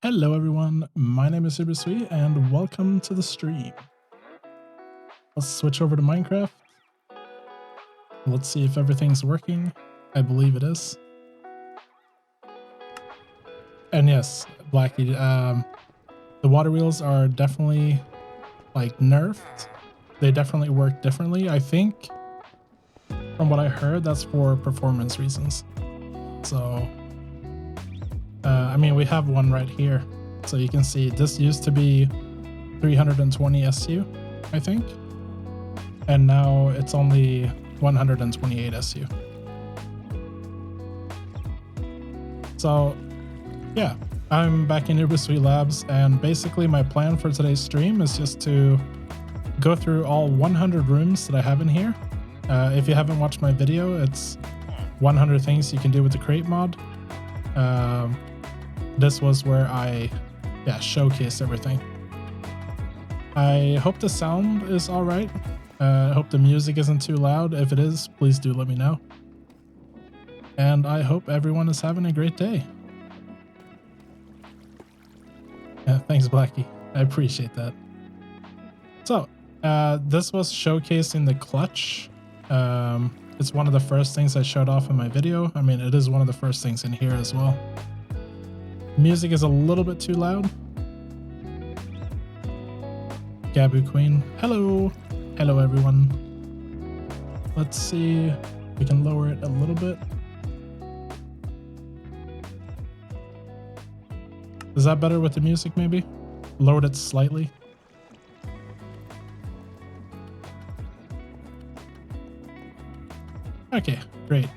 Hello everyone, my name is Uberswe and welcome to the stream. Let's switch over to Minecraft. Let's see if everything's working. I believe it is. And yes, Blackie, the water wheels are definitely like nerfed. They definitely work differently. I think from what I heard, that's for performance reasons. So I mean, we have one right here. So you can see this used to be 320 SU, I think. And now it's only 128 SU. So yeah, I'm back in Uberswe Labs, and basically my plan for today's stream is just to go through all 100 rooms that I have in here. If you haven't watched my video, it's 100 things you can do with the crate mod. This was where I showcased everything. I hope the sound is all right. I hope the music isn't too loud. If it is, please do let me know. And I hope everyone is having a great day. Yeah, thanks, Blackie. I appreciate that. So, this was showcasing the clutch. It's one of the first things I showed off in my video. I mean, it is one of the first things in here as well. Music is a little bit too loud. Gabu Queen, hello. Hello, everyone. Let's see if we can lower it a little bit. Is that better with the music, maybe? Lowered it slightly. Okay, great.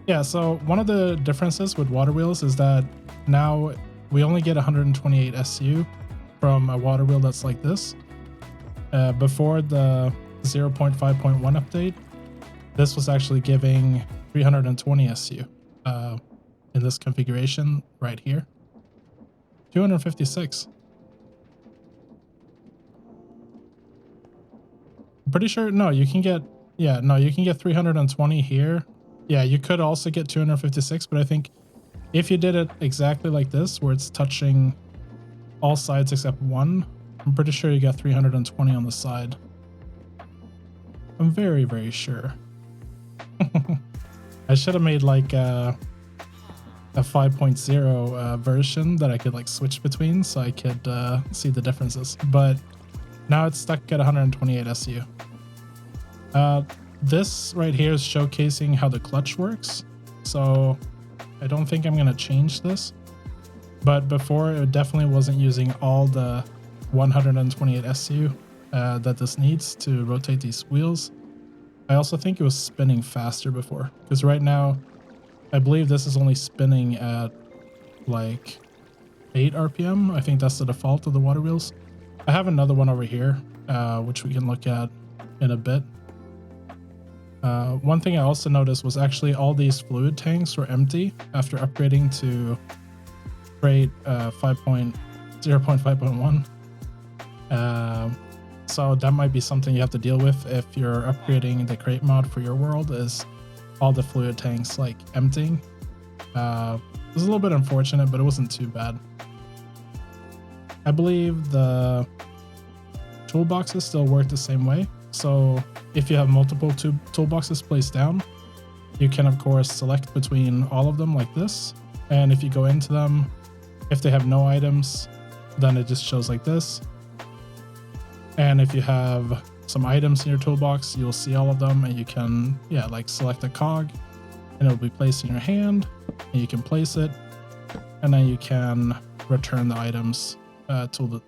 Yeah, so one of the differences with water wheels is that now we only get 128 SU from a water wheel that's like this. Before the 0.5.1 update, this was actually giving 320 SU in this configuration right here. 256. I'm pretty sure, no, you can get, yeah, no, you can get 320 here. Yeah, you could also get 256, but I think if you did it exactly like this, where it's touching all sides except one, I'm pretty sure you got 320 on the side. I'm very, very sure. I should have made like a 5.0 version that I could like switch between so I could see the differences. But now it's stuck at 128 SU. This right here is showcasing how the clutch works. So I don't think I'm going to change this. But before, it definitely wasn't using all the 128 SU that this needs to rotate these wheels. I also think it was spinning faster before, because right now I believe this is only spinning at like 8 RPM. I think that's the default of the water wheels. I have another one over here, which we can look at in a bit. One thing I also noticed was actually all these fluid tanks were empty after upgrading to crate 0.5.1. So that might be something you have to deal with if you're upgrading the crate mod for your world, is all the fluid tanks like emptying. It was a little bit unfortunate, but it wasn't too bad. I believe the toolboxes still work the same way. So if you have multiple toolboxes placed down, you can of course select between all of them like this. And if you go into them, if they have no items, then it just shows like this. And if you have some items in your toolbox, you'll see all of them, and you can, like select a cog and it'll be placed in your hand, and you can place it, and then you can return the items to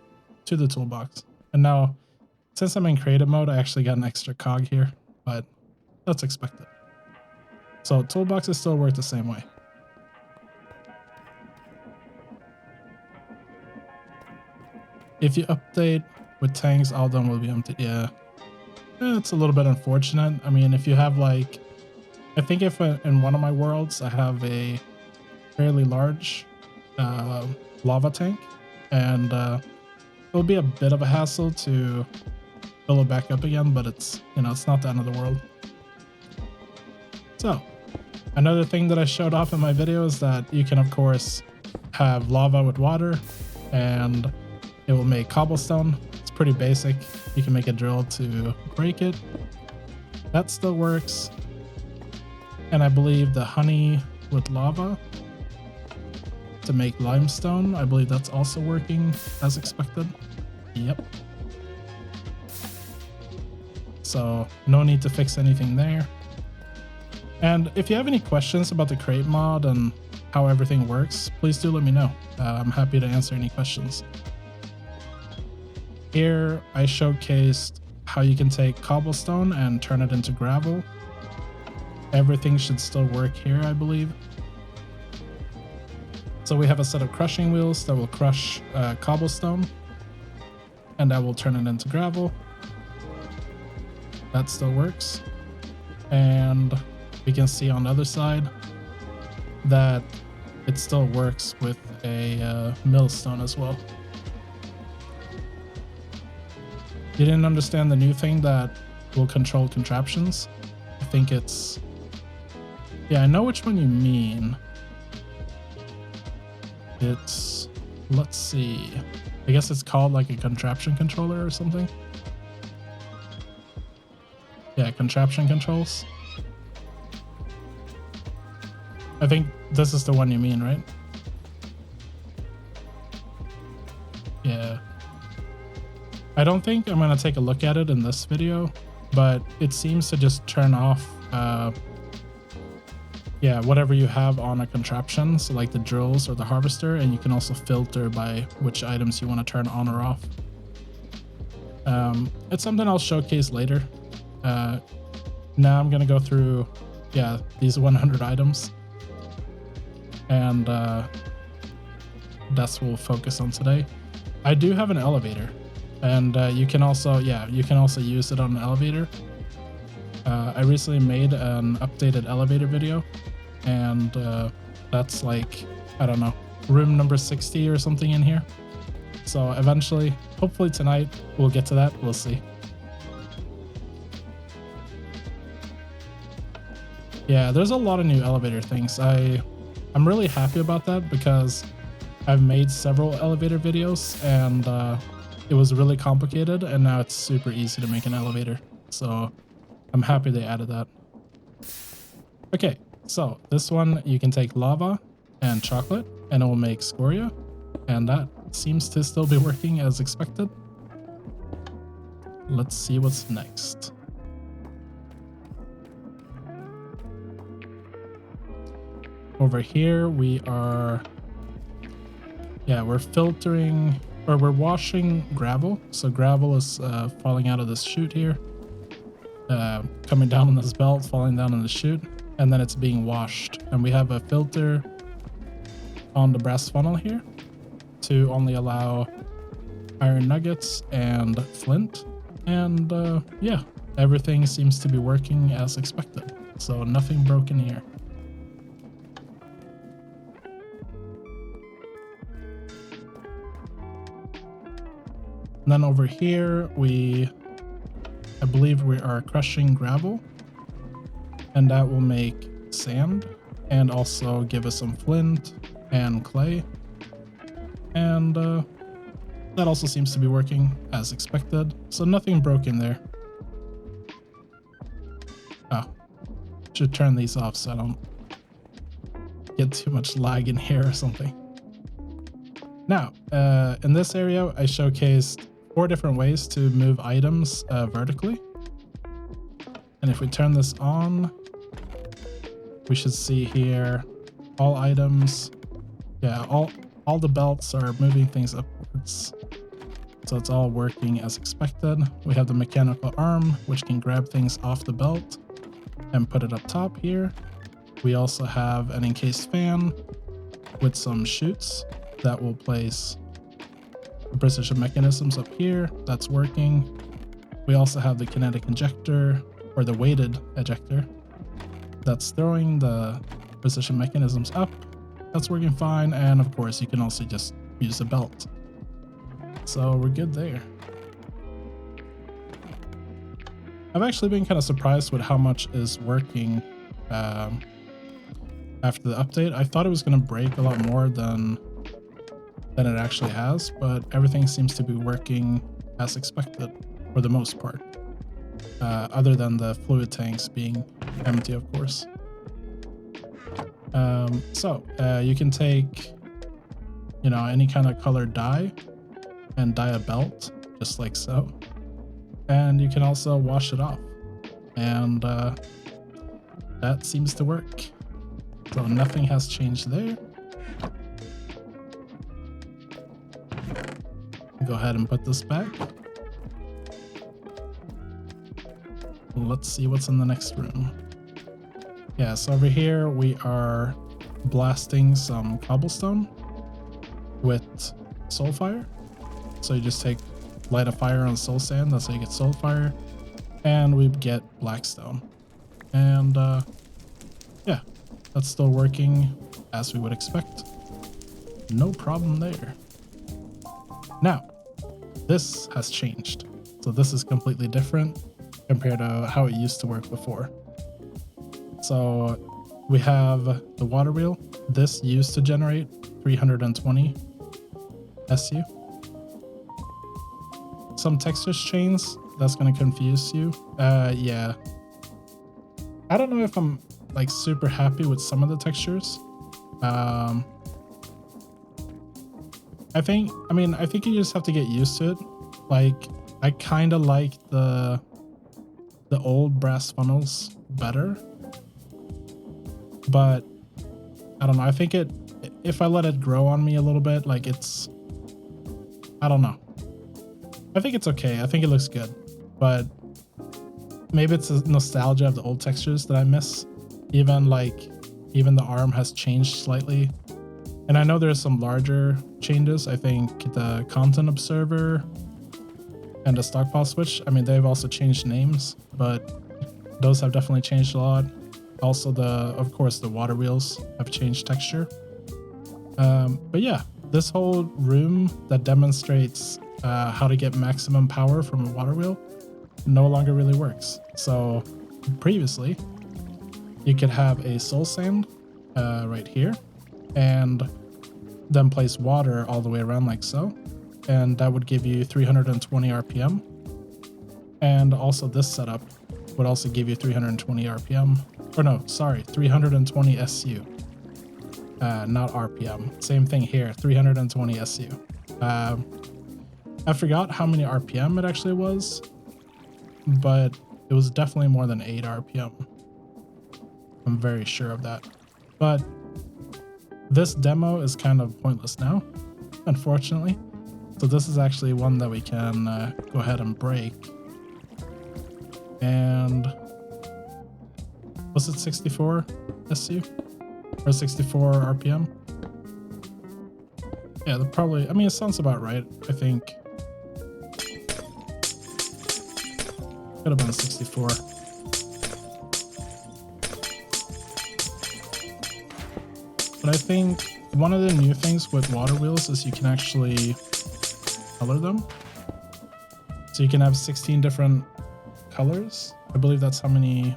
the toolbox. And now, since I'm in creative mode, I actually got an extra cog here, but that's expected. So toolboxes still work the same way. If you update with tanks, all of them will be empty. Yeah, it's a little bit unfortunate. I mean, if you have like, I think if in one of my worlds I have a fairly large lava tank, and it'll be a bit of a hassle to fill it back up again, but it's, it's not the end of the world. So another thing that I showed off in my video is that you can of course have lava with water, and it will make cobblestone. It's pretty basic. You can make a drill to break it. That still works. And I believe the honey with lava to make limestone, I believe that's also working as expected. Yep. So no need to fix anything there. And if you have any questions about the crate mod and how everything works, please do let me know. I'm happy to answer any questions. Here I showcased how you can take cobblestone and turn it into gravel. Everything should still work here, I believe. So we have a set of crushing wheels that will crush cobblestone, and that will turn it into gravel. That still works. And we can see on the other side that it still works with a millstone as well. You didn't understand the new thing that will control contraptions? I think it's... Yeah, I know which one you mean. It's... Let's see. I guess it's called like a contraption controller or something. Yeah, contraption controls. I think this is the one you mean, right? Yeah. I don't think I'm going to take a look at it in this video, but it seems to just turn off yeah, whatever you have on a contraption, so like the drills or the harvester, and you can also filter by which items you want to turn on or off. It's something I'll showcase later. Now I'm going to go through, yeah, these 100 items. And that's what we'll focus on today. I do have an elevator, and you can also, yeah, you can also use it on an elevator. I recently made an updated elevator video, and that's like, I don't know, room number 60 or something in here. So eventually, hopefully tonight, we'll get to that. We'll see. Yeah, there's a lot of new elevator things. I'm really happy about that because I've made several elevator videos, and it was really complicated, and now it's super easy to make an elevator. So I'm happy they added that. Okay, so this one, you can take lava and chocolate, and it will make scoria, and that seems to still be working as expected. Let's see what's next. Over here, we are, yeah, we're filtering, or we're washing gravel. So gravel is falling out of this chute here, coming down on this belt, falling down on the chute, and then it's being washed. And we have a filter on the brass funnel here to only allow iron nuggets and flint. And yeah, everything seems to be working as expected. So nothing broken here. And then over here, I believe we are crushing gravel, and that will make sand and also give us some flint and clay. And that also seems to be working as expected. So nothing broken there. Oh, should turn these off so I don't get too much lag in here or something. Now, in this area, I showcased 4 different ways to move items vertically. And if we turn this on, we should see here all items. Yeah, all the belts are moving things upwards. So it's all working as expected. We have the mechanical arm, which can grab things off the belt and put it up top here. We also have an encased fan with some chutes that will place precision mechanisms up here. That's working. We also have the kinetic injector, or the weighted ejector, that's throwing the precision mechanisms up. That's working fine. And of course, you can also just use the belt. So we're good there. I've actually been kind of surprised with how much is working after the update. I thought it was going to break a lot more than than it actually has, but everything seems to be working as expected for the most part, other than the fluid tanks being empty, of course. You can take, you know, any kind of colored dye and dye a belt, just like so. And you can also wash it off. And that seems to work. So nothing has changed there. Go ahead and put this back. Let's see what's in the next room. Yeah, so over here we are blasting some cobblestone with soul fire. So you just light a fire on soul sand, that's how you get soul fire, and we get blackstone. And yeah, that's still working as we would expect. No problem there. Now, this has changed. So this is completely different compared to how it used to work before. So we have the water wheel. This used to generate 320 SU. Some textures chains, that's going to confuse you. Yeah. I don't know if I'm like super happy with some of the textures. I think you just have to get used to it. Like, I kind of like the old brass funnels better. But I don't know. I think if I let it grow on me a little bit, like I don't know. I think it's okay. I think it looks good, but maybe it's a nostalgia of the old textures that I miss. Even the arm has changed slightly. And I know there's some larger changes. I think the content observer and the stockpile switch, I mean, they've also changed names, but those have definitely changed a lot. Also, of course, the water wheels have changed texture. But yeah, this whole room that demonstrates how to get maximum power from a water wheel no longer really works. So previously, you could have a soul sand right here, and then place water all the way around like so, and that would give you 320 RPM. And also this setup would also give you 320 RPM. Or no, sorry, 320 SU, not RPM. Same thing here, 320 SU. I forgot how many RPM it actually was, but it was definitely more than 8 RPM. I'm very sure of that. But this demo is kind of pointless now, unfortunately. So this is actually one that we can go ahead and break. And was it 64 SU or 64 RPM? Yeah, probably. I mean, it sounds about right. I think could have been 64. But I think one of the new things with water wheels is you can actually color them. So you can have 16 different colors. I believe that's how many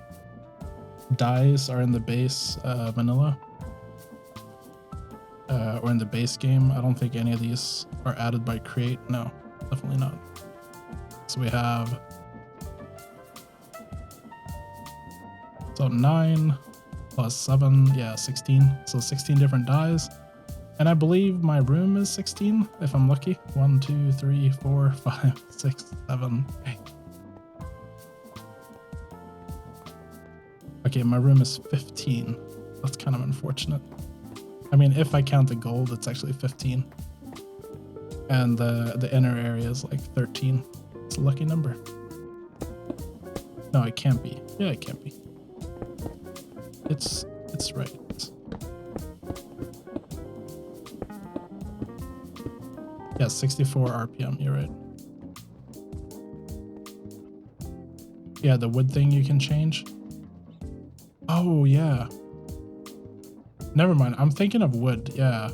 dyes are in the base vanilla or in the base game. I don't think any of these are added by create. No, definitely not. So we have 9 plus 7, yeah, 16. So 16 different dyes. And I believe my room is 16 if I'm lucky. 1, 2, 3, 4, 5, 6, 7, 8. Okay, my room is 15. That's kind of unfortunate. I mean, if I count the gold, it's actually 15. And the inner area is like 13. It's a lucky number. No, it can't be. Yeah, it can't be. It's right. Yeah, 64 RPM, you're right. Yeah, the wood thing you can change. Oh, yeah. Never mind, I'm thinking of wood, yeah.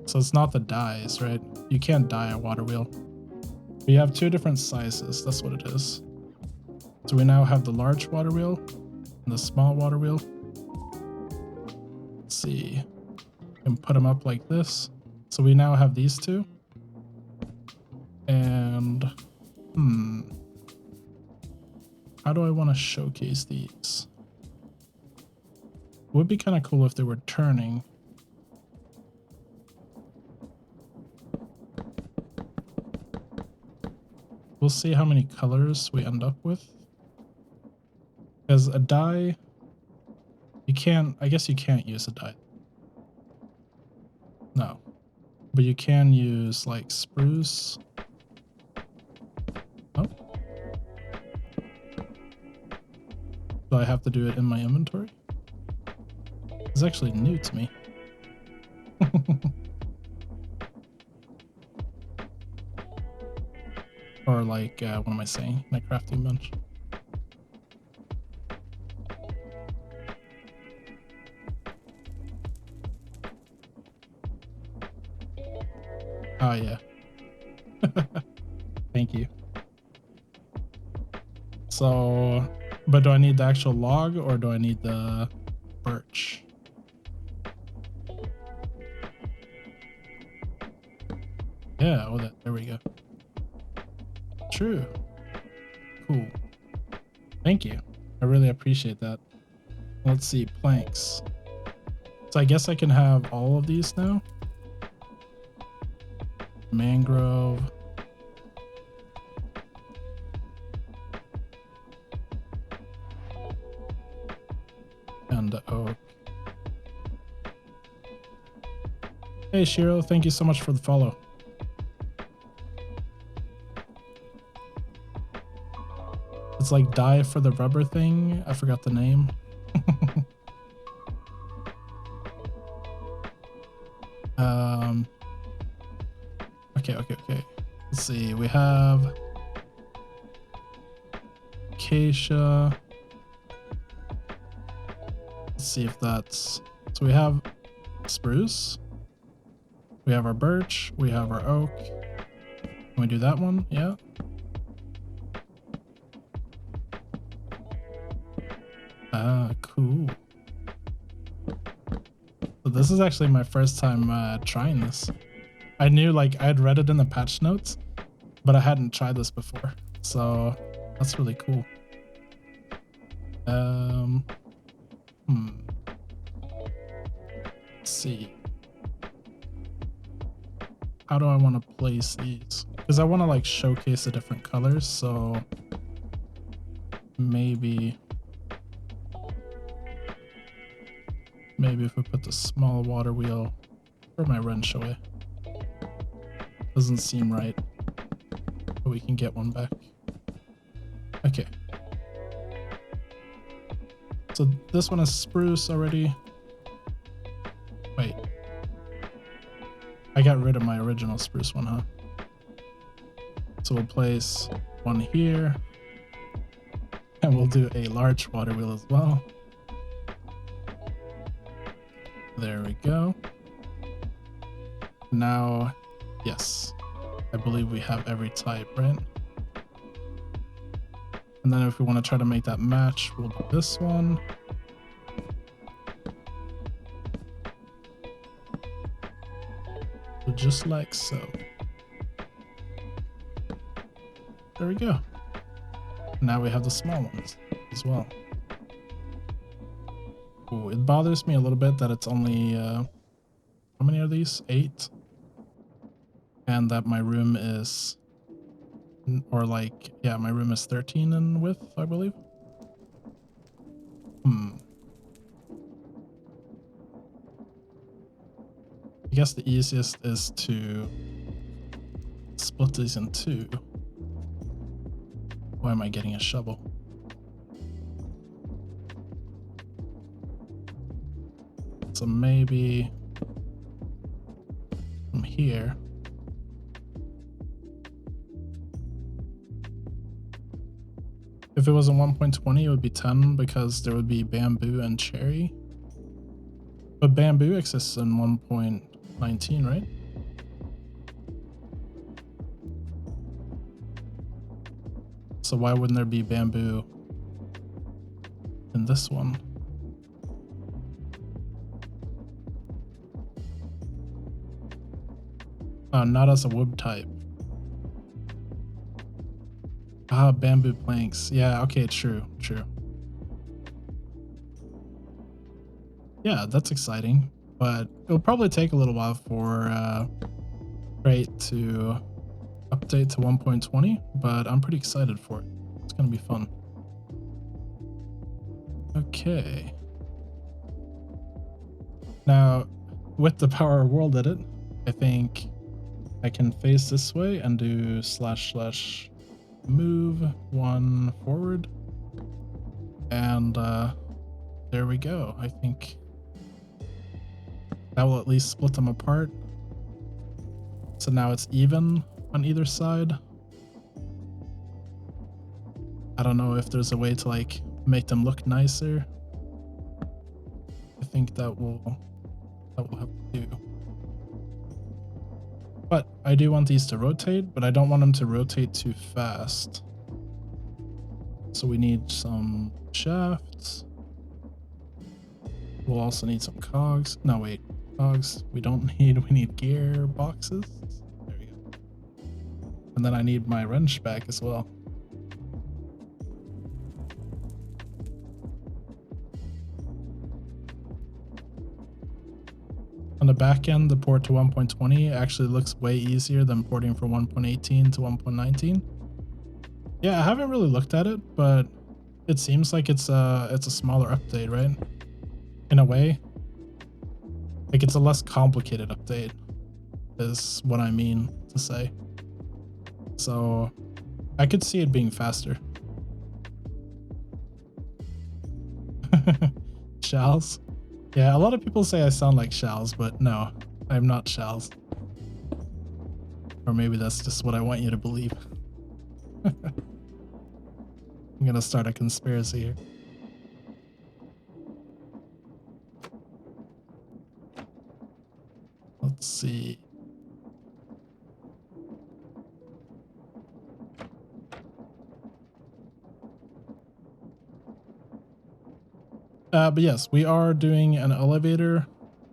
So it's not the dyes, right? You can't dye a water wheel. We have 2 different sizes, that's what it is. So we now have the large water wheel and the small water wheel. Let's see. You can put them up like this. So we now have these two. And how do I want to showcase these? It would be kind of cool if they were turning. We'll see how many colors we end up with. Because a dye, you can't, I guess you can't use a dye. No. But you can use like spruce. Oh. Do I have to do it in my inventory? It's actually new to me. Or like, what am I saying? My crafting bench. Oh yeah. Thank you. So, but do I need the actual log or do I need the birch? Yeah, oh, there we go. True. Cool. Thank you. I really appreciate that. Let's see, planks. So I guess I can have all of these now. Mangrove. And oak. Hey Shiro, thank you so much for the follow. It's like dye for the rubber thing. I forgot the name. Okay. Let's see. We have acacia. Let's see if that's... So we have spruce. We have our birch. We have our oak. Can we do that one? Yeah. Ah, cool. So this is actually my first time trying this. I knew, like, I had read it in the patch notes, but I hadn't tried this before. So that's really cool. Let's see. How do I want to place these? Because I want to like showcase the different colors. So maybe if we put the small water wheel, where'd my wrench away? Doesn't seem right, but we can get one back. Okay. So this one is spruce already. Wait. I got rid of my original spruce one, huh? So we'll place one here. And we'll do a large water wheel as well. There we go. Now, yes. I believe we have every type, right? And then if we want to try to make that match, we'll do this one. Just like so. There we go. Now we have the small ones as well. Ooh, it bothers me a little bit that it's only, how many are these? 8. And that my room is, or like, yeah, my room is 13 in width, I believe. I guess the easiest is to split these in 2. Why am I getting a shovel? So maybe from here. If it was in 1.20, it would be 10 because there would be bamboo and cherry. But bamboo exists in 1.19, right? So why wouldn't there be bamboo in this one? Not as a wood type. Ah, bamboo planks. Yeah, okay, true. Yeah, that's exciting, but it'll probably take a little while for Crate to update to 1.20, but I'm pretty excited for it. It's gonna be fun. Okay. Now, with the Power World Edit, I think I can face this way and do / move one forward. And there we go. I think that will at least split them apart. So now it's even on either side. I don't know if there's a way to like make them look nicer. I think that will have to do. But I do want these to rotate, but I don't want them to rotate too fast. So we need some shafts. We'll also need some cogs. No, wait, cogs we don't need. We need gear boxes. There we go. And then I need my wrench back as well. On the back end, the port to 1.20 actually looks way easier than porting from 1.18 to 1.19. Yeah, I haven't really looked at it, but it seems like it's a smaller update, right? In a way, like it's a less complicated update, is what I mean to say. So I could see it being faster. Shalls? Yeah, a lot of people say I sound like Shalls, but no, I'm not Shalls. Or maybe that's just what I want you to believe. I'm gonna start a conspiracy here. Let's see. But yes, we are doing an elevator.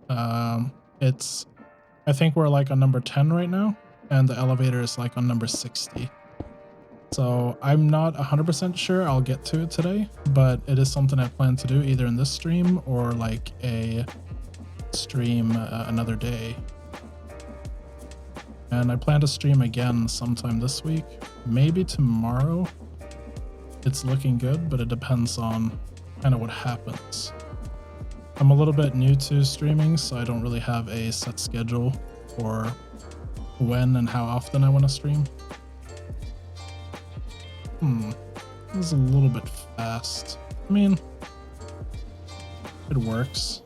I think we're like on number 10 right now, and the elevator is like on number 60. So I'm not 100% sure I'll get to it today, but it is something I plan to do either in this stream or like a stream another day. And I plan to stream again sometime this week, maybe tomorrow. It's looking good, but it depends on kind of what happens. I'm a little bit new to streaming, so I don't really have a set schedule for when and how often I want to stream. This is a little bit fast. I mean, it works.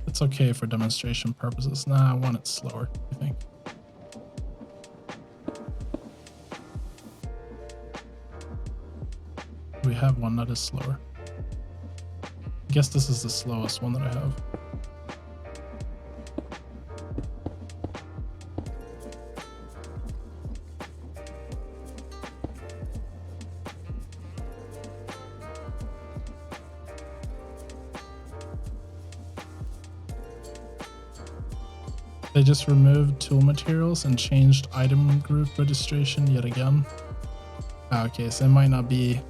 It's okay for demonstration purposes. Nah, I want it slower, I think. We have one that is slower. I guess this is the slowest one that I have. They just removed tool materials and changed item group registration yet again. Okay, so it might not be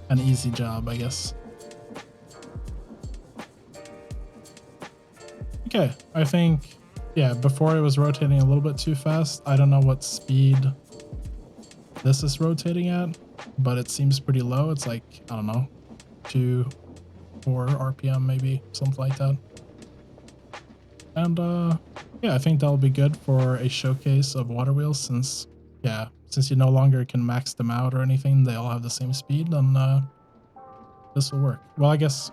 an easy job, I guess. Okay, I think, yeah, before it was rotating a little bit too fast. I don't know what speed this is rotating at, but it seems pretty low. It's like, I don't know, 2, 4 RPM maybe, something like that. And yeah, I think that'll be good for a showcase of water wheels since you no longer can max them out or anything, they all have the same speed, then this will work. Well, I guess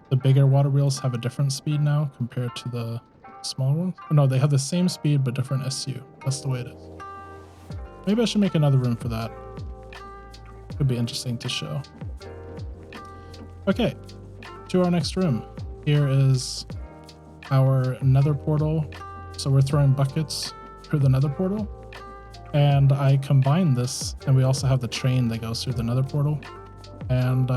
the bigger water wheels have a different speed now compared to the smaller ones. No, they have the same speed but different SU. That's the way it is. Maybe I should make another room for that. Could be interesting to show. Okay, to our next room. Here is our nether portal. So we're throwing buckets through the nether portal. And I combined this, and we also have the train that goes through the nether portal. And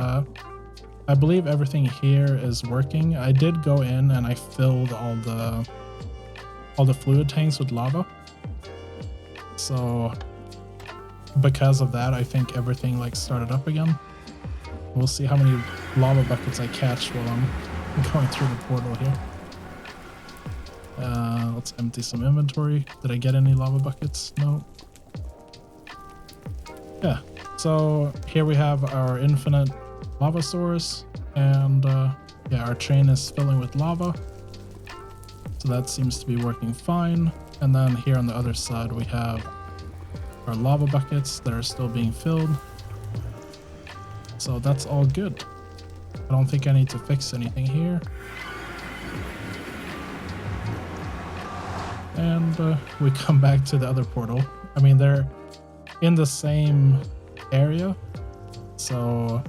I believe everything here is working. I did go in and I filled all the fluid tanks with lava. So because of that, I think everything like started up again. We'll see how many lava buckets I catch while I'm going through the portal here. Let's empty some inventory. Did I get any lava buckets? No. Yeah, so here we have our infinite lava source, and yeah, our train is filling with lava. So that seems to be working fine. And then here on the other side, we have our lava buckets that are still being filled. So that's all good. I don't think I need to fix anything here. And we come back to the other portal. I mean, they're in the same area, so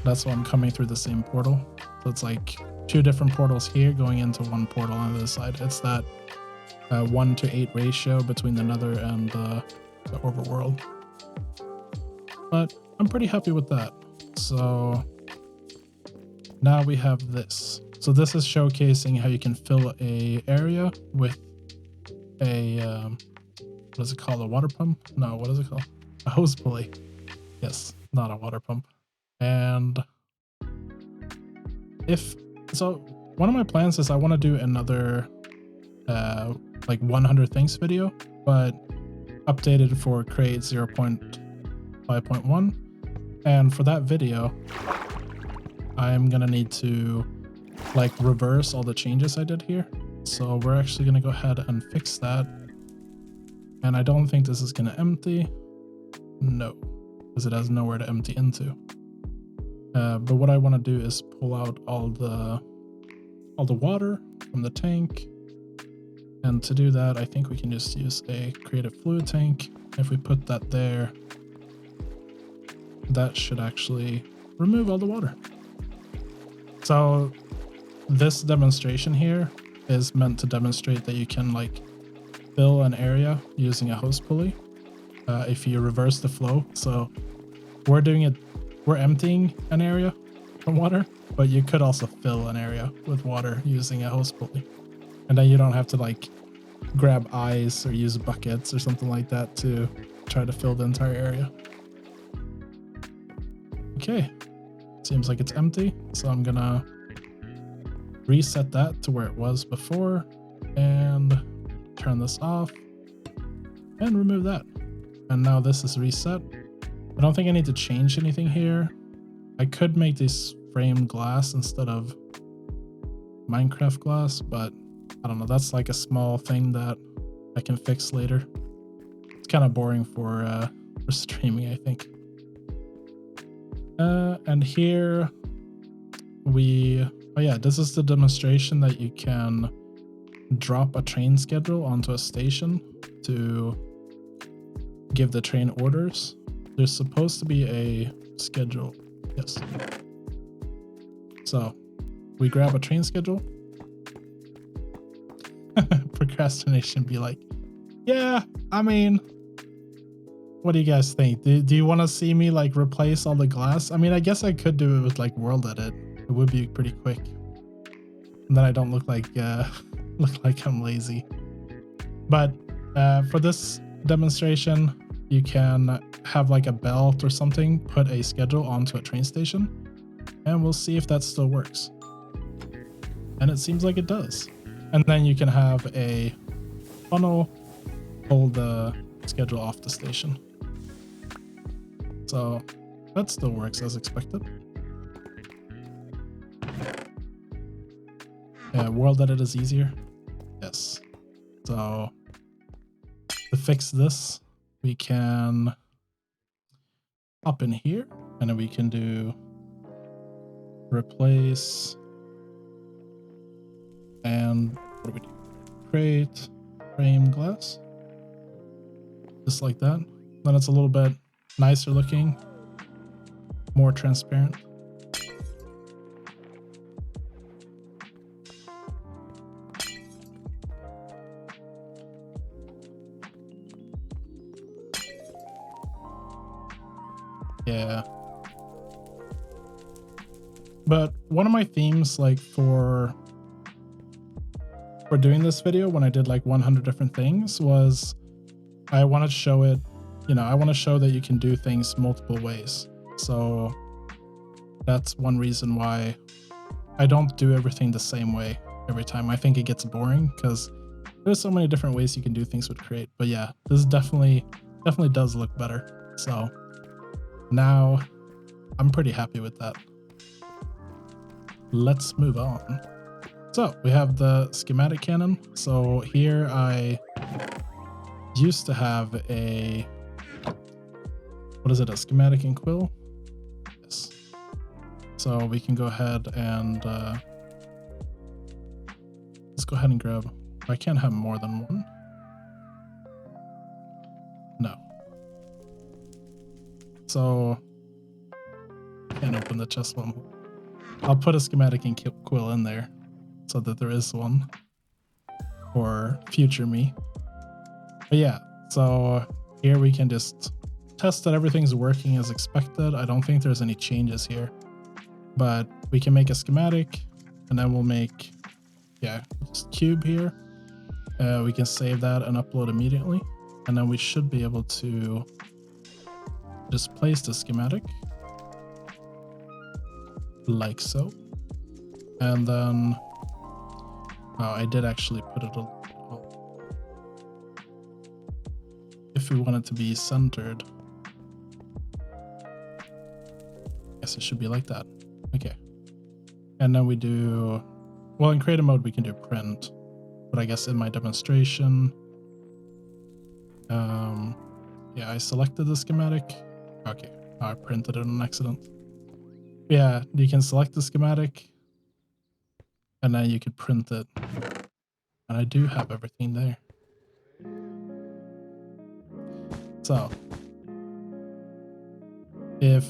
that's why I'm coming through the same portal. So it's like two different portals here going into one portal on the other side. It's that 1:8 ratio between the nether and the overworld. But I'm pretty happy with that. So now we have this. So this is showcasing how you can fill a area with a what is it called? A water pump? No, what is it called? A hose pulley. Yes, not a water pump. And one of my plans is I want to do another like 100 things video, but updated for Create 0.5.1. And for that video, I'm gonna need to like reverse all the changes I did here. So we're actually gonna go ahead and fix that. And I don't think this is gonna empty. No, because it has nowhere to empty into. But what I want to do is pull out all the water from the tank. And to do that, I think we can just use a creative fluid tank. If we put that there, that should actually remove all the water. So this demonstration here is meant to demonstrate that you can like fill an area using a hose pulley if you reverse the flow. So we're emptying an area from water, but you could also fill an area with water using a hose pulley. And then you don't have to like grab eyes or use buckets or something like that to try to fill the entire area. Okay, seems like it's empty. So I'm gonna reset that to where it was before and turn this off and remove that. And now this is reset. I don't think I need to change anything here. I could make this framed glass instead of Minecraft glass, but I don't know. That's like a small thing that I can fix later. It's kind of boring for streaming, I think. And here this is the demonstration that you can drop a train schedule onto a station to give the train orders. There's supposed to be a schedule. Yes. So we grab a train schedule. Procrastination be like, yeah, I mean, what do you guys think? Do you want to see me like replace all the glass? I mean, I guess I could do it with like world edit. It would be pretty quick. And then I don't look like I'm lazy. But for this demonstration, you can have like a belt or something, put a schedule onto a train station, and we'll see if that still works. And it seems like it does. And then you can have a funnel pull the schedule off the station. So that still works as expected. Yeah, world edit is easier. Yes. So to fix this, we can hop in here and then we can do replace and what do we do? Create frame glass. Just like that. Then it's a little bit nicer looking, more transparent. Yeah. But one of my themes, like for doing this video, when I did like 100 different things, was I want to show it, I want to show that you can do things multiple ways. So that's one reason why I don't do everything the same way every time. I think it gets boring because there's so many different ways you can do things with Create. But yeah, this definitely does look better. So now I'm pretty happy with that. Let's move on. So we have the schematic cannon. So here I used to have a, what is it, a schematic and quill? Yes. So we can go ahead and let's go ahead and grab, I can't have more than one. No. So can't open the chest one. I'll put a schematic and quill in there so that there is one for future me. But yeah, so here we can just test that everything's working as expected. I don't think there's any changes here, but we can make a schematic and then we'll make, just cube here. We can save that and upload immediately. And then we should be able to just place the schematic like so. And then, I did actually put it if we want it to be centered. Guess it should be like that. Okay. And then we do, well, in creative mode we can do print, but I guess in my demonstration, I selected the schematic. Okay, I printed it on accident. Yeah, you can select the schematic and then you could print it. And I do have everything there. So if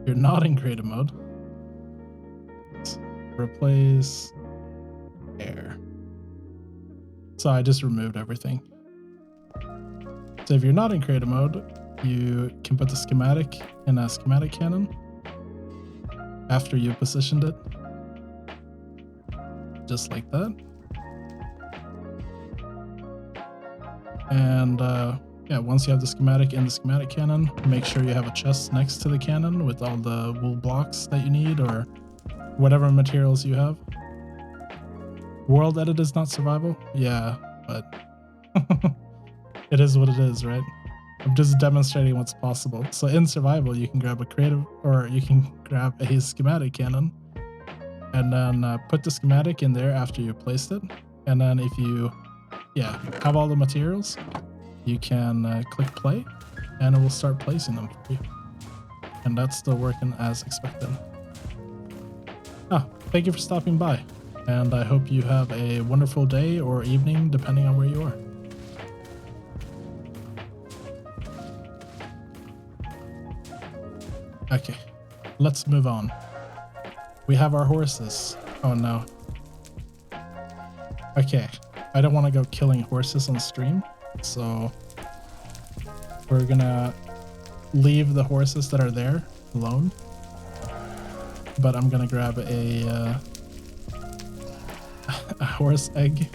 you're not in creative mode, replace air. So I just removed everything. So if you're not in creative mode, you can put the schematic in a schematic cannon after you positioned it, just like that. And once you have the schematic in the schematic cannon, make sure you have a chest next to the cannon with all the wool blocks that you need or whatever materials you have. World edit is not survival? Yeah, but it is what it is, right? I'm just demonstrating what's possible. So in survival, you can grab a creative, or you can grab a schematic cannon and then put the schematic in there after you placed it. And then if you, have all the materials, you can click play and it will start placing them for you. And that's still working as expected. Thank you for stopping by. And I hope you have a wonderful day or evening, depending on where you are. Okay, let's move on. We have our horses. Oh no. Okay, I don't want to go killing horses on stream, so we're gonna leave the horses that are there alone. But I'm gonna grab a horse egg,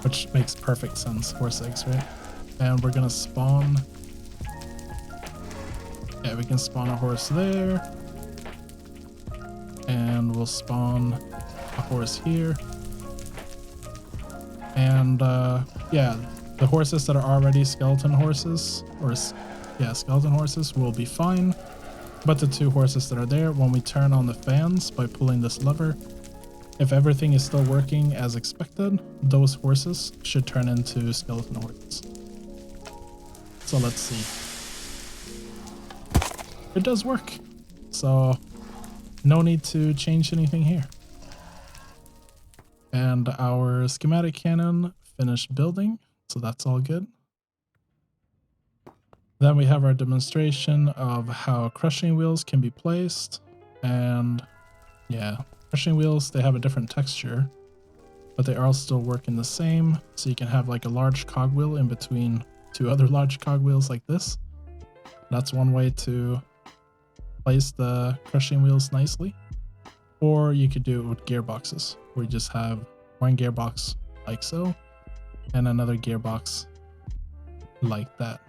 which makes perfect sense. Horse eggs, right? And we're gonna spawn. Yeah, we can spawn a horse there. And we'll spawn a horse here. And the horses that are already skeleton horses, skeleton horses will be fine. But the two horses that are there, when we turn on the fans by pulling this lever, if everything is still working as expected, those horses should turn into skeleton horses. So let's see. It does work. So no need to change anything here. And our schematic cannon finished building, so that's all good. Then we have our demonstration of how crushing wheels can be placed. And crushing wheels, they have a different texture, but they are all still working the same. So you can have like a large cogwheel in between two other large cogwheels like this. That's one way to place the crushing wheels nicely. Or you could do it with gearboxes, where you just have one gearbox like so, and another gearbox like that.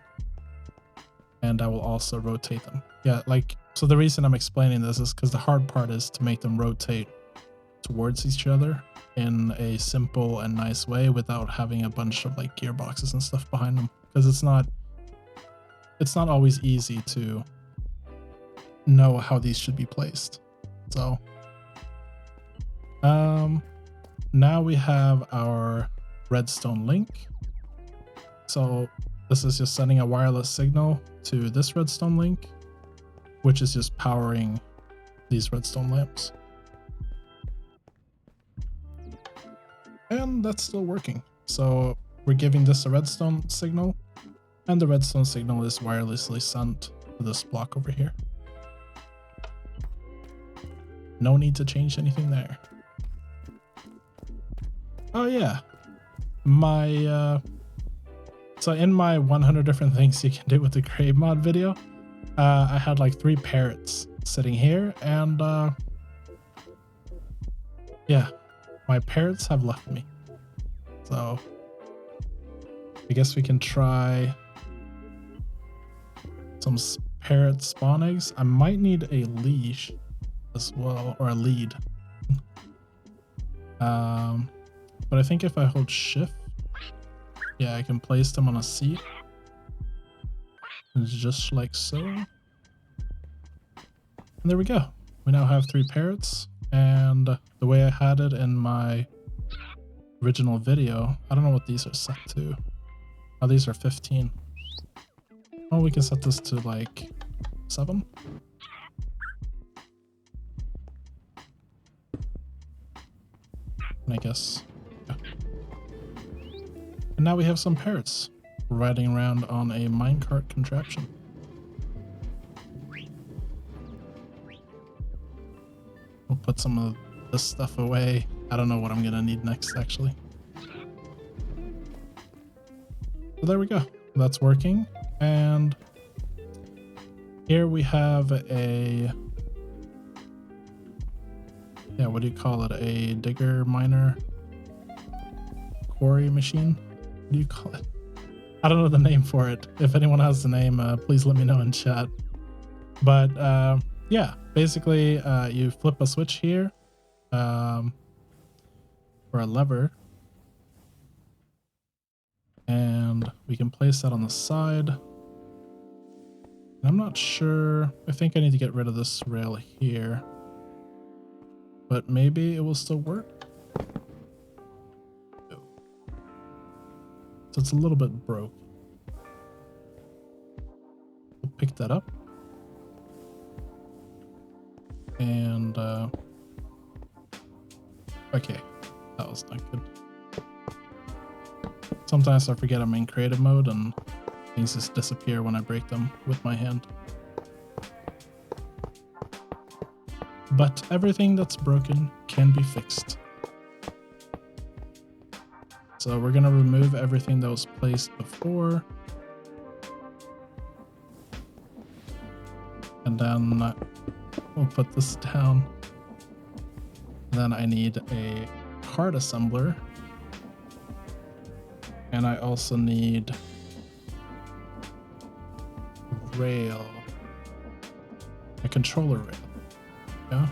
And I will also rotate them. Yeah, like, so the reason I'm explaining this is because the hard part is to make them rotate towards each other in a simple and nice way without having a bunch of like gearboxes and stuff behind them, because it's not always easy to know how these should be placed. So now we have our redstone link. So this is just sending a wireless signal to this redstone link, which is just powering these redstone lamps. And that's still working. So we're giving this a redstone signal, and the redstone signal is wirelessly sent to this block over here. No need to change anything there. Oh yeah, so in my 100 different things you can do with the crate mod video, I had like 3 parrots sitting here, and yeah, my parrots have left me. So I guess we can try some parrot spawn eggs. I might need a leash as well, or a lead. But I think if I hold shift, yeah, I can place them on a seat. Just like so. And there we go. We now have 3 parrots, and the way I had it in my original video, I don't know what these are set to. Oh, these are 15. Oh, we can set this to like 7. And I guess, yeah. And now we have some parrots riding around on a minecart contraption. We'll put some of this stuff away. I don't know what I'm gonna need next, actually. So there we go. That's working. And here we have a, yeah, what do you call it? A digger miner quarry machine? What do you call it? I don't know the name for it. If anyone has the name, please let me know in chat. But yeah, basically you flip a switch here for a lever, and we can place that on the side. And I'm not sure. I think I need to get rid of this rail here, but maybe it will still work. So it's a little bit broke. We'll pick that up. And okay, that was not good. Sometimes I forget I'm in creative mode and things just disappear when I break them with my hand. But everything that's broken can be fixed. So we're gonna remove everything that was placed before. And then we'll put this down. Then I need a card assembler. And I also need rail, a controller rail. Yeah.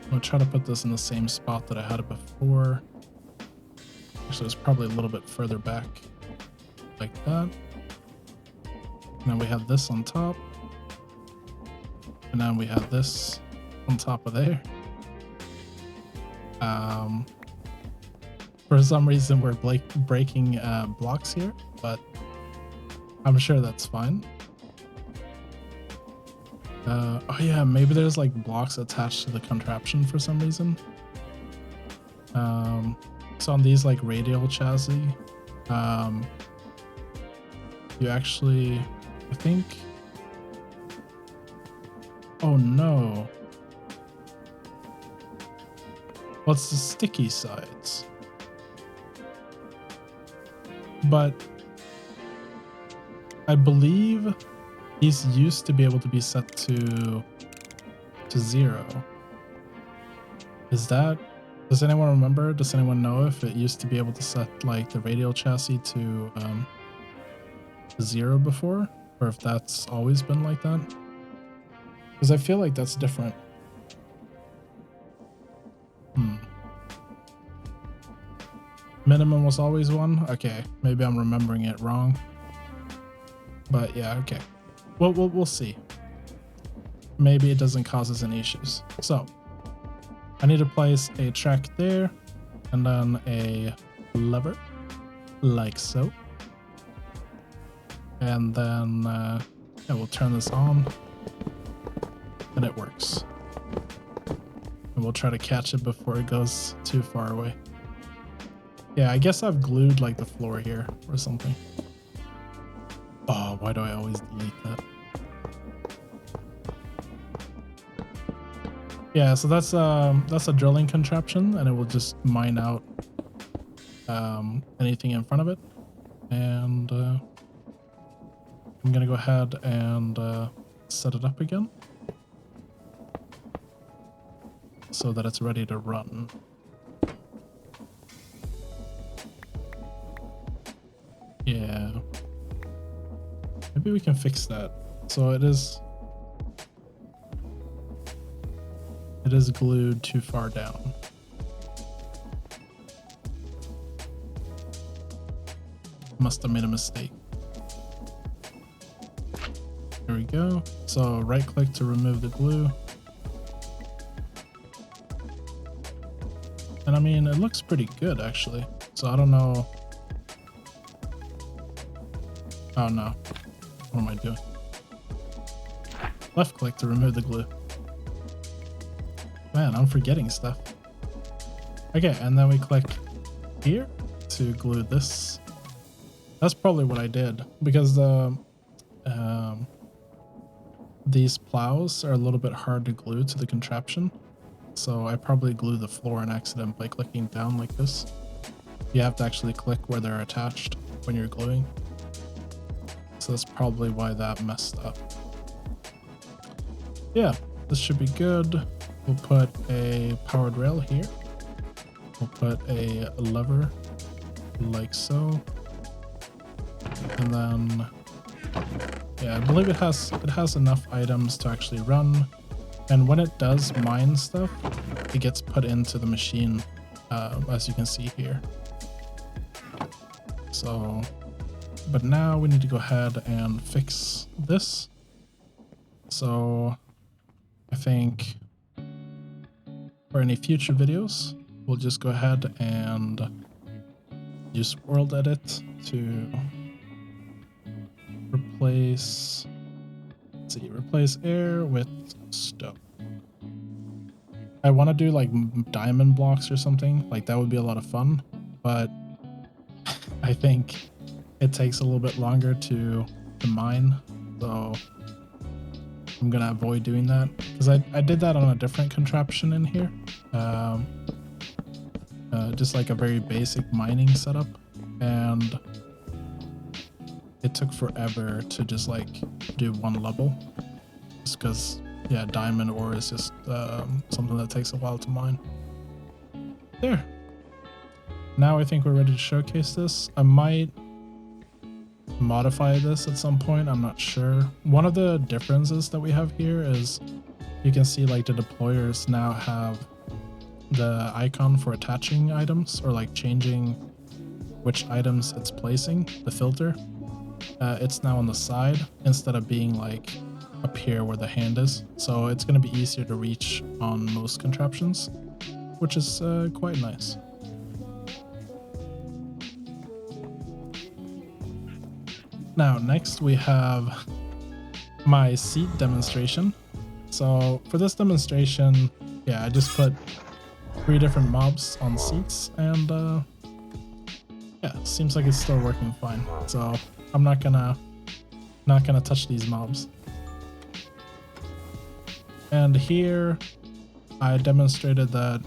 I'm gonna try to put this in the same spot that I had it before. Actually, it's probably a little bit further back, like that. And then we have this on top. And then we have this on top of there. For some reason, we're breaking blocks here, but I'm sure that's fine. Oh yeah, maybe there's like blocks attached to the contraption for some reason. So on these like radial chassis, you actually, I think, oh no. What's the sticky sides? But I believe These used to be able to be set to 0. Is that, does anyone remember? Does anyone know if it used to be able to set like the radial chassis to 0 before, or if that's always been like that? Because I feel like that's different. Minimum was always 1? Okay, maybe I'm remembering it wrong. But yeah, okay. Well, we'll see. Maybe it doesn't cause us any issues. So, I need to place a track there, and then a lever, like so. And then, yeah, we'll turn this on, and it works. And we'll try to catch it before it goes too far away. Yeah, I guess I've glued like the floor here or something. Oh, why do I always delete that? Yeah, so that's a drilling contraption, and it will just mine out anything in front of it. And I'm gonna go ahead and set it up again so that it's ready to run. Yeah. Maybe we can fix that. So it is glued too far down. Must have made a mistake. There we go. So right click to remove the glue. And I mean, it looks pretty good actually. So I don't know. Oh no. What am I doing? Left click to remove the glue. Man, I'm forgetting stuff. Okay, and then we click here to glue this. That's probably what I did, because the these plows are a little bit hard to glue to the contraption. So I probably glued the floor in accident by clicking down like this. You have to actually click where they're attached when you're gluing. So that's probably why that messed up. Yeah, this should be good. We'll put a powered rail here. We'll put a lever like so. And then, yeah, I believe it has enough items to actually run. And when it does mine stuff, it gets put into the machine, as you can see here. So, but now we need to go ahead and fix this. So I think for any future videos, we'll just go ahead and use world edit to replace, let's see, replace air with stone. I want to do like diamond blocks or something, like that would be a lot of fun, but I think it takes a little bit longer to mine, so I'm gonna avoid doing that, because I did that on a different contraption in here, just like a very basic mining setup, and it took forever to just like do one level, just because, yeah, diamond ore is just something that takes a while to mine. There. Now I think we're ready to showcase this. I might modify this at some point, I'm not sure. One of the differences that we have here is you can see like the deployers now have the icon for attaching items, or like changing which items it's placing, the filter. It's now on the side instead of being like up here where the hand is. So it's going to be easier to reach on most contraptions, which is quite nice. Now, next we have my seat demonstration. So for this demonstration, yeah, I just put 3 different mobs on seats, and yeah, seems like it's still working fine. So I'm not gonna touch these mobs. And here I demonstrated that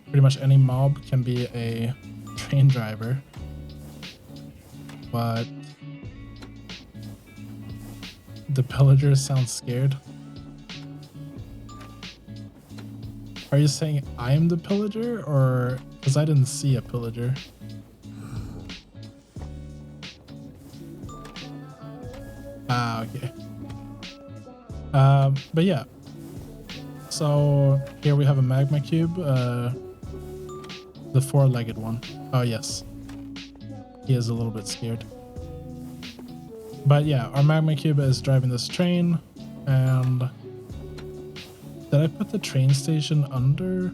pretty much any mob can be a train driver. But The pillager sounds scared. Are you saying I'm the pillager, or because I didn't see a pillager? Ah, okay. But yeah. So here we have a magma cube, the four-legged one. Oh yes, he is a little bit scared. But yeah, our magma cube is driving this train, and did I put the train station under?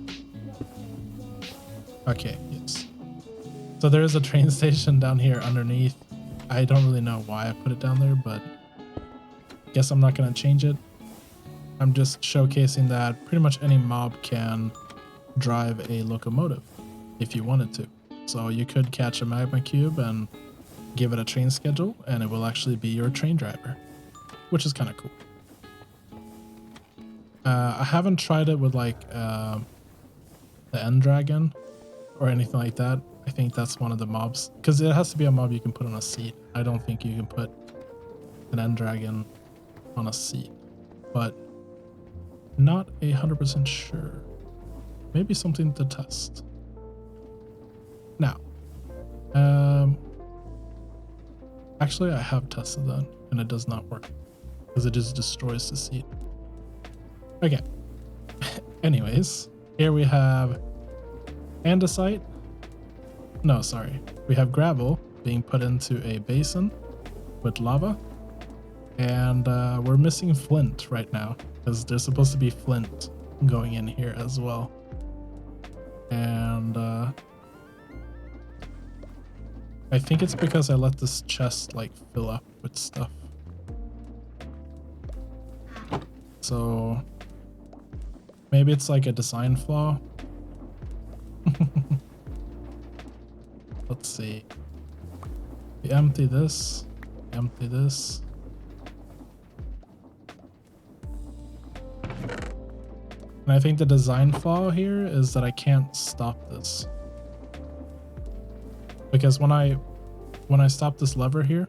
Okay, yes. So there is a train station down here underneath. I don't really know why I put it down there, but guess I'm not gonna change it. I'm just showcasing that pretty much any mob can drive a locomotive if you wanted to. So you could catch a magma cube and give it a train schedule, and it will actually be your train driver, which is kind of cool. I haven't tried it with like the end dragon or anything like that. I think that's one of the mobs, because it has to be a mob you can put on a seat. I don't think you can put an end dragon on a seat, but not 100% sure. Maybe something to test. Now, actually I have tested that and it does not work because it just destroys the seat. Okay. Anyways, here we have andesite. No, sorry. We have gravel being put into a basin with lava. And we're missing flint right now because there's supposed to be flint going in here as well. And I think it's because I let this chest like fill up with stuff. So maybe it's like a design flaw. Let's see. We empty this, empty this. And I think the design flaw here is that I can't stop this. Because when I stop this lever here,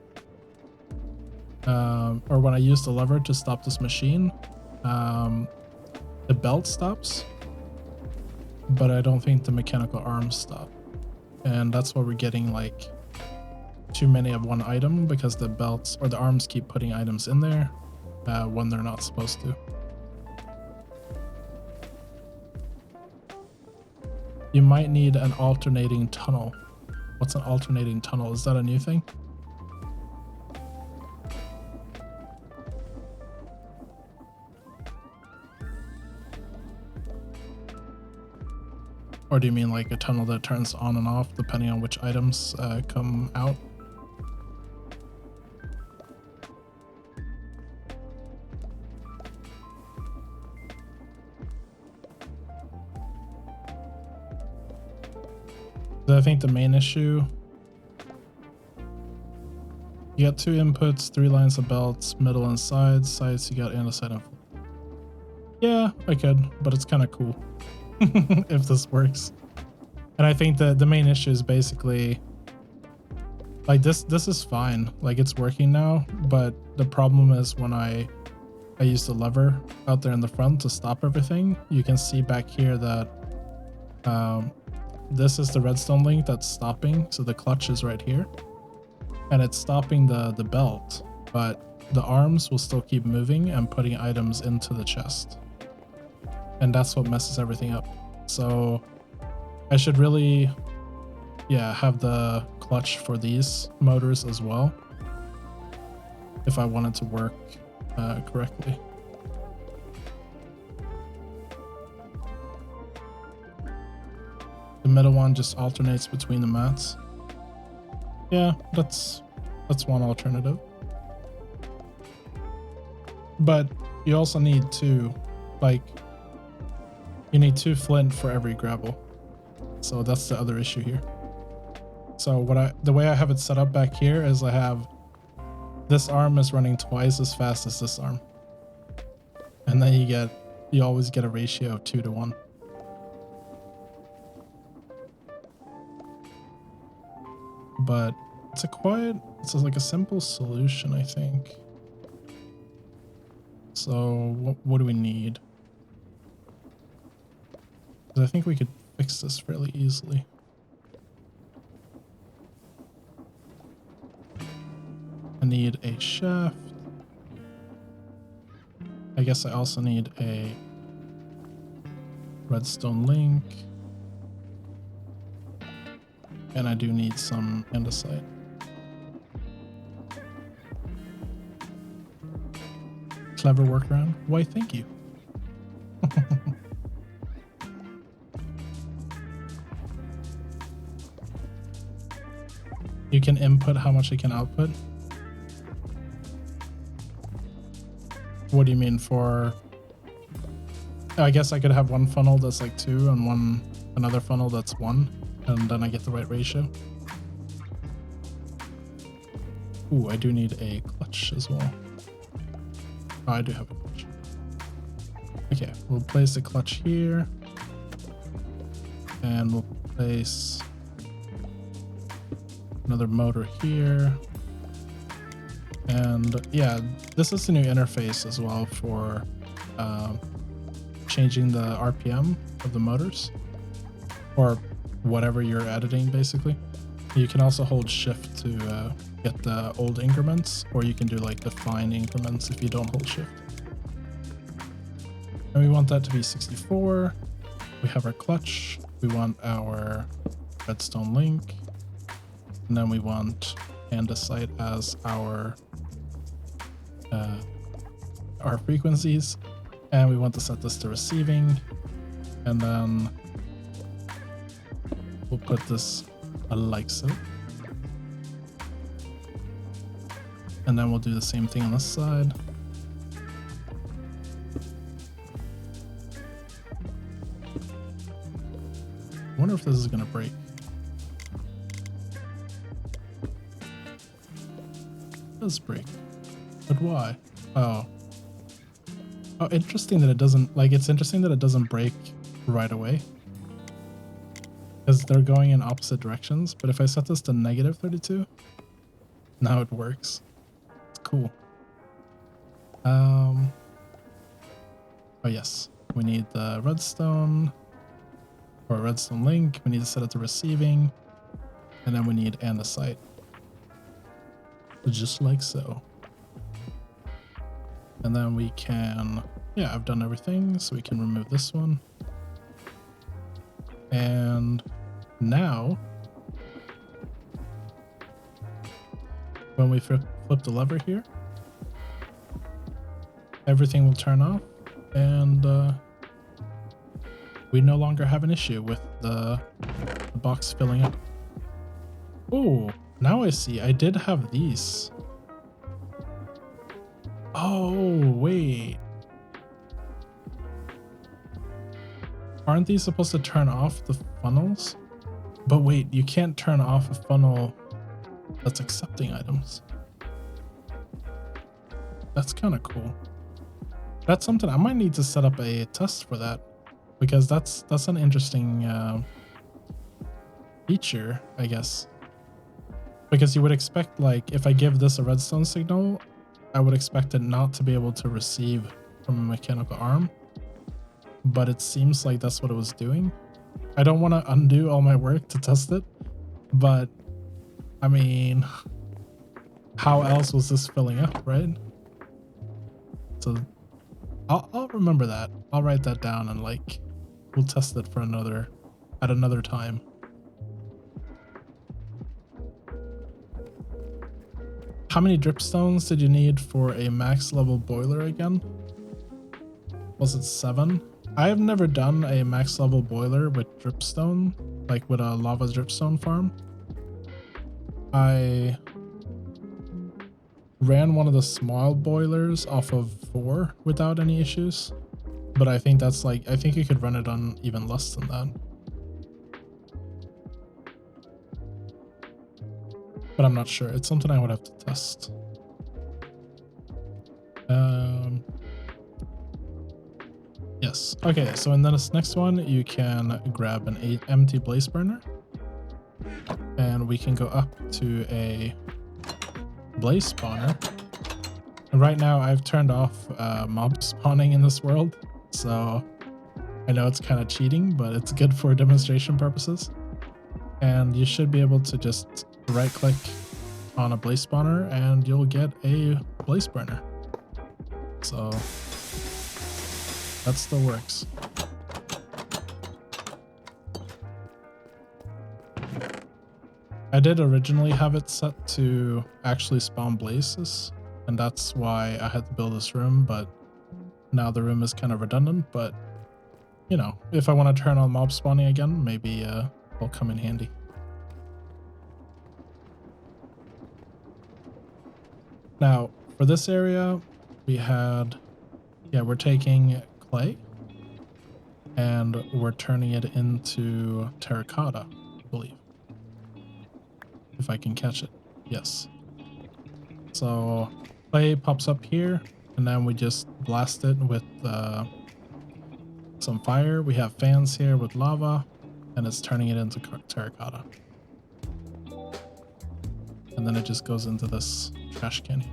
or when I use the lever to stop this machine, the belt stops, but I don't think the mechanical arms stop. And that's why we're getting like too many of one item, because the belts or the arms keep putting items in there when they're not supposed to. You might need an alternating tunnel. What's an alternating tunnel? Is that a new thing? Or do you mean like a tunnel that turns on and off depending on which items come out? I think the main issue, you got 2 inputs, 3 lines of belts, middle and sides. Sides you got andesite and yeah, I could, but it's kind of cool if this works. And I think that the main issue is basically like this is fine, like it's working now, but the problem is when I use the lever out there in the front to stop everything, you can see back here that this is the redstone link that's stopping. So the clutch is right here and it's stopping the belt, but the arms will still keep moving and putting items into the chest. And that's what messes everything up. So I should really, yeah, have the clutch for these motors as well if I want it to work correctly. The middle one just alternates between the mats. Yeah, that's one alternative. But you also need 2, like, you need 2 flint for every gravel. So that's the other issue here. So the way I have it set up back here is I have this arm is running twice as fast as this arm. And then you always get a ratio of 2 to 1. But it's like a simple solution, I think. So what do we need? 'Cause I think we could fix this fairly easily. I need a shaft. I guess I also need a redstone link. And I do need some andesite. Clever workaround. Why, thank you. You can input how much it can output. What do you mean for... I guess I could have one funnel that's like 2 and another funnel that's 1, and then I get the right ratio. Ooh, I do need a clutch as well. Oh, I do have a clutch. Okay, we'll place the clutch here. And we'll place another motor here. And yeah, this is the new interface as well for changing the RPM of the motors, or whatever you're editing basically. You can also hold shift to get the old increments, or you can do like the fine increments if you don't hold shift. And we want that to be 64. We have our clutch. We want our redstone link. And then we want andesite as our frequencies. And we want to set this to receiving. And then we'll put this like so. And then we'll do the same thing on this side. I wonder if this is gonna break. It does break. But why? Oh, interesting that it doesn't, like, it's interesting that it doesn't break right away, because they're going in opposite directions. But if I set this to -32, now it works. It's cool. Oh yes, we need the redstone, or redstone link. We need to set it to receiving, and then we need andesite, just like so. And then we can, yeah, I've done everything, so we can remove this one. And now, when we flip the lever here, everything will turn off, and we no longer have an issue with the box filling up. Oh, now I see. I did have these. Oh, wait. Aren't these supposed to turn off the funnels? But wait, you can't turn off a funnel that's accepting items. That's kind of cool. That's something I might need to set up a test for that, because that's an interesting feature, I guess. Because you would expect, like, if I give this a redstone signal, I would expect it not to be able to receive from a mechanical arm, but it seems like that's what it was doing. I don't want to undo all my work to test it, but I mean, how else was this filling up, right? So I'll remember that. I'll write that down, and like, we'll test it for at another time. How many dripstones did you need for a max level boiler again? Was it 7? I have never done a max level boiler with dripstone, like with a lava dripstone farm. I ran one of the small boilers off of 4 without any issues, but I think that's like, I think you could run it on even less than that. But I'm not sure. It's something I would have to test. Yes. Okay, so in this next one, you can grab an empty blaze burner, and we can go up to a blaze spawner, And right now I've turned off mob spawning in this world, so I know it's kind of cheating, but it's good for demonstration purposes. And you should be able to just right click on a blaze spawner and you'll get a blaze burner. So that still works. I did originally have it set to actually spawn blazes, and that's why I had to build this room, but now the room is kind of redundant. But you know, if I want to turn on mob spawning again, maybe it'll come in handy. Now for this area we had, we're taking clay and we're turning it into terracotta, I believe. If I can catch it. Yes. So clay pops up here and then we just blast it with some fire. We have fans here with lava and it's turning it into terracotta. And then it just goes into this trash can here.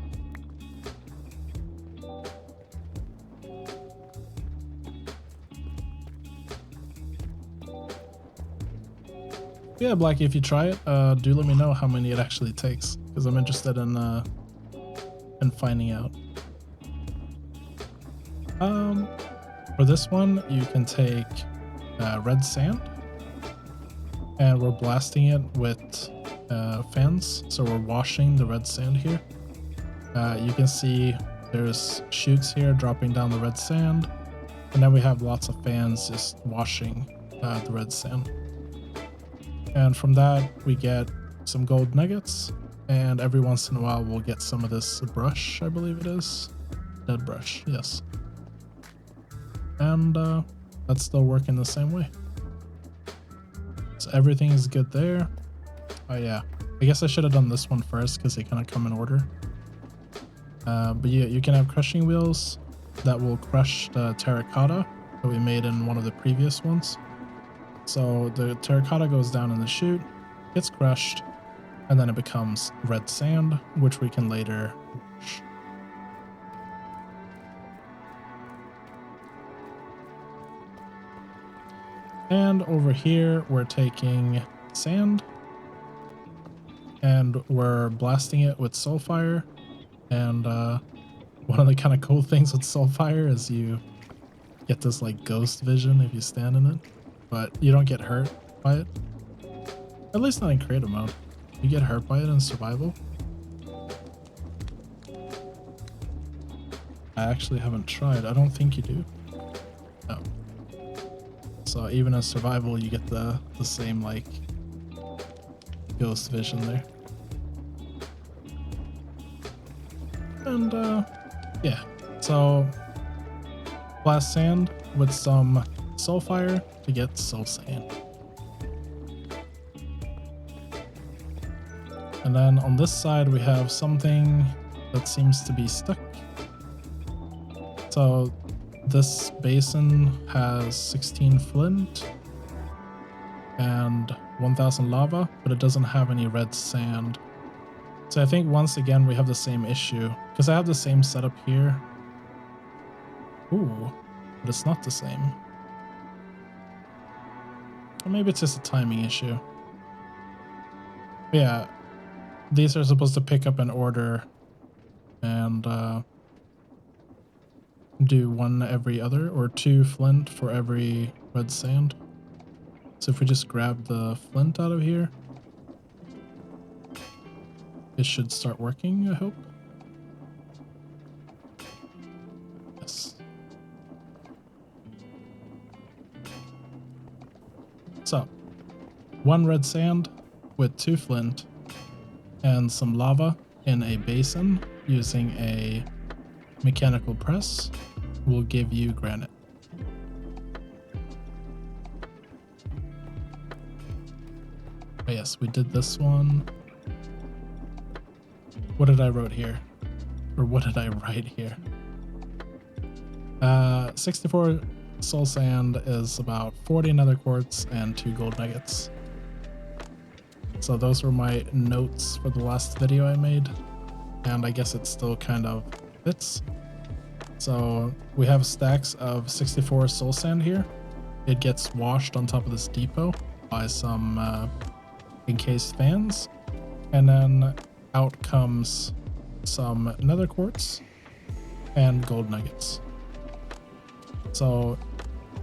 Yeah, Blackie, if you try it, do let me know how many it actually takes, because I'm interested in finding out. For this one, you can take red sand, and we're blasting it with fans, so we're washing the red sand here. You can see there's chutes here dropping down the red sand, and then we have lots of fans just washing the red sand. And from that, we get some gold nuggets, and every once in a while, we'll get some of this brush, I believe it is. Dead brush, yes. And that's still working the same way. So everything is good there. Oh yeah, I guess I should have done this one first because they kind of come in order. But yeah, you can have crushing wheels that will crush the terracotta that we made in one of the previous ones. So the terracotta goes down in the chute, gets crushed, and then it becomes red sand, which we can later wash. And over here, we're taking sand, and we're blasting it with soulfire. And one of the kind of cool things with soulfire is you get this like ghost vision if you stand in it. But you don't get hurt by it. At least not in creative mode. You get hurt by it in survival. I actually haven't tried. I don't think you do. No. So even in survival, you get the same like ghost vision there. And yeah. So blast sand with some soulfire to get soul sand. And then on this side we have something that seems to be stuck. So this basin has 16 flint and 1000 lava, but it doesn't have any red sand. So I think once again we have the same issue, because I have the same setup here. Ooh, but it's not the same. Or maybe it's just a timing issue. But yeah, these are supposed to pick up in order and do one every other, or 2 flint for every red sand. So if we just grab the flint out of here, it should start working, I hope. Yes. So, 1 red sand with 2 flint and some lava in a basin using a mechanical press will give you granite. Oh yes, we did this one. What did I write here? Or what did I write here? 64 soul sand is about 40 nether quartz and 2 gold nuggets. So those were my notes for the last video I made. And I guess it's still kind of bits. So we have stacks of 64 soul sand here. It gets washed on top of this depot by some encased fans, and then out comes some nether quartz and gold nuggets. So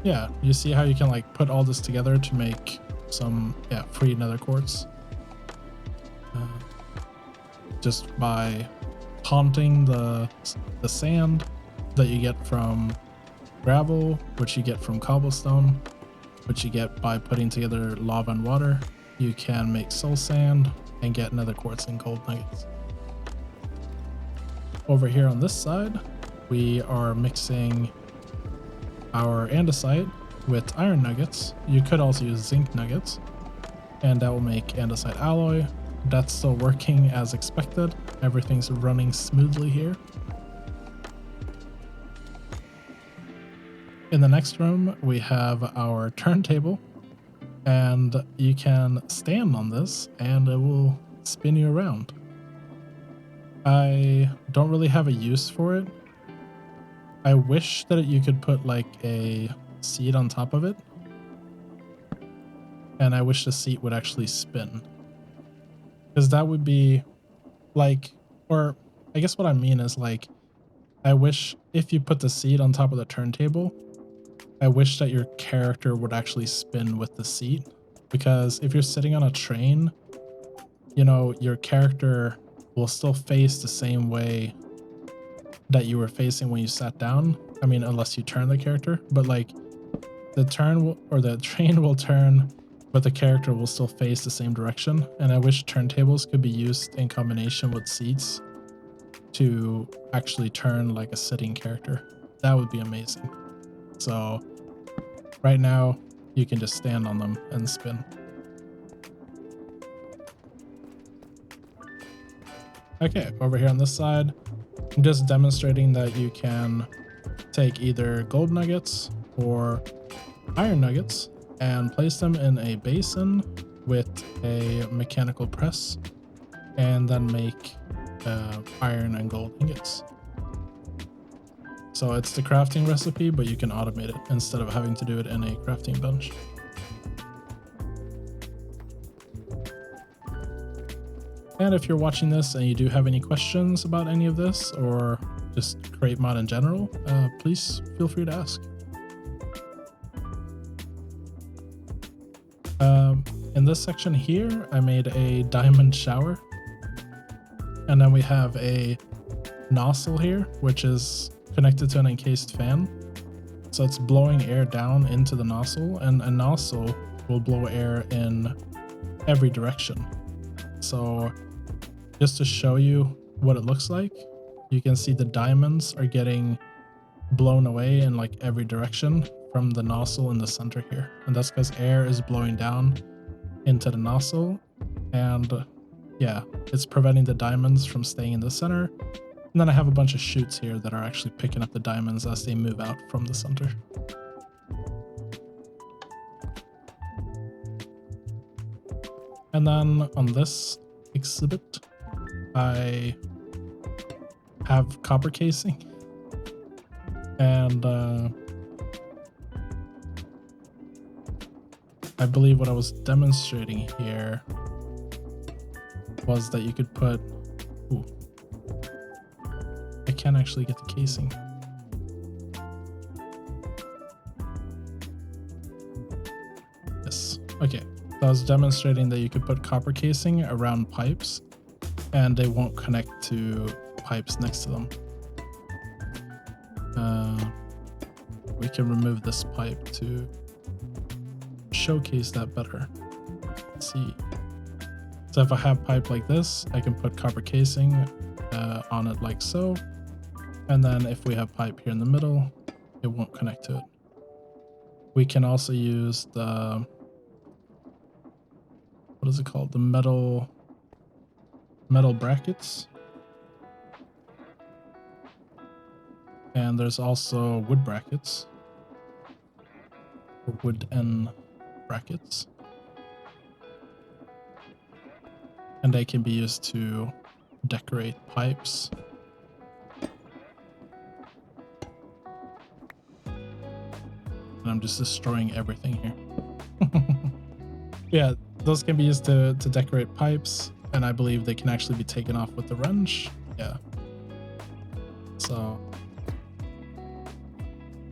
yeah, you see how you can like put all this together to make some free nether quartz just by haunting the sand that you get from gravel, which you get from cobblestone, which you get by putting together lava and water. You can make soul sand and get nether quartz and gold nuggets. Over here on this side, we are mixing our andesite with iron nuggets. You could also use zinc nuggets, and that will make andesite alloy. That's still working as expected. Everything's running smoothly here. In the next room, we have our turntable, and you can stand on this and it will spin you around. I don't really have a use for it. I wish that you could put like a seat on top of it, and I wish the seat would actually spin, because that would be like, or I guess what I mean is like, I wish if you put the seat on top of the turntable, I wish that your character would actually spin with the seat, because if you're sitting on a train, you know, your character will still face the same way that you were facing when you sat down. I mean, unless you turn the character, but like the train will turn, but the character will still face the same direction. And I wish turntables could be used in combination with seats to actually turn like a sitting character. That would be amazing. So right now you can just stand on them and spin. Okay, over here on this side, I'm just demonstrating that you can take either gold nuggets or iron nuggets and place them in a basin with a mechanical press, and then make iron and gold ingots. So it's the crafting recipe, but you can automate it instead of having to do it in a crafting bench. And if you're watching this and you do have any questions about any of this, or just create mod in general, please feel free to ask. In this section here, I made a diamond shower. And then we have a nozzle here, which is connected to an encased fan. So it's blowing air down into the nozzle, and a nozzle will blow air in every direction. So just to show you what it looks like, you can see the diamonds are getting blown away in like every direction from the nozzle in the center here. And that's because air is blowing down into the nozzle, and yeah, it's preventing the diamonds from staying in the center. And then I have a bunch of chutes here that are actually picking up the diamonds as they move out from the center. And then on this exhibit, I have copper casing, and I believe what I was demonstrating here was that you could put, ooh, I can't actually get the casing. Yes, okay. So I was demonstrating that you could put copper casing around pipes and they won't connect to pipes next to them. We can remove this pipe to showcase that better. Let's see. So if I have pipe like this, I can put copper casing on it like so. And then if we have pipe here in the middle, it won't connect to it. We can also use the, what is it called? The metal brackets. And there's also wood brackets, or wooden brackets. And they can be used to decorate pipes and I'm just destroying everything here. Yeah, those can be used to decorate pipes, and I believe they can actually be taken off with the wrench. Yeah. So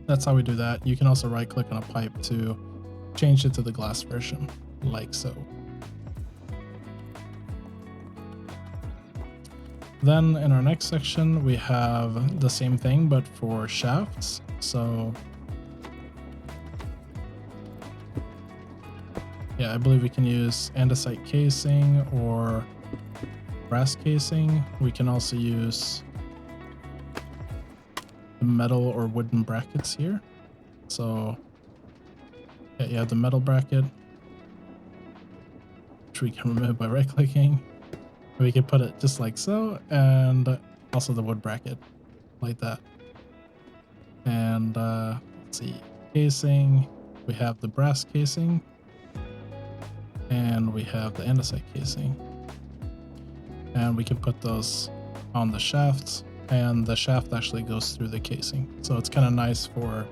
that's how we do that. You can also right click on a pipe to change it to the glass version, like so. Then in our next section, we have the same thing, but for shafts. So yeah, I believe we can use andesite casing or brass casing. We can also use the metal or wooden brackets here. So yeah, you have the metal bracket, which we can remove by right clicking. We can put it just like so, and also the wood bracket like that. And let's see, casing, we have the brass casing, and we have the andesite casing. And we can put those on the shafts, and the shaft actually goes through the casing. So it's kind of nice for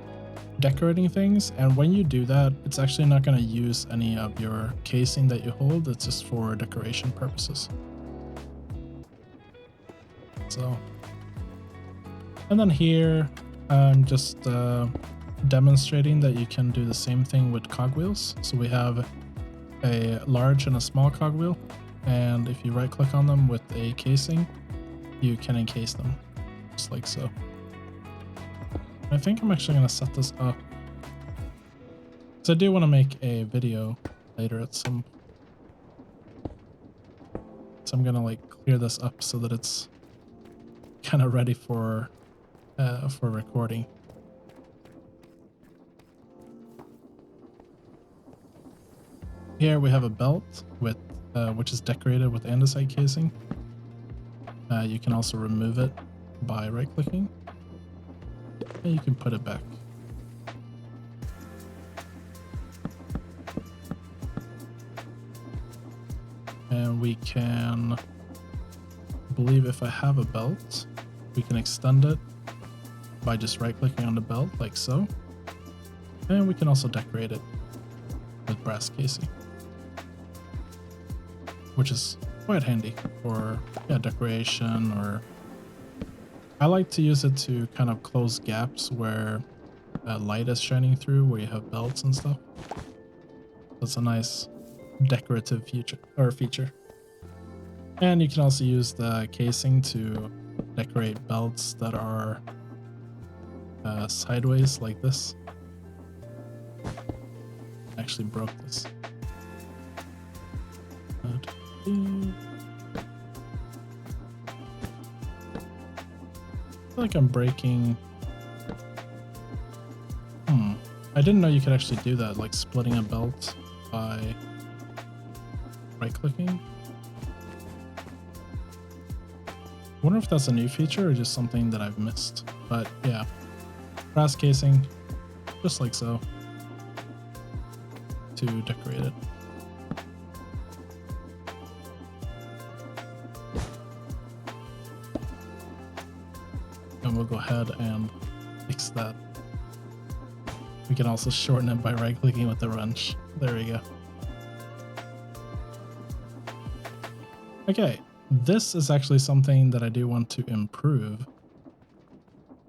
decorating things. And when you do that, it's actually not going to use any of your casing that you hold. It's just for decoration purposes. So, and then here I'm just demonstrating that you can do the same thing with cogwheels. So we have a large and a small cogwheel, and if you right click on them with a casing, you can encase them just like so. I think I'm actually going to set this up, so I do want to make a video later at some, so I'm going to like clear this up so that it's kind of ready for recording. Here we have a belt with which is decorated with andesite casing. You can also remove it by right clicking, and you can put it back. And we can, I believe if I have a belt, we can extend it by just right clicking on the belt like so. And we can also decorate it with brass casing, which is quite handy for decoration, or I like to use it to kind of close gaps where light is shining through, where you have belts and stuff. That's a nice decorative feature. And you can also use the casing to decorate belts that are sideways like this. I actually broke this. I feel like I'm breaking. I didn't know you could actually do that, like splitting a belt by right clicking. I wonder if that's a new feature or just something that I've missed. But yeah, brass casing, just like so, to decorate it. And we'll go ahead and fix that. We can also shorten it by right clicking with the wrench. There we go. Okay, this is actually something that I do want to improve.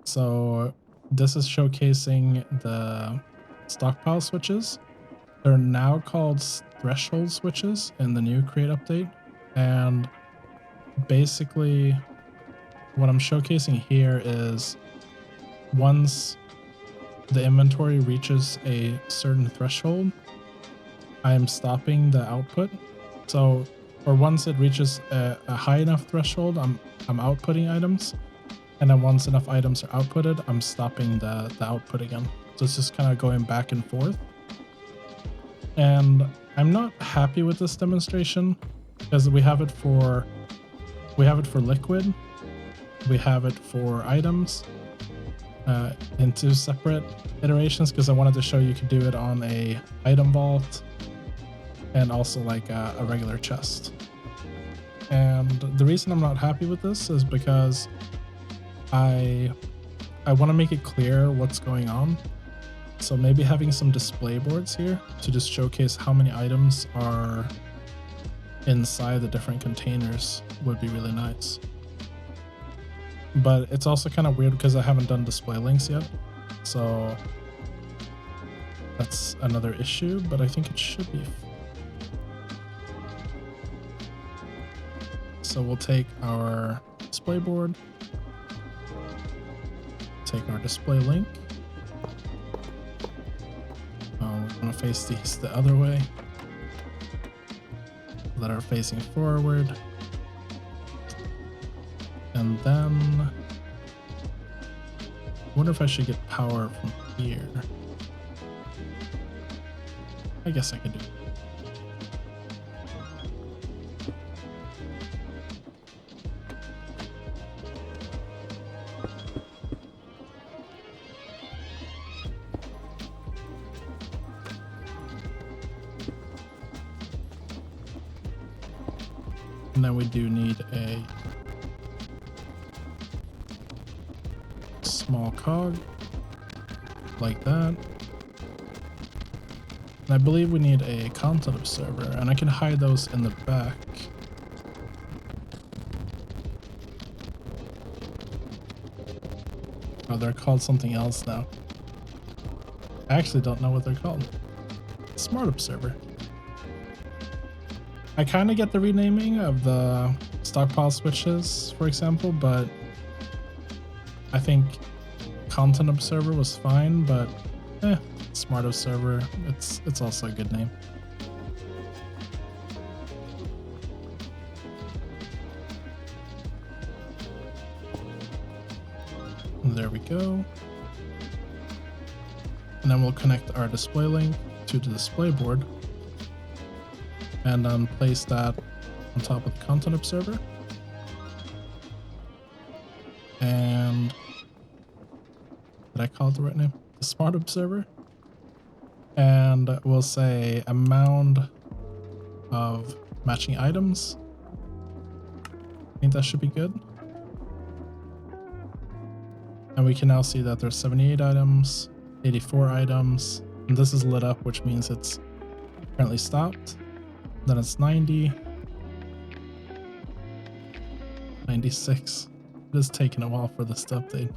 So this is showcasing the stockpile switches. They're now called threshold switches in the new Create update. And basically what I'm showcasing here is once the inventory reaches a certain threshold, I am stopping the output. So, or once it reaches a high enough threshold, I'm outputting items. And then once enough items are outputted, I'm stopping the output again. So it's just kind of going back and forth. And I'm not happy with this demonstration because we have it for liquid, we have it for items in two separate iterations, because I wanted to show you could do it on a item vault and also like a regular chest. And the reason I'm not happy with this is because I want to make it clear what's going on. So maybe having some display boards here to just showcase how many items are inside the different containers would be really nice. But it's also kind of weird because I haven't done display links yet. So that's another issue, but I think it should be. So we'll take our display board, take our display link. We're going to face these the other way that are facing forward. And then I wonder if I should get power from here. I guess I could do it. And then we do need a small cog like that. And I believe we need a content observer, and I can hide those in the back. Oh, they're called something else now. I actually don't know what they're called. Smart observer. I kind of get the renaming of the stockpile switches, for example, but I think content observer was fine, but smart observer, it's also a good name. And there we go. And then we'll connect our display link to the display board and then place that on top of the content observer. And did I call it the right name? The smart observer. And we'll say amount of matching items. I think that should be good. And we can now see that there's 78 items, 84 items, and this is lit up, which means it's currently stopped. Then it's 90, 96. It is taking a while for this to update.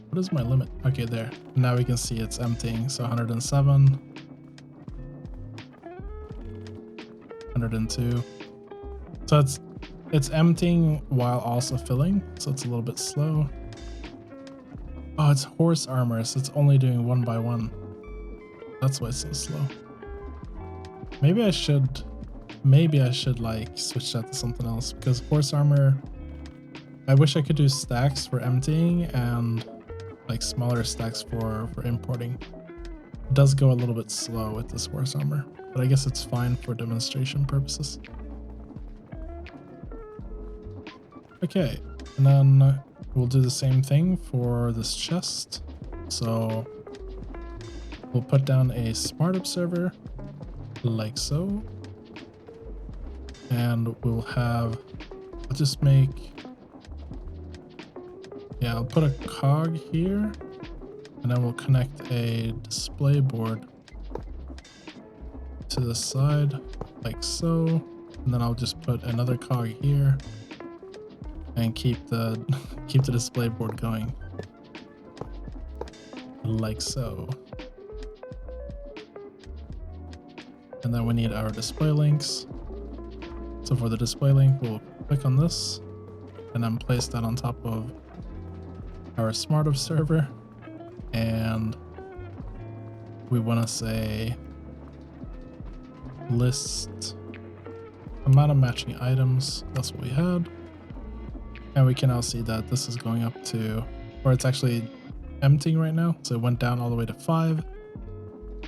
What is my limit? Okay, there. Now we can see it's emptying. So 107, 102. So it's emptying while also filling. So it's a little bit slow. Oh, it's horse armor. So it's only doing one by one. That's why it's so slow. Maybe I should like switch that to something else, because horse armor, I wish I could do stacks for emptying and like smaller stacks for importing. It does go a little bit slow with this horse armor, but I guess it's fine for demonstration purposes. Okay, and then we'll do the same thing for this chest. So we'll put down a smart observer like so. And we'll have, I'll just make, yeah, I'll put a cog here, and then we'll connect a display board to the side like so. And then I'll just put another cog here and keep the display board going like so. And then we need our display links. So for the display link, we'll click on this and then place that on top of our smart observer. And we want to say list amount of matching items. That's what we had. And we can now see that this is going up to, or it's actually emptying right now. So it went down all the way to 5.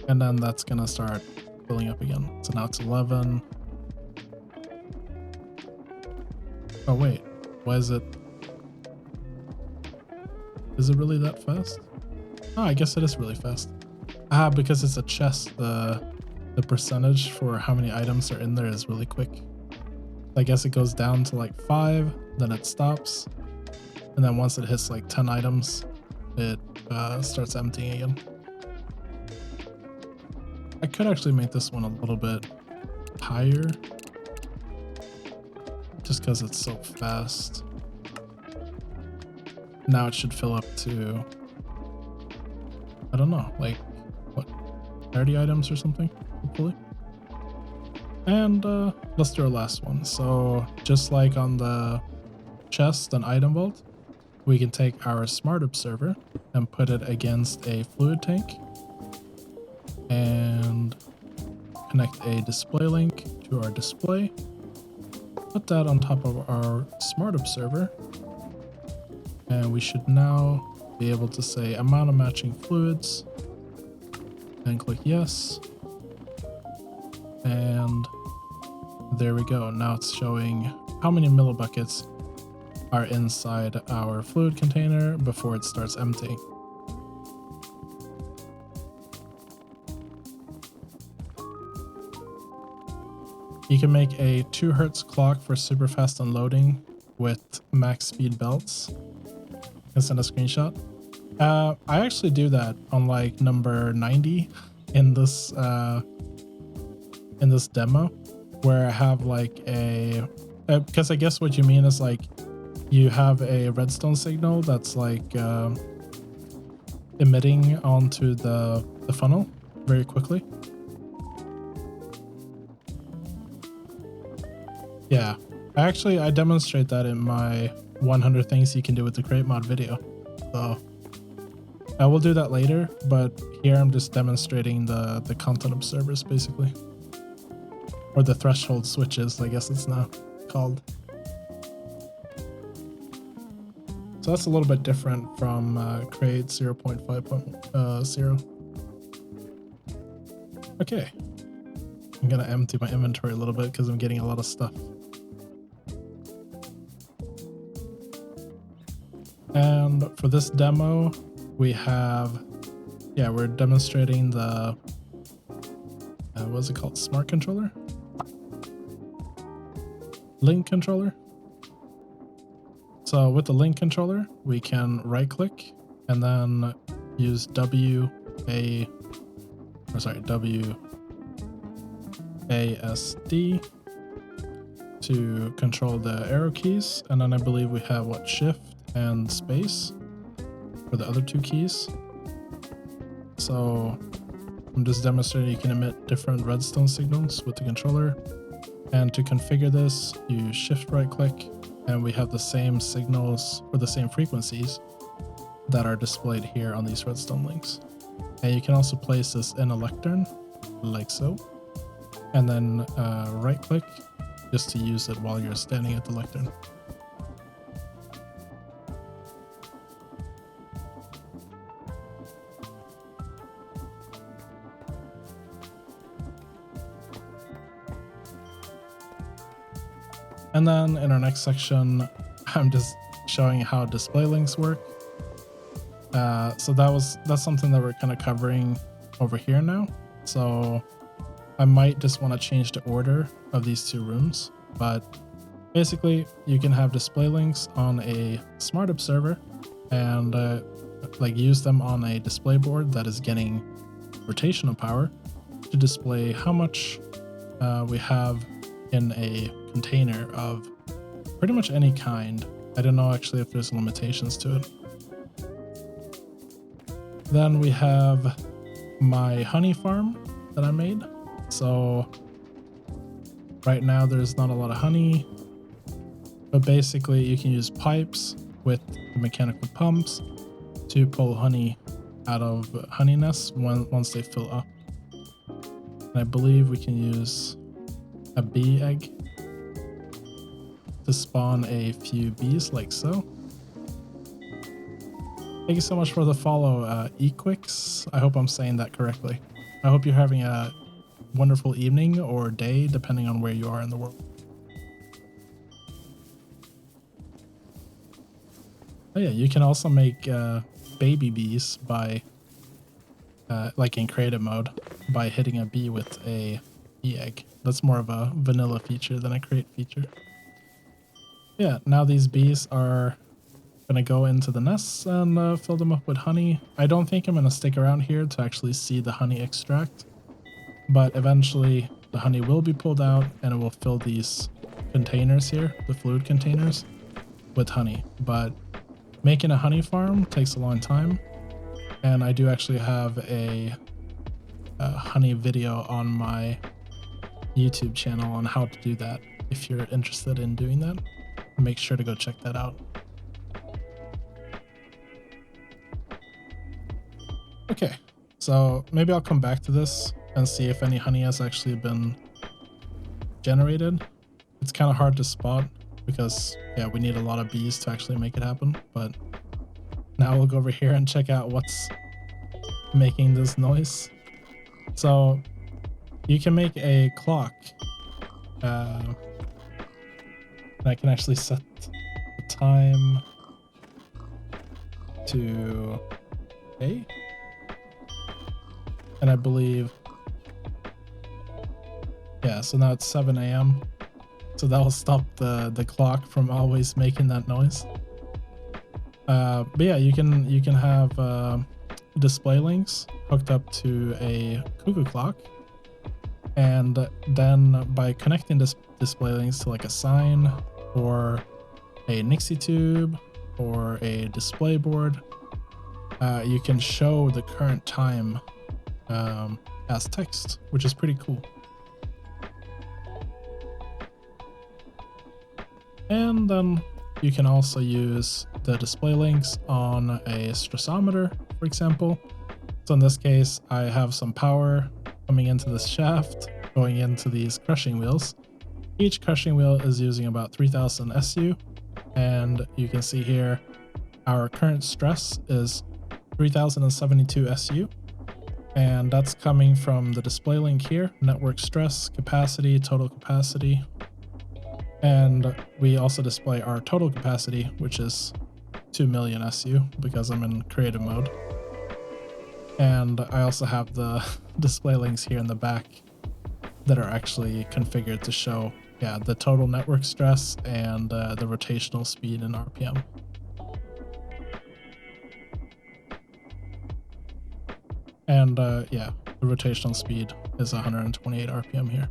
And then that's going to start filling up again. So now it's 11. Oh wait, why is it really that fast? Oh, I guess it is really fast. Ah, because it's a chest, the percentage for how many items are in there is really quick. I guess it goes down to like 5, then it stops, And then once it hits like 10 items, it starts emptying again. I could actually make this one a little bit higher, just because it's so fast. Now it should fill up to, I don't know, like what, 30 items or something, hopefully. And let's do our last one. So just like on the chest and item vault, we can take our smart observer and put it against a fluid tank and connect a display link to our display. Put that on top of our smart observer, and we should now be able to say amount of matching fluids and click yes. And there we go. Now it's showing how many millibuckets are inside our fluid container before it starts emptying. You can make a 2 Hz clock for super fast unloading with max speed belts. I can send a screenshot. I actually do that on like number 90 in this demo, where I have like a because I guess what you mean is like you have a redstone signal that's like emitting onto the funnel very quickly. Yeah, I demonstrate that in my 100 things you can do with the crate mod video. So I will do that later, but here I'm just demonstrating the content observers basically. Or the threshold switches, I guess it's now called. So that's a little bit different from crate 0.5.0. Okay, I'm gonna empty my inventory a little bit because I'm getting a lot of stuff. And for this demo, we have, we're demonstrating the, what's it called? Smart controller? Link controller. So with the link controller, we can right click and then use WASD to control the arrow keys. And then I believe we have shift and space for the other 2 keys. So I'm just demonstrating you can emit different redstone signals with the controller. And to configure this, you shift right click and we have the same signals or the same frequencies that are displayed here on these redstone links. And you can also place this in a lectern like so, and then right click just to use it while you're standing at the lectern. And then in our next section, I'm just showing how display links work. So that's something that we're kind of covering over here now. So I might just want to change the order of these 2 rooms, but basically you can have display links on a smart observer and like use them on a display board that is getting rotational power to display how much we have in a container of pretty much any kind. I don't know actually if there's limitations to it. Then we have my honey farm that I made. So right now there's not a lot of honey, but basically you can use pipes with the mechanical pumps to pull honey out of honey nests once they fill up. And I believe we can use a bee egg to spawn a few bees like so. Thank you so much for the follow, Equix. I hope I'm saying that correctly. I hope you're having a wonderful evening or day, depending on where you are in the world. Oh yeah, you can also make baby bees by, like in creative mode, by hitting a bee with a bee egg. That's more of a vanilla feature than a create feature. Yeah, now these bees are gonna go into the nests and fill them up with honey. I don't think I'm gonna stick around here to actually see the honey extract, but eventually the honey will be pulled out and it will fill these containers here, the fluid containers, with honey. But making a honey farm takes a long time, and I do actually have a honey video on my YouTube channel on how to do that. If you're interested in doing that, make sure to go check that out. Okay, so maybe I'll come back to this and see if any honey has actually been generated. It's kind of hard to spot because, yeah, we need a lot of bees to actually make it happen. But now we'll go over here and check out what's making this noise. So you can make a clock. And I can actually set the time to A. And I believe, yeah, so now it's 7 a.m. So that will stop the clock from always making that noise. But yeah, you can have display links hooked up to a cuckoo clock, and then by connecting this display links to like a sign or a Nixie tube or a display board, you can show the current time as text, which is pretty cool. And then you can also use the display links on a stressometer, for example. So in this case, I have some power coming into this shaft, going into these crushing wheels. Each crushing wheel is using about 3000 SU, and you can see here our current stress is 3072 SU. And that's coming from the display link here, network stress, capacity, total capacity. And we also display our total capacity, which is 2 million SU because I'm in creative mode. And I also have the display links here in the back that are actually configured to show, yeah, the total network stress and the rotational speed in RPM. And yeah, the rotational speed is 128 RPM here.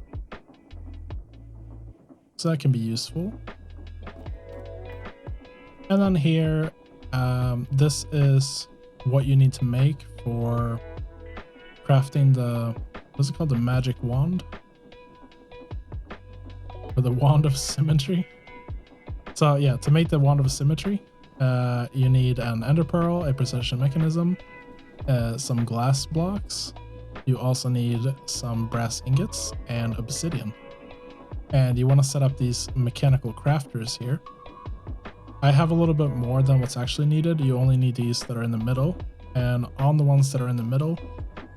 So that can be useful. And then here, this is what you need to make for crafting the, what's it called? The magic wand? Or the wand of symmetry? So yeah, to make the wand of symmetry, you need an ender pearl, a precision mechanism, some glass blocks. You also need some brass ingots and obsidian. And you want to set up these mechanical crafters here. I have a little bit more than what's actually needed. You only need these that are in the middle. And on the ones that are in the middle,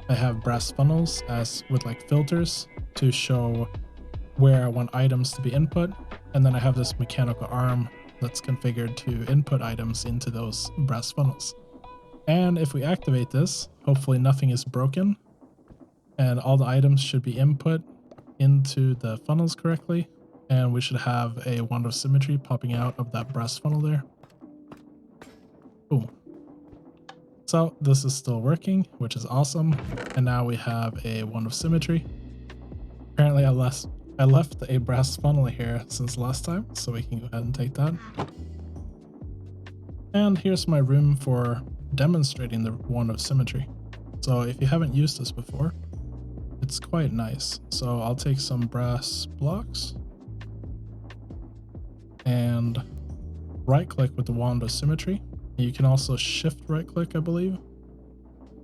I have brass funnels as with like filters to show where I want items to be input. And then I have this mechanical arm that's configured to input items into those brass funnels. And if we activate this, hopefully nothing is broken and all the items should be input into the funnels correctly, and we should have a wand of symmetry popping out of that brass funnel there. Boom. So this is still working, which is awesome. And now we have a wand of symmetry. Apparently I left a brass funnel here since last time, so we can go ahead and take that. And here's my room for demonstrating the wand of symmetry. So if you haven't used this before, it's quite nice. So I'll take some brass blocks and right click with the wand of symmetry. You can also shift right click, I believe.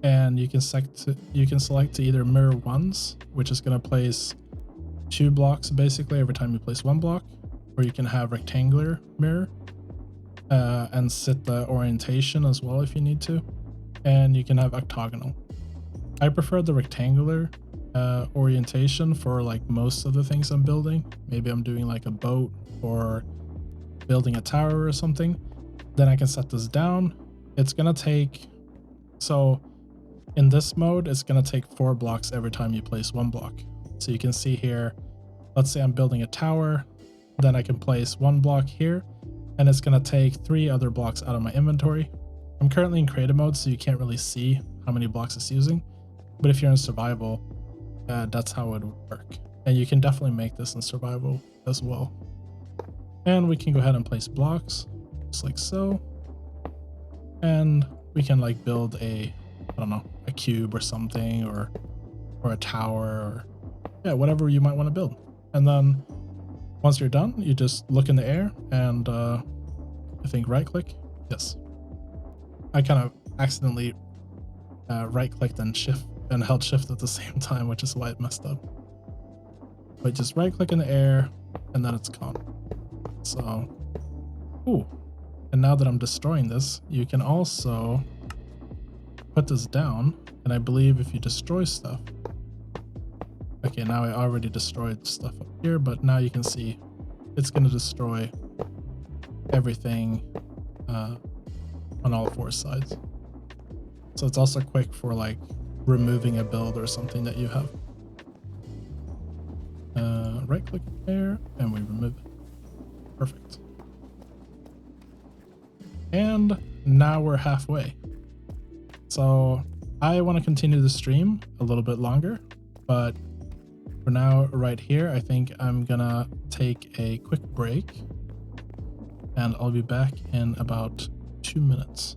And you can select to either mirror ones, which is going to place 2 blocks basically every time you place 1 block, or you can have rectangular mirror and set the orientation as well if you need to. And you can have octagonal. I prefer the rectangular orientation for like most of the things I'm building. Maybe I'm doing like a boat or building a tower or something. Then I can set this down. It's gonna take, so in this mode, it's gonna take 4 blocks every time you place 1 block. So you can see here, let's say I'm building a tower, then I can place 1 block here, and it's going to take 3 other blocks out of my inventory. I'm currently in creative mode, so you can't really see how many blocks it's using, but if you're in survival, that's how it would work. And you can definitely make this in survival as well. And we can go ahead and place blocks just like so, and we can like build a, I don't know, a cube or something, or a tower, or yeah, whatever you might want to build. And then once you're done, you just look in the air and I think right click. Yes, I kind of accidentally right clicked and held shift at the same time, which is why it messed up. But just right click in the air and then it's gone. So, ooh, and now that I'm destroying this, you can also put this down, and I believe if you destroy stuff, okay, now I already destroyed stuff up here, but now you can see it's going to destroy everything on all 4 sides. So it's also quick for like removing a build or something that you have. Right click there and we remove it. Perfect. And now we're halfway. So I want to continue the stream a little bit longer, but for now, right here, I think I'm gonna take a quick break and I'll be back in about 2 minutes.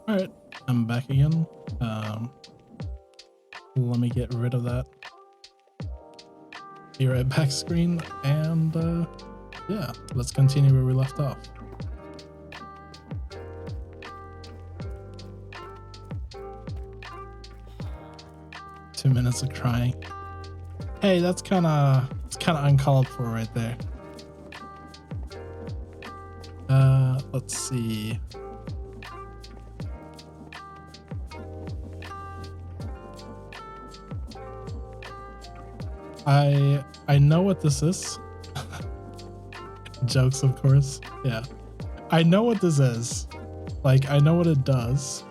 All right, I'm back again. Let me get rid of that. Be right back screen, and yeah, let's continue where we left off. Two minutes of crying. Hey, it's kind of uncalled for right there. Let's see. I know what this is. Jokes, of course. Yeah. I know what this is. Like, I know what it does.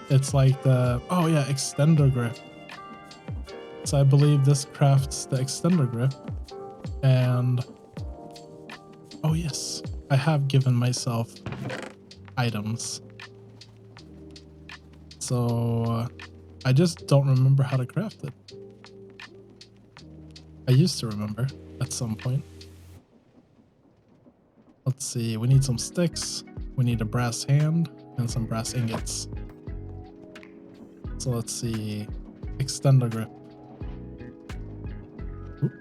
It's like the, oh yeah, extender grip. So I believe this crafts the extender grip. And, oh yes, I have given myself items. So I just don't remember how to craft it. I used to remember at some point. Let's see, we need some sticks, we need a brass hand, and some brass ingots. So let's see, extender grip. Oop.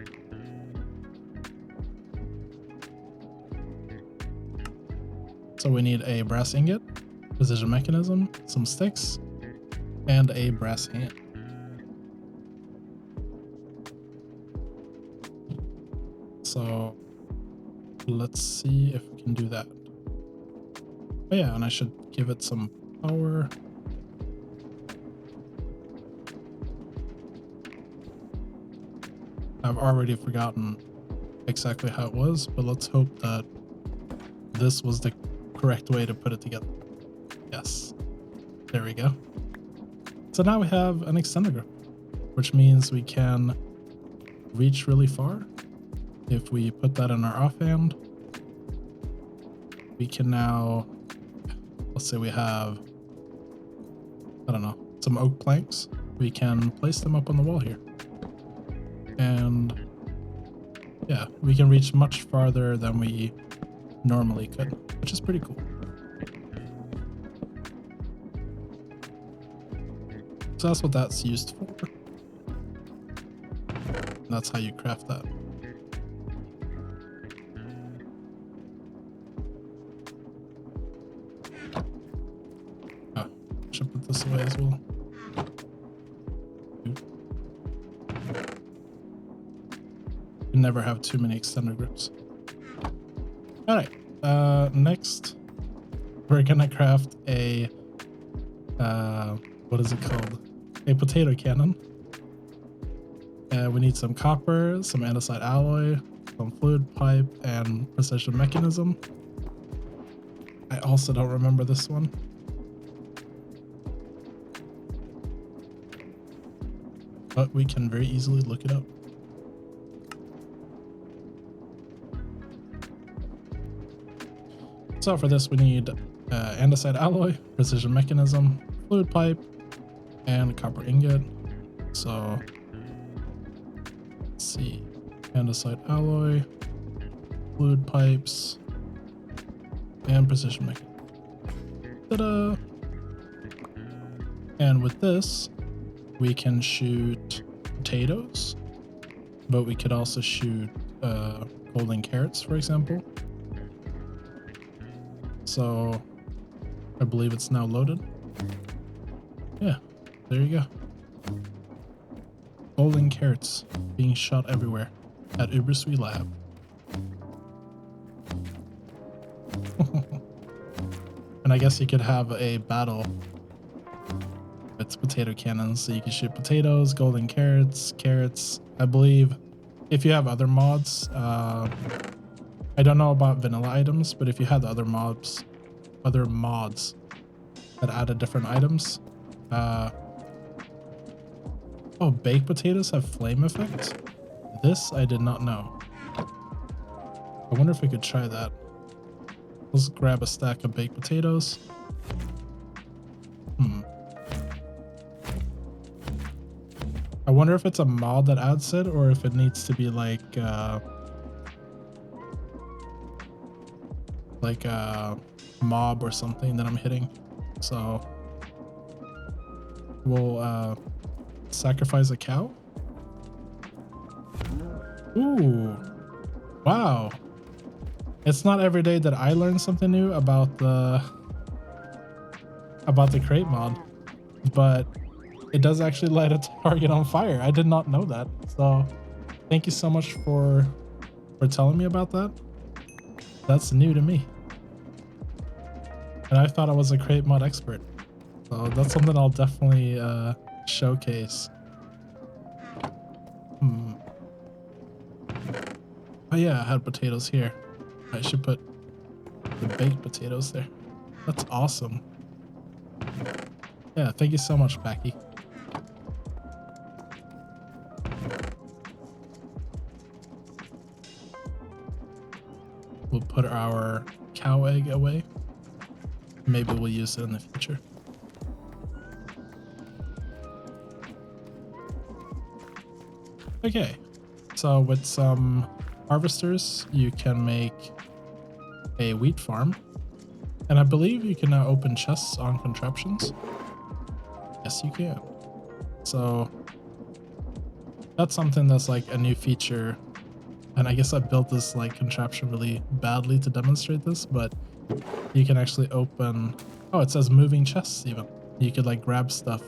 So we need a brass ingot, precision mechanism, some sticks, and a brass hand. So let's see if we can do that. Oh yeah, and I should give it some power. I've already forgotten exactly how it was, but let's hope that this was the correct way to put it together. Yes, there we go. So now we have an extender grip, which means we can reach really far. If we put that in our offhand, we can now, let's say we have, I don't know, some oak planks. We can place them up on the wall here. And yeah, we can reach much farther than we normally could, which is pretty cool. So that's what that's used for. And that's how you craft that. Should put this away as well. You never have too many extender grips. All right. Next, we're gonna craft a what is it called? A potato cannon. We need some copper, some andesite alloy, some fluid pipe, and precision mechanism. I also don't remember this one. But we can very easily look it up. So for this, we need andesite alloy, precision mechanism, fluid pipe, and copper ingot. So let's see, andesite alloy, fluid pipes, and precision mechanism. Ta-da! And with this, we can shoot potatoes, but we could also shoot golden carrots, for example. So I believe it's now loaded. Yeah, there you go. Golden carrots being shot everywhere at Uberswe Lab. And I guess you could have a battle. It's potato cannons, so you can shoot potatoes, golden carrots, carrots. I believe if you have other mods, I don't know about vanilla items, but if you had other mods that added different items, oh, baked potatoes have flame effects. This I did not know. I wonder if we could try that. Let's grab a stack of baked potatoes. I wonder if it's a mod that adds it, or if it needs to be like a mob or something that I'm hitting. So we'll sacrifice a cow. Ooh, wow. It's not every day that I learn something new about the crate mod, but it does actually light a target on fire. I did not know that. So thank you so much for telling me about that. That's new to me. And I thought I was a crate mod expert. So that's something I'll definitely showcase. Oh yeah, I had potatoes here. I should put the baked potatoes there. That's awesome. Yeah, thank you so much, Becky. We'll put our cow egg away. Maybe we'll use it in the future. Okay, so with some harvesters, you can make a wheat farm. And I believe you can now open chests on contraptions. Yes, you can. So that's something that's like a new feature. And I guess I built this like contraption really badly to demonstrate this, but you can actually open, oh, it says moving chests even. You could like grab stuff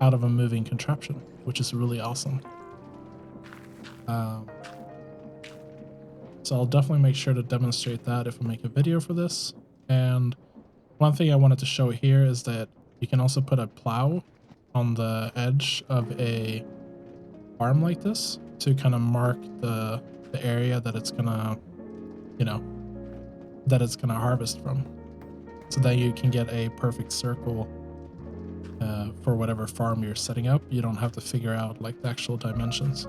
out of a moving contraption, which is really awesome. So I'll definitely make sure to demonstrate that if I make a video for this. And one thing I wanted to show here is that you can also put a plow on the edge of a farm like this to kind of mark the area that it's gonna, you know, that it's gonna harvest from, so that you can get a perfect circle for whatever farm you're setting up. You don't have to figure out like the actual dimensions.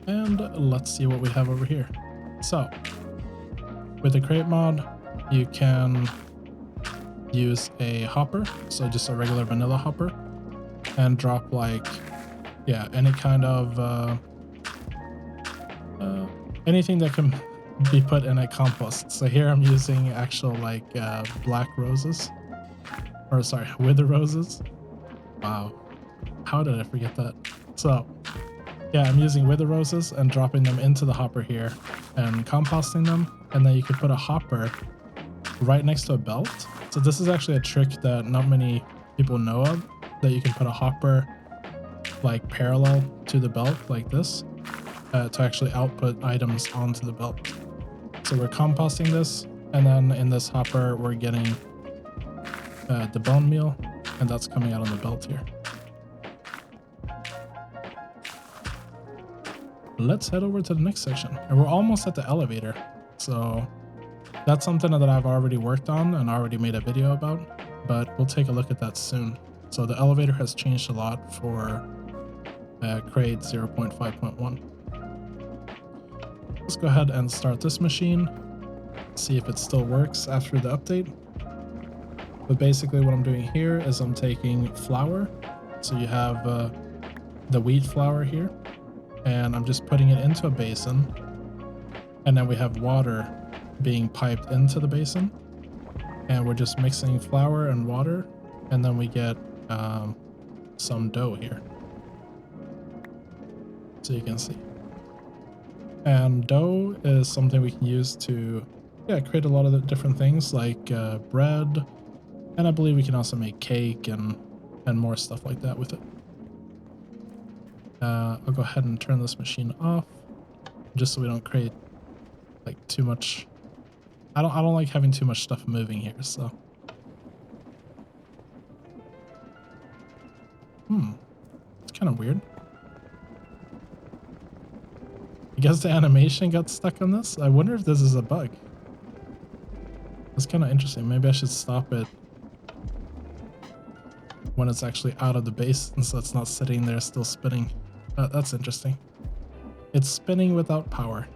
And let's see what we have over here. So with the crate mod, you can use a hopper, so just a regular vanilla hopper, and drop like, yeah, any kind of anything that can be put in a compost. So here I'm using actual like black roses, or sorry, wither roses. Wow, how did I forget that? So yeah, I'm using wither roses and dropping them into the hopper here and composting them. And then you could put a hopper right next to a belt. So this is actually a trick that not many people know of, that you can put a hopper like parallel to the belt like this to actually output items onto the belt. So we're composting this, and then in this hopper we're getting the bone meal, and that's coming out on the belt here. Let's head over to the next section, and we're almost at the elevator. So that's something that I've already worked on and already made a video about, but we'll take a look at that soon. So the elevator has changed a lot for Crate 0.5.1. Let's go ahead and start this machine, see if it still works after the update. But basically what I'm doing here is I'm taking flour. So you have the wheat flour here, and I'm just putting it into a basin, and then we have water being piped into the basin, and we're just mixing flour and water, and then we get some dough here, so you can see. And dough is something we can use to create a lot of the different things like bread, and I believe we can also make cake and more stuff like that with it. I'll go ahead and turn this machine off just so we don't create like too much. I don't like having too much stuff moving here, so. It's kind of weird. I guess the animation got stuck on this. I wonder if this is a bug. It's kind of interesting. Maybe I should stop it when it's actually out of the basin, so it's not sitting there still spinning. That's interesting. It's spinning without power.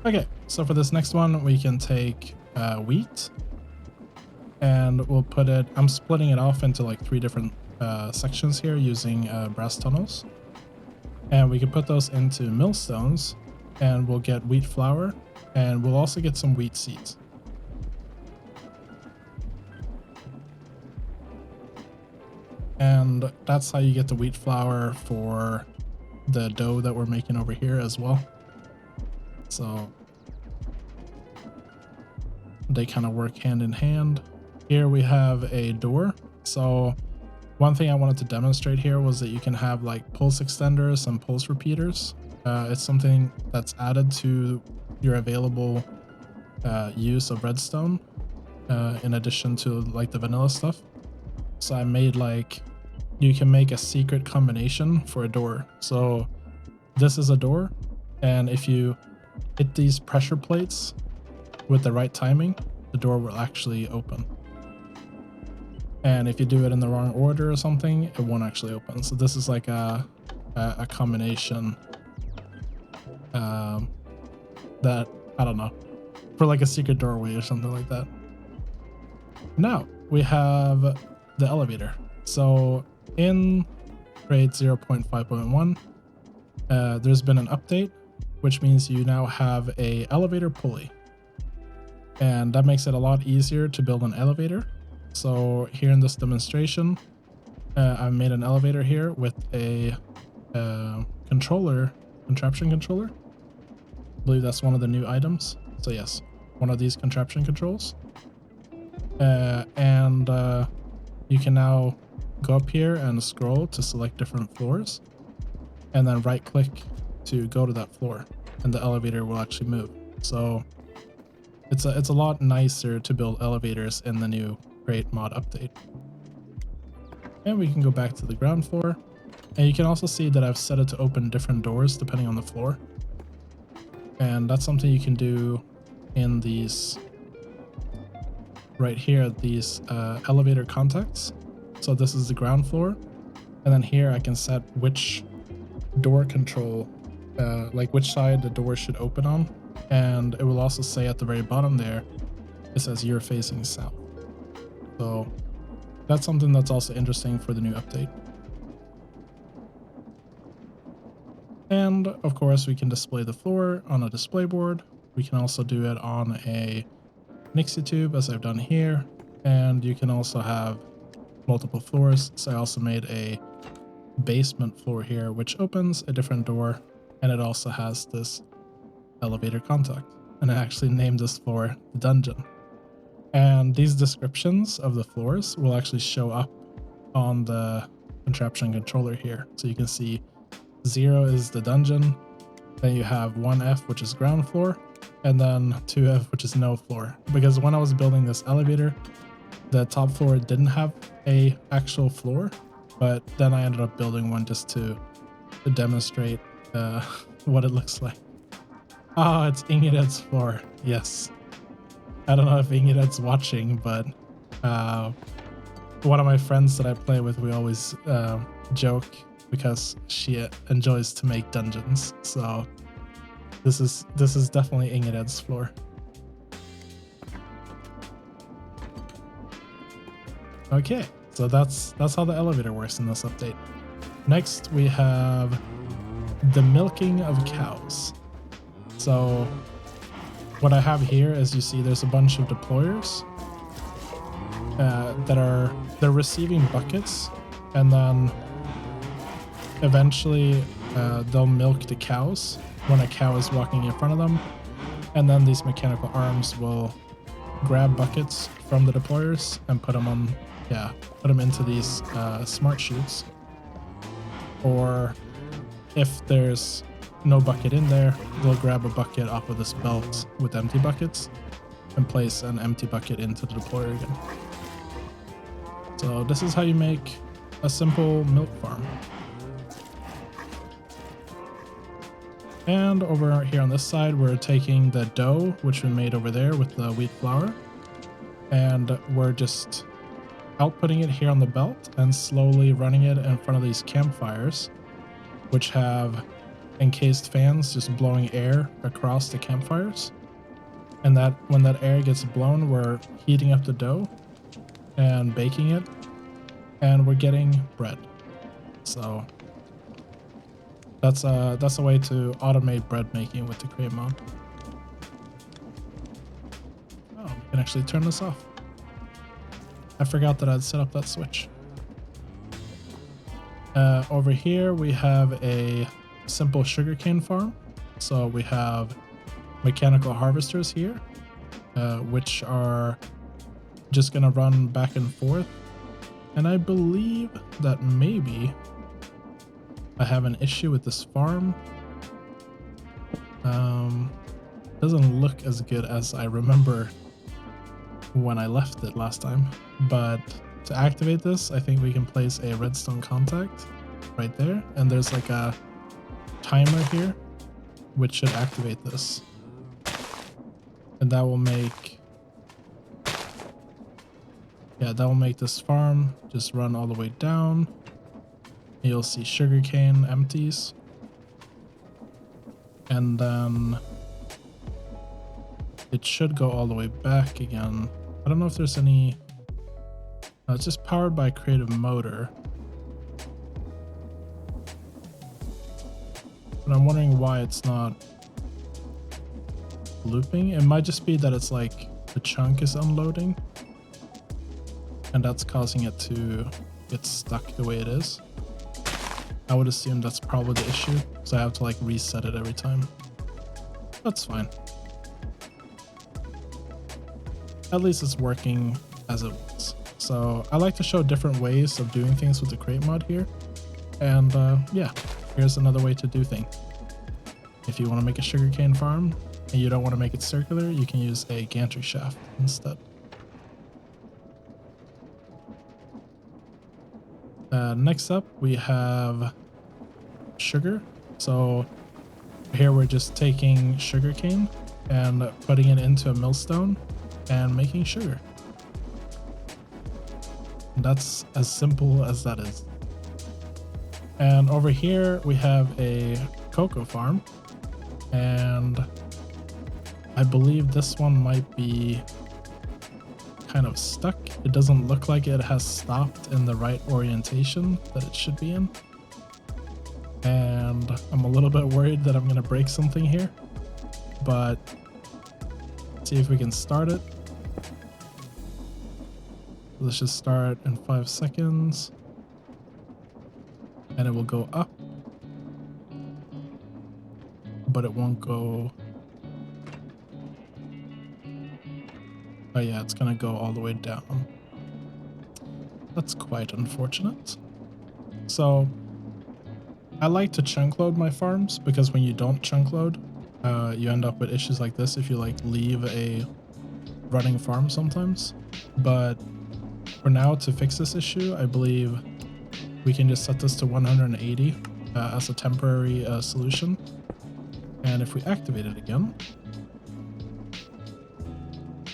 Okay, so for this next one, we can take wheat, and we'll put it, I'm splitting it off into like 3 different sections here using brass tunnels. And we can put those into millstones, and we'll get wheat flour, and we'll also get some wheat seeds. And that's how you get the wheat flour for the dough that we're making over here as well. So they kind of work hand in hand. Here we have a door. So one thing I wanted to demonstrate here was that you can have like pulse extenders and pulse repeaters. It's something that's added to your available use of redstone in addition to like the vanilla stuff. So I made like, you can make a secret combination for a door. So this is a door, and if you hit these pressure plates with the right timing, the door will actually open. And if you do it in the wrong order or something, it won't actually open. So this is like a combination that, I don't know, for like a secret doorway or something like that. Now we have the elevator. So in grade 0.5.1, there's been an update, which means you now have a elevator pulley. And that makes it a lot easier to build an elevator. So here in this demonstration, I've made an elevator here with a contraption controller. I believe that's one of the new items. So yes, one of these contraption controls. And you can now go up here and scroll to select different floors, and then right click to go to that floor, and the elevator will actually move. So it's a lot nicer to build elevators in the new Create mod update. And we can go back to the ground floor, and you can also see that I've set it to open different doors depending on the floor. And that's something you can do in these right here, these elevator contacts. So this is the ground floor, and then here I can set which door control, like which side the door should open on. And it will also say at the very bottom there, it says you're facing south. So that's something that's also interesting for the new update. And of course we can display the floor on a display board. We can also do it on a Nixie tube as I've done here. And you can also have multiple floors. So I also made a basement floor here, which opens a different door. And it also has this elevator contact. And I actually named this floor the dungeon. And these descriptions of the floors will actually show up on the contraption controller here. So you can see 0 is the dungeon, then you have 1F, which is ground floor, and then 2F, which is no floor. Because when I was building this elevator, the top floor didn't have a actual floor, but then I ended up building one just to demonstrate what it looks like. Oh, it's Inged's floor. Yes. I don't know if Inged's watching, but one of my friends that I play with, we always joke because she enjoys to make dungeons. So this is definitely Inged's floor. Okay, so that's how the elevator works in this update. Next, we have the milking of cows. So what I have here, as you see, there's a bunch of deployers they're receiving buckets, and then eventually they'll milk the cows when a cow is walking in front of them, and then these mechanical arms will grab buckets from the deployers and put them into these smart chutes. Or if there's no bucket in there, they'll grab a bucket off of this belt with empty buckets and place an empty bucket into the deployer again. So this is how you make a simple milk farm. And over here on this side, we're taking the dough, which we made over there with the wheat flour, and we're just outputting it here on the belt and slowly running it in front of these campfires, which have encased fans just blowing air across the campfires. And that when that air gets blown, we're heating up the dough and baking it, and we're getting bread. So that's a way to automate bread making with the Create mod. Oh, we can actually turn this off. I forgot that I'd set up that switch. Over here we have a simple sugarcane farm. So we have mechanical harvesters here, which are just gonna run back and forth. And I believe that maybe I have an issue with this farm. Doesn't look as good as I remember when I left it last time, but to activate this, I think we can place a redstone contact right there, and there's like a timer here which should activate this, and that will make this farm just run all the way down. You'll see sugarcane empties, and then it should go all the way back again. I don't know if there's any... it's just powered by a creative motor. But I'm wondering why it's not looping. It might just be that it's like the chunk is unloading, and that's causing it to get stuck the way it is. I would assume that's probably the issue, so I have to like reset it every time. That's fine. At least it's working as it was. So I like to show different ways of doing things with the crate mod here. And yeah, here's another way to do things. If you want to make a sugarcane farm and you don't want to make it circular, you can use a gantry shaft instead. Next up, we have sugar. So here we're just taking sugarcane and putting it into a millstone and making sugar. And that's as simple as that is. And over here we have a cocoa farm, and I believe this one might be kind of stuck. It doesn't look like it has stopped in the right orientation that it should be in, and I'm a little bit worried that I'm gonna break something here, but see if we can start it. Let's just start in 5 seconds, and it will go up, but it won't go. Oh yeah, it's gonna go all the way down. That's quite unfortunate. So I like to chunk load my farms, because when you don't chunk load, you end up with issues like this if you like leave a running farm sometimes. But for now, to fix this issue, I believe we can just set this to 180 as a temporary solution. And if we activate it again,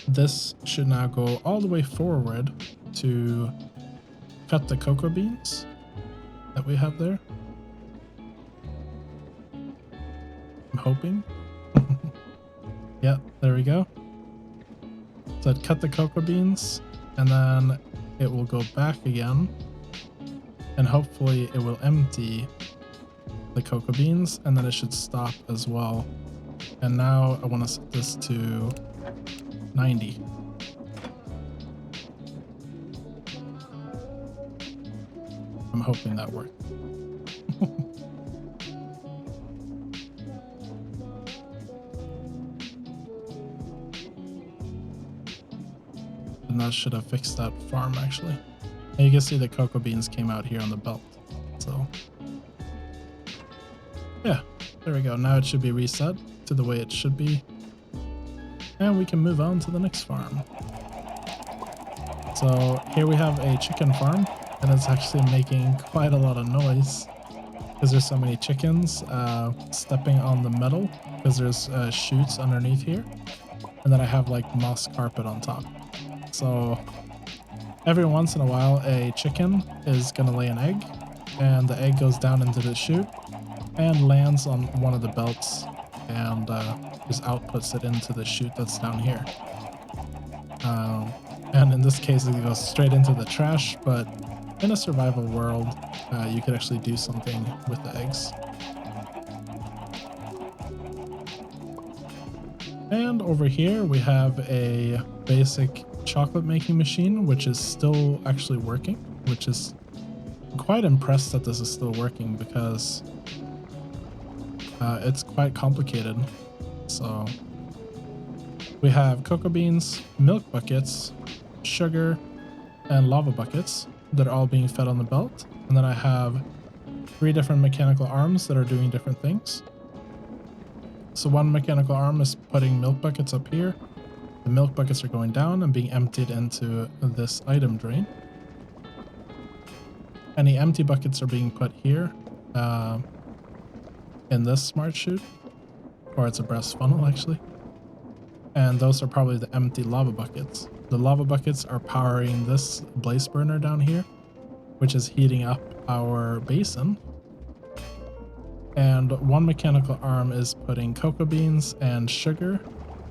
this should now go all the way forward to cut the cocoa beans that we have there. I'm hoping. Yeah, there we go. So it cut the cocoa beans, and then it will go back again, and hopefully it will empty the cocoa beans, and then it should stop as well. And now I want to set this to 90. I'm hoping that worked. And that should have fixed that farm actually. And you can see the cocoa beans came out here on the belt. So yeah, there we go. Now it should be reset to the way it should be. And we can move on to the next farm. So here we have a chicken farm, and it's actually making quite a lot of noise because there's so many chickens stepping on the metal, because there's chutes underneath here. And then I have like moss carpet on top. So every once in a while a chicken is gonna lay an egg, and the egg goes down into the chute and lands on one of the belts, and just outputs it into the chute that's down here. And in this case it goes straight into the trash, but in a survival world you could actually do something with the eggs. And over here we have a basic chocolate making machine, which is still actually working, which is I'm quite impressed that this is still working because it's quite complicated. So we have cocoa beans, milk buckets, sugar, and lava buckets that are all being fed on the belt. And then I have 3 different mechanical arms that are doing different things. So one mechanical arm is putting milk buckets up here. The milk buckets are going down and being emptied into this item drain. Any empty buckets are being put here in this smart chute, or it's a brass funnel actually. And those are probably the empty lava buckets. The lava buckets are powering this blaze burner down here, which is heating up our basin. And one mechanical arm is putting cocoa beans and sugar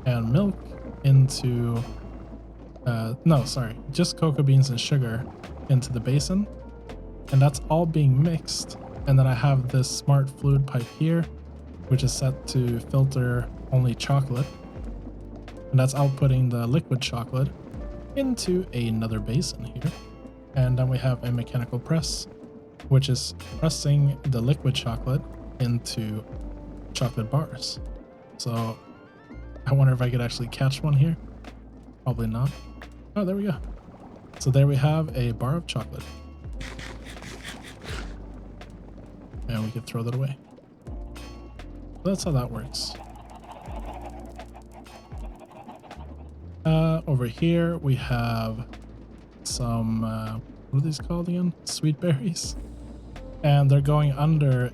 and milk into just cocoa beans and sugar into the basin, and that's all being mixed. And then I have this smart fluid pipe here, which is set to filter only chocolate, and that's outputting the liquid chocolate into another basin here. And then we have a mechanical press, which is pressing the liquid chocolate into chocolate bars. So I wonder if I could actually catch one here. Probably not. Oh, there we go. So there we have a bar of chocolate. And we could throw that away. So that's how that works. Over here we have some, what are these called again? Sweet berries. And they're going under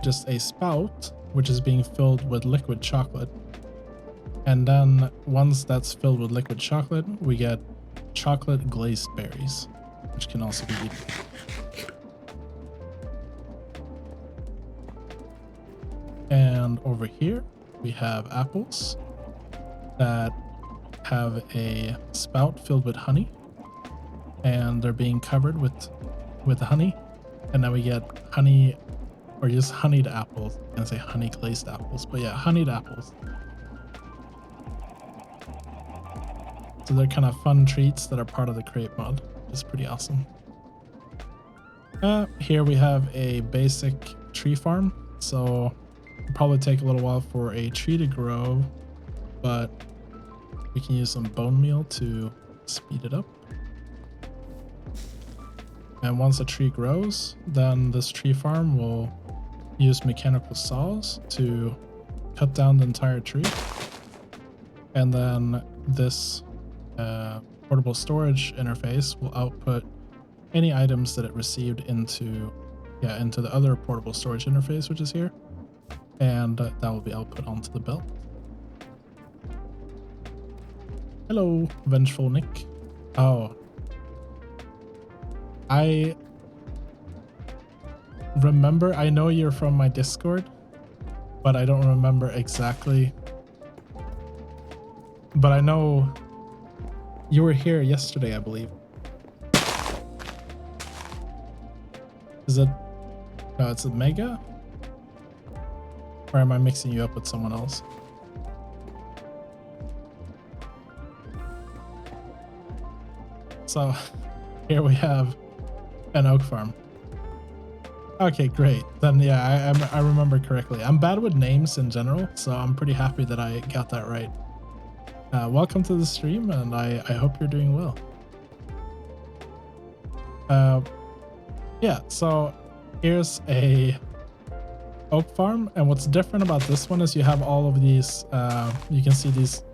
just a spout, which is being filled with liquid chocolate. And then once that's filled with liquid chocolate, we get chocolate glazed berries, which can also be eaten. And over here, we have apples that have a spout filled with honey, and they're being covered with honey. And then we get honey, or just honeyed apples. I'm gonna say honey glazed apples, but yeah, honeyed apples. So they're kind of fun treats that are part of the crate mod. It's pretty awesome. Here we have a basic tree farm. So it'll probably take a little while for a tree to grow, but we can use some bone meal to speed it up. And once a tree grows, then this tree farm will use mechanical saws to cut down the entire tree. And then this portable storage interface will output any items that it received into the other portable storage interface, which is here. And that will be output onto the belt. Hello, Vengeful Nick. Oh. I remember, I know you're from my Discord, but I don't remember exactly. But I know you were here yesterday, I believe. Is it? No, it's a Mega? Or am I mixing you up with someone else? So here we have an oak farm. Okay, great. Then yeah, I remember correctly. I'm bad with names in general, so I'm pretty happy that I got that right. Welcome to the stream, and I hope you're doing well. Yeah, so here's a oak farm, and what's different about this one is you have all of these, you can see these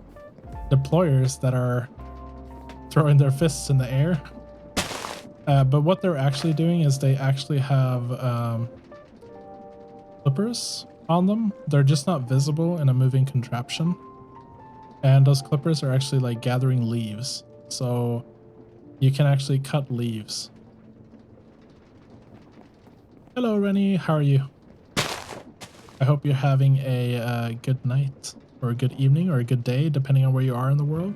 deployers that are throwing their fists in the air. But what they're actually doing is they actually have clippers on them. They're just not visible in a moving contraption. And those clippers are actually like gathering leaves. So you can actually cut leaves. Hello, Rennie. How are you? I hope you're having a good night or a good evening or a good day, depending on where you are in the world.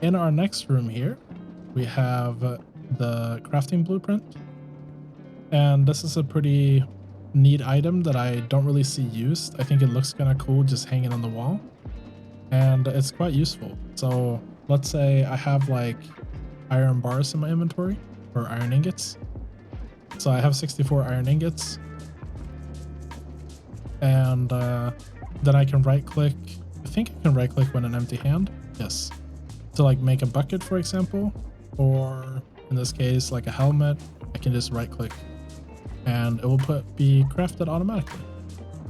In our next room here, we have the crafting blueprint. And this is a pretty neat item that I don't really see used. I think it looks kind of cool just hanging on the wall. And it's quite useful. So let's say I have like iron bars in my inventory, or iron ingots. So I have 64 iron ingots. And then I can right click. I think I can right click when an empty hand. Yes. To like make a bucket, for example, or in this case, like a helmet, I can just right click and it will be crafted automatically.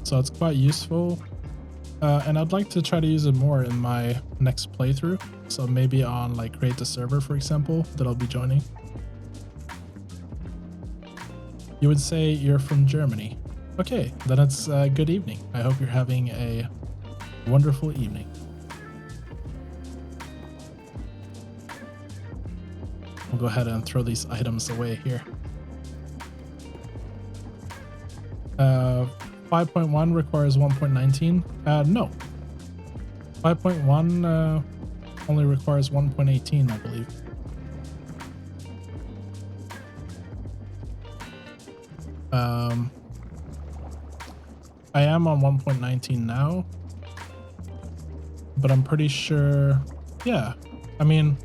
So it's quite useful. And I'd like to try to use it more in my next playthrough. So maybe on like create a server, for example, that I'll be joining. You would say you're from Germany. Okay, then it's good evening. I hope you're having a wonderful evening. We'll go ahead and throw these items away here. 5.1 requires 1.19. No. 5.1 only requires 1.18, I believe. I am on 1.19 now, but I'm pretty sure, yeah. I mean,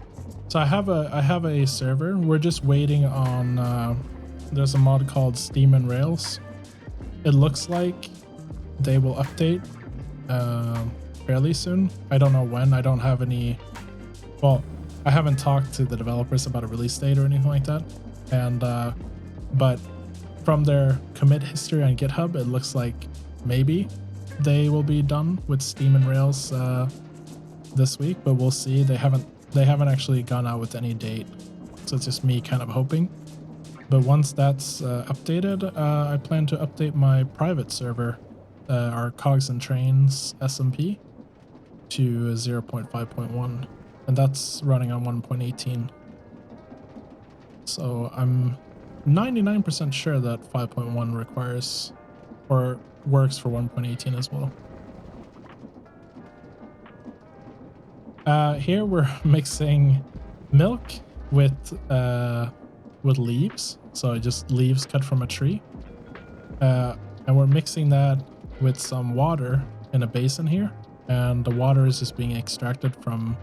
so I have a server. We're just waiting on, there's a mod called Steam and Rails. It looks like they will update fairly soon. I don't know when. I don't have any, well, I haven't talked to the developers about a release date or anything like that. And, but from their commit history on GitHub, it looks like maybe they will be done with Steam and Rails this week, but we'll see. They haven't actually gone out with any date, so it's just me kind of hoping. But once that's updated, I plan to update my private server, our Cogs and Trains SMP, to 0.5.1, and that's running on 1.18. So I'm 99% sure that 5.1 requires or works for 1.18 as well. Here we're mixing milk with leaves, so just leaves cut from a tree, and we're mixing that with some water in a basin here, and the water is just being extracted from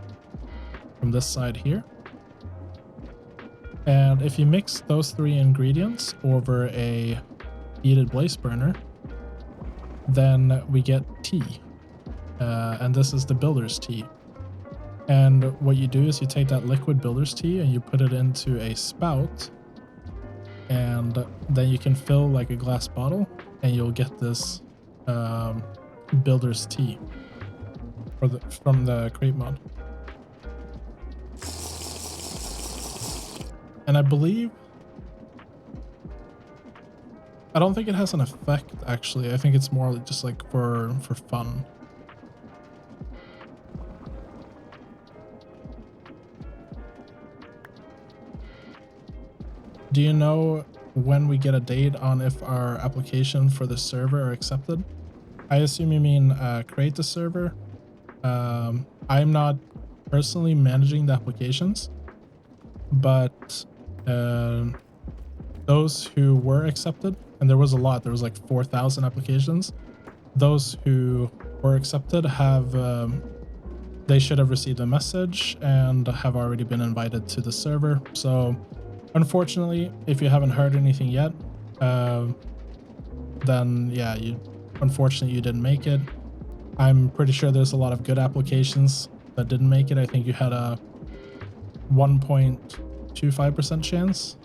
this side here. And if you mix those three ingredients over a heated blaze burner, then we get tea, and this is the builder's tea. And what you do is you take that liquid builder's tea and you put it into a spout, and then you can fill like a glass bottle and you'll get this builder's tea from the crate mod. And I believe, I don't think it has an effect actually. I think it's more just like for fun. Do you know when we get a date on if our application for the server are accepted? I assume you mean create the server. I'm not personally managing the applications, but those who were accepted, and there was a lot, there was like 4,000 applications. Those who were accepted have, they should have received a message and have already been invited to the server. So unfortunately, if you haven't heard anything yet, then yeah, unfortunately you didn't make it. I'm pretty sure there's a lot of good applications that didn't make it. I think you had a 1.25% chance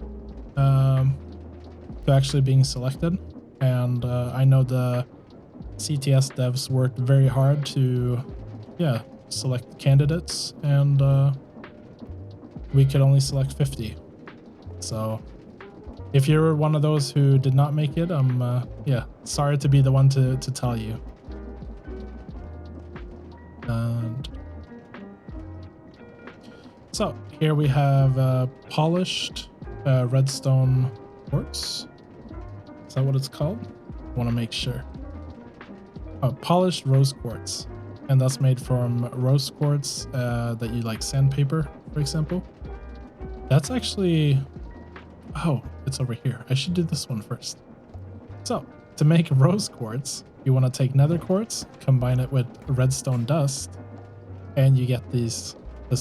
to actually being selected. And I know the CTS devs worked very hard to, yeah, select candidates, and we could only select 50. So if you're one of those who did not make it, I'm yeah, sorry to be the one to tell you. And so here we have polished redstone quartz. Is that what it's called? I want to make sure. Oh, polished rose quartz, and that's made from rose quartz that you like sandpaper, for example. That's actually, oh, it's over here. I should do this one first. So to make rose quartz, you want to take nether quartz, combine it with redstone dust, and you get this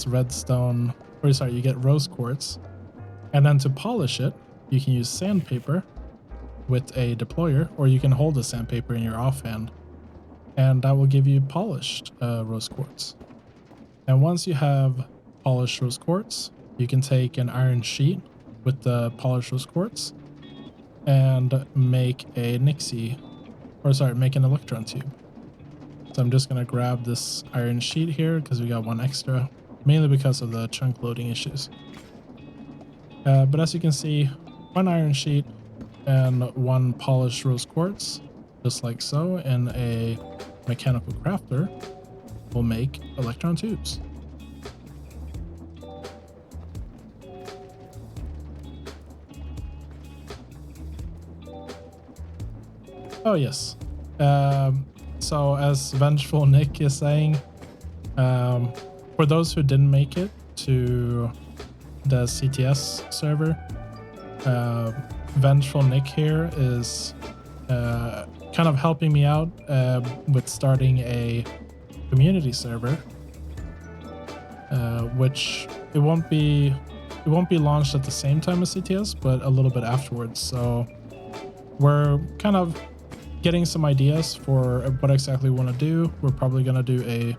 redstone, or or sorry, you get rose quartz. And then to polish it, you can use sandpaper with a deployer, or you can hold the sandpaper in your offhand, and that will give you polished rose quartz. And once you have polished rose quartz, you can take an iron sheet with the polished rose quartz and make a Nixie, or sorry, make an electron tube. So I'm just gonna grab this iron sheet here because we got one extra, mainly because of the chunk loading issues. But as you can see, one iron sheet and one polished rose quartz, just like so, in a mechanical crafter will make electron tubes. Oh yes. So as Vengeful Nick is saying, for those who didn't make it to the CTS server, Vengeful Nick here is kind of helping me out with starting a community server, which it won't be launched at the same time as CTS, but a little bit afterwards. So we're kind of getting some ideas for what exactly we want to do. We're probably going to do a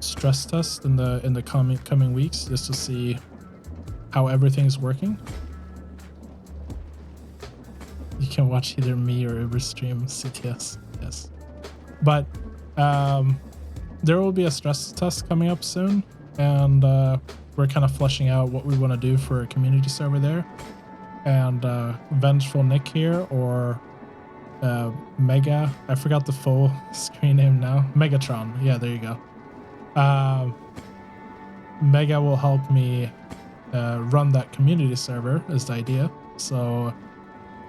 stress test in the coming weeks just to see how everything's working. You can watch either me or Uberstream CTS. Yes, but there will be a stress test coming up soon, and we're kind of fleshing out what we want to do for a community server there. And Vengeful Nick here, or Mega, I forgot the full screen name now. Megatron. Yeah, there you go. Mega will help me run that community server is the idea. So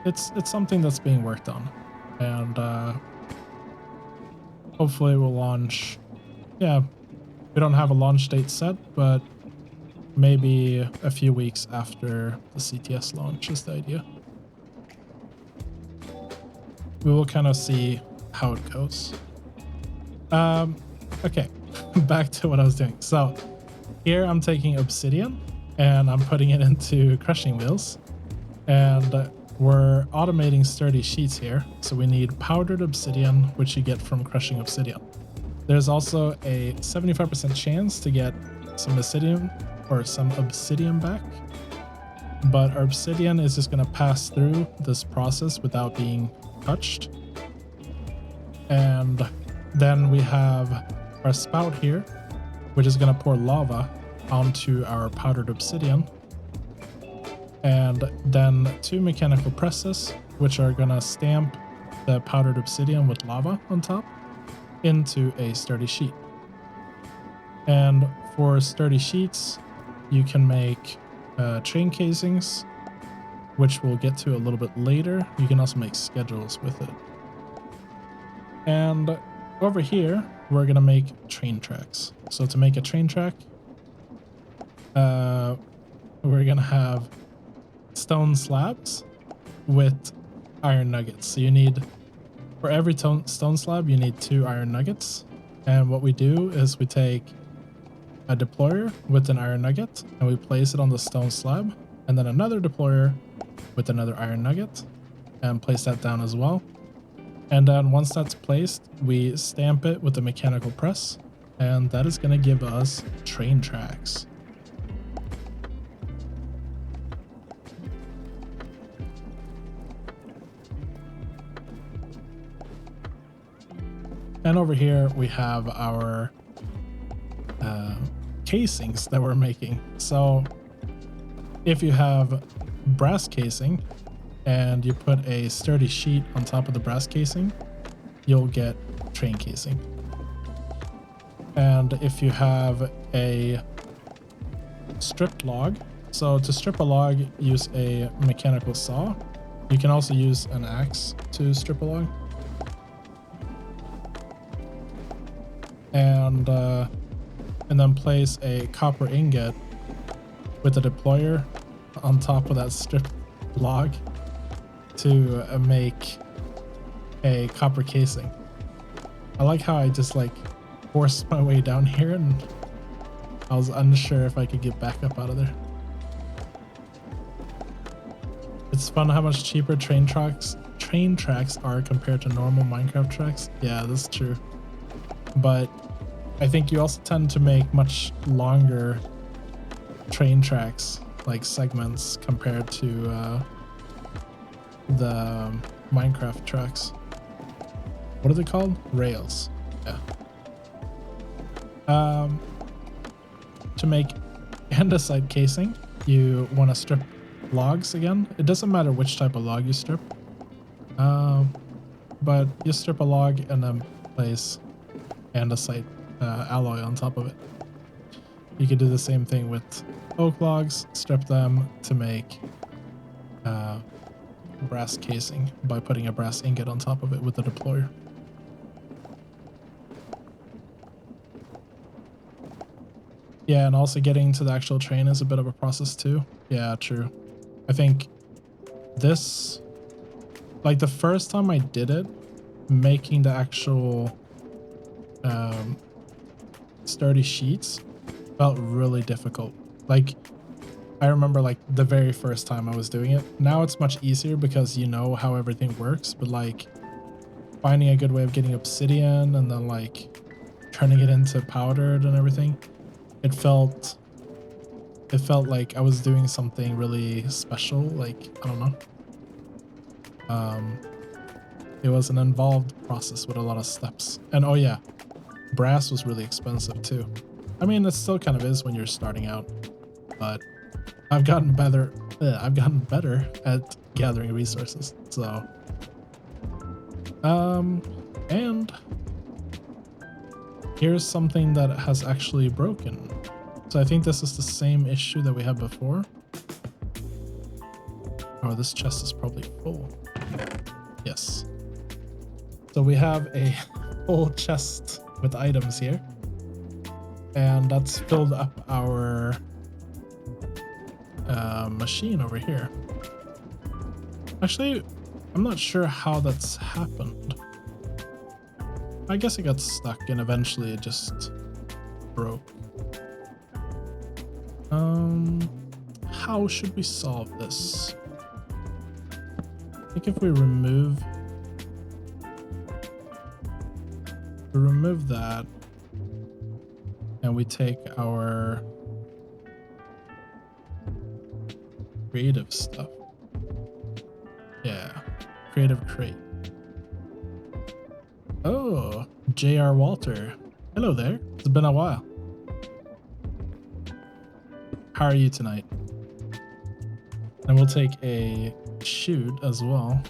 it's something that's being worked on, and hopefully we'll launch. Yeah, we don't have a launch date set, but maybe a few weeks after the CTS launch is the idea. We will kind of see how it goes. Okay, back to what I was doing. So here I'm taking obsidian and I'm putting it into crushing wheels, and we're automating sturdy sheets here. So we need powdered obsidian, which you get from crushing obsidian. There's also a 75% chance to get some obsidian back, but our obsidian is just going to pass through this process without being touched. And then we have our spout here, which is going to pour lava onto our powdered obsidian, and then 2 mechanical presses, which are going to stamp the powdered obsidian with lava on top into a sturdy sheet. And for sturdy sheets, you can make chain casings, which we'll get to a little bit later. You can also make schedules with it. And over here, we're going to make train tracks. So to make a train track, we're going to have stone slabs with iron nuggets. So you need, for every stone slab, you need 2 iron nuggets. And what we do is we take a deployer with an iron nugget and we place it on the stone slab, and then another deployer with another iron nugget and place that down as well. And then once that's placed, we stamp it with a mechanical press, and that is going to give us train tracks. And over here we have our casings that we're making. So if you have brass casing and you put a sturdy sheet on top of the brass casing, you'll get train casing. And if you have a stripped log, so to strip a log, use a mechanical saw. You can also use an axe to strip a log. And then place a copper ingot with a deployer on top of that stripped log to make a copper casing. I like how I just like forced my way down here, and I was unsure if I could get back up out of there. It's fun how much cheaper train tracks are compared to normal Minecraft tracks. Yeah, that's true. But I think you also tend to make much longer train tracks, like segments, compared to the Minecraft tracks. What are they called? Rails. Yeah. To make andesite casing, you want to strip logs again. It doesn't matter which type of log you strip, but you strip a log and then place andesite alloy on top of it. You could do the same thing with oak logs, strip them to make brass casing by putting a brass ingot on top of it with the deployer. Yeah, and also getting to the actual train is a bit of a process too. Yeah, true. I think this, like the first time I did it, making the actual sturdy sheets felt really difficult. Like I remember like the very first time I was doing it. Now it's much easier because you know how everything works, but like finding a good way of getting obsidian and then like turning it into powdered and everything, it felt like I was doing something really special. Like, I don't know. It was an involved process with a lot of steps. And oh yeah, brass was really expensive too. I mean, it still kind of is when you're starting out, but I've gotten better. I've gotten better at gathering resources. So, and here's something that has actually broken. So I think this is the same issue that we had before. Oh, this chest is probably full. Yes. So we have a full chest with items here. And that's filled up our machine over here. Actually, I'm not sure how that's happened. I guess it got stuck and eventually it just broke. How should we solve this? I think if we remove that and we take our creative stuff. Yeah, creative crate. Oh, J.R. Walter. Hello there. It's been a while. How are you tonight? And we'll take a chute as well.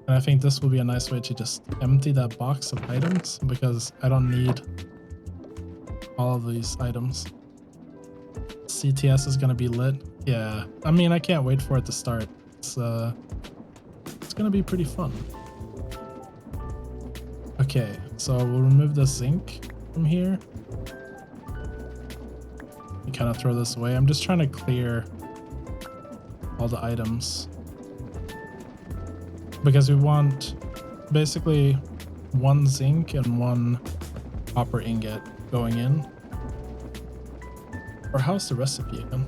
And I think this will be a nice way to just empty that box of items because I don't need all of these items. CTS is gonna be lit. Yeah, I mean, I can't wait for it to start. It's gonna be pretty fun. Okay, so we'll remove the zinc from here. You kind of throw this away. I'm just trying to clear all the items because we want basically one zinc and one copper ingot going in. Or how's the recipe again?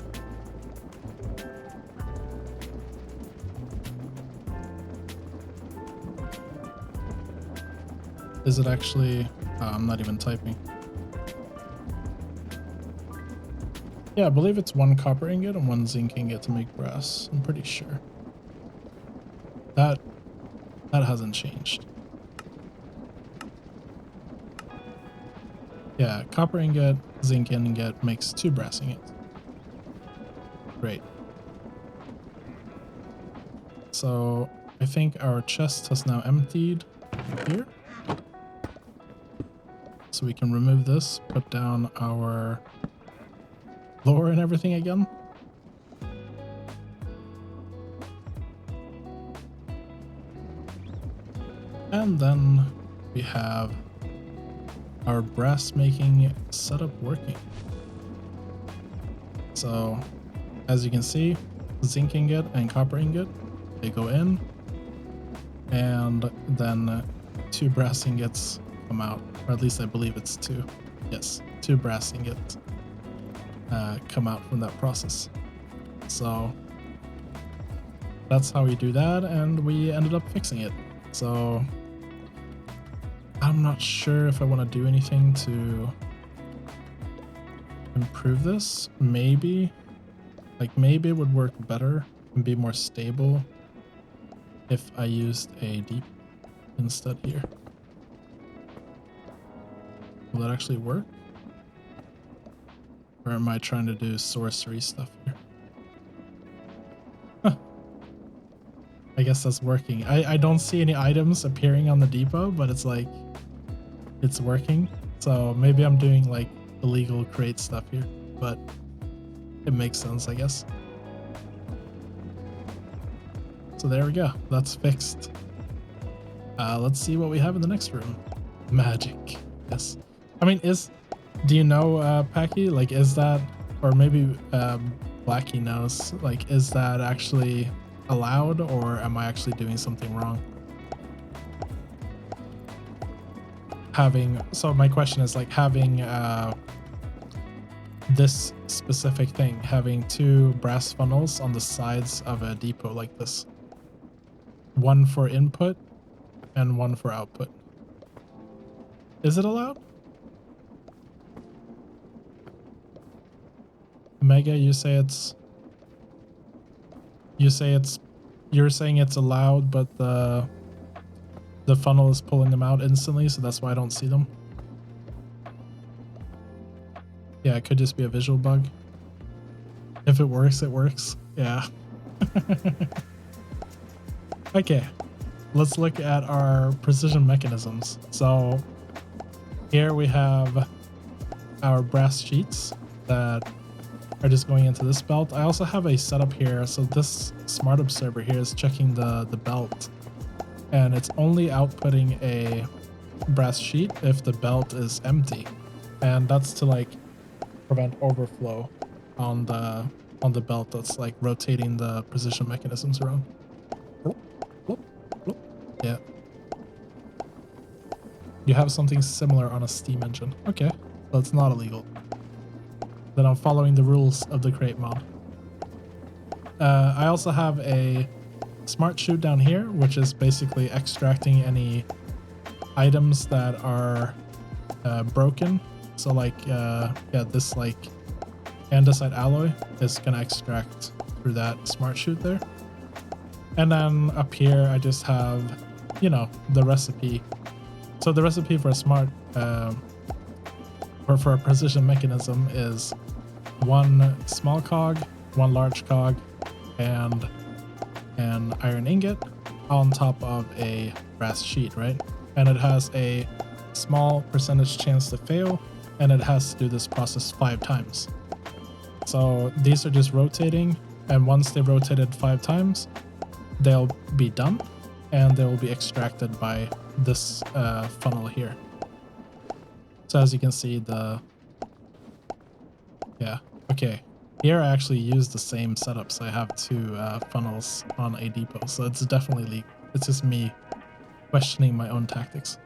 Is it actually... I'm not even typing. Yeah, I believe it's one copper ingot and one zinc ingot to make brass. I'm pretty sure. That hasn't changed. Yeah, copper ingot, zinc ingot makes 2 brass ingots. Great. So I think our chest has now emptied here. So we can remove this, put down our floor and everything again. And then we have our brass making setup working. So as you can see, zinc ingot and copper ingot, they go in, and then 2 brass ingots come out, or at least I believe it's 2. Yes, 2 brass ingots come out from that process. So that's how we do that, and we ended up fixing it. So I'm not sure if I want to do anything to improve this. Maybe it would work better and be more stable if I used a deep instead here. Will that actually work? Or am I trying to do sorcery stuff here? Huh. I guess that's working. I don't see any items appearing on the depot, but it's like, it's working. So maybe I'm doing like illegal crate stuff here, but it makes sense, I guess. So there we go. That's fixed. Let's see what we have in the next room. Magic. Yes. I mean, do you know, Packy? Like, is that, or maybe Blackie knows, like, is that actually allowed, or am I actually doing something wrong? So my question is, like, having this specific thing, having 2 brass funnels on the sides of a depot like this. One for input and one for output. Is it allowed? Mega, you're saying it's allowed, but the funnel is pulling them out instantly, so that's why I don't see them. Yeah, it could just be a visual bug. If it works, it works. Yeah. Okay, let's look at our precision mechanisms. So here we have our brass sheets that are just going into this belt. I also have a setup here. So this smart observer here is checking the belt, and it's only outputting a brass sheet if the belt is empty. And that's to like prevent overflow on the belt that's like rotating the precision mechanisms around. Yeah. You have something similar on a steam engine. Okay, so it's not illegal. Then I'm following the rules of the crate mod. I also have a smart chute down here, which is basically extracting any items that are broken. So like, yeah, this like andesite alloy is gonna extract through that smart chute there. And then up here, I just have, you know, the recipe. So the recipe for a smart, or for a precision mechanism is 1 small cog, 1 large cog, and an iron ingot on top of a brass sheet, right? And it has a small percentage chance to fail, and it has to do this process 5 times. So these are just rotating, and once they've rotated 5 times, they'll be done, and they will be extracted by this funnel here. So as you can see, yeah, okay. Here I actually use the same setup, so I have 2 funnels on a depot, so it's definitely, it's just me questioning my own tactics.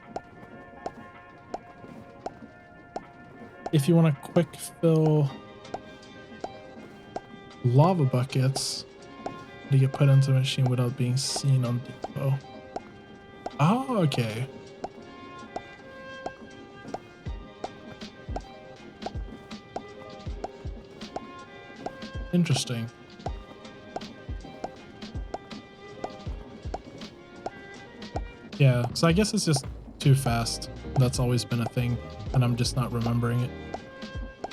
If you want to quick fill lava buckets to get put into the machine without being seen on depot. Oh, okay. Interesting. Yeah, so I guess it's just too fast. That's always been a thing, and I'm just not remembering it.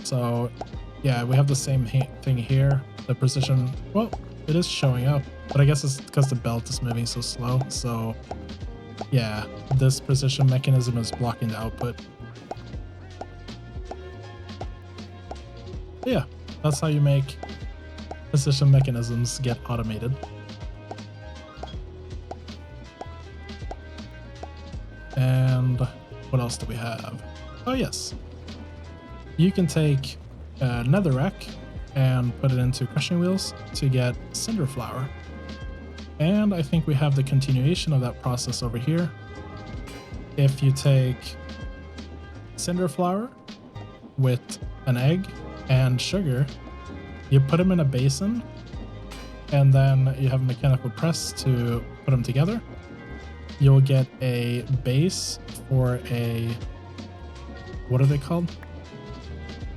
So yeah, we have the same thing here. The precision, well, it is showing up, but I guess it's because the belt is moving so slow. So yeah, this precision mechanism is blocking the output. Yeah, that's how you make precision mechanisms get automated. And what else do we have? Oh yes, you can take netherrack and put it into crushing wheels to get cinder flour. And I think we have the continuation of that process over here. If you take cinder flour with an egg and sugar. You put them in a basin, and then you have a mechanical press to put them together. You'll get a base for a, what are they called?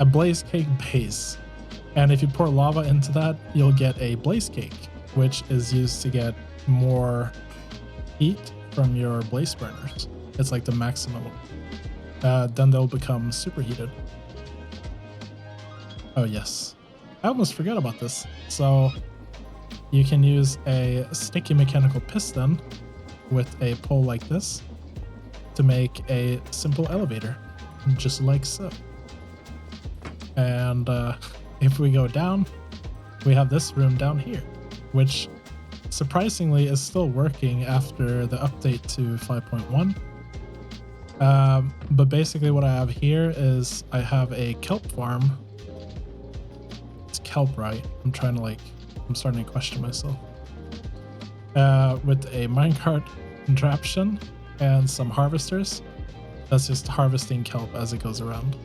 A blaze cake base. And if you pour lava into that, you'll get a blaze cake, which is used to get more heat from your blaze burners. It's like the maximum. Then they'll become superheated. Oh yes, I almost forgot about this. So you can use a sticky mechanical piston with a pole like this to make a simple elevator, just like so. And if we go down, we have this room down here, which surprisingly is still working after the update to 5.1. But basically what I have here is I have a kelp farm. It's kelp, right? I'm starting to question myself. With a minecart contraption and some harvesters. That's just harvesting kelp as it goes around.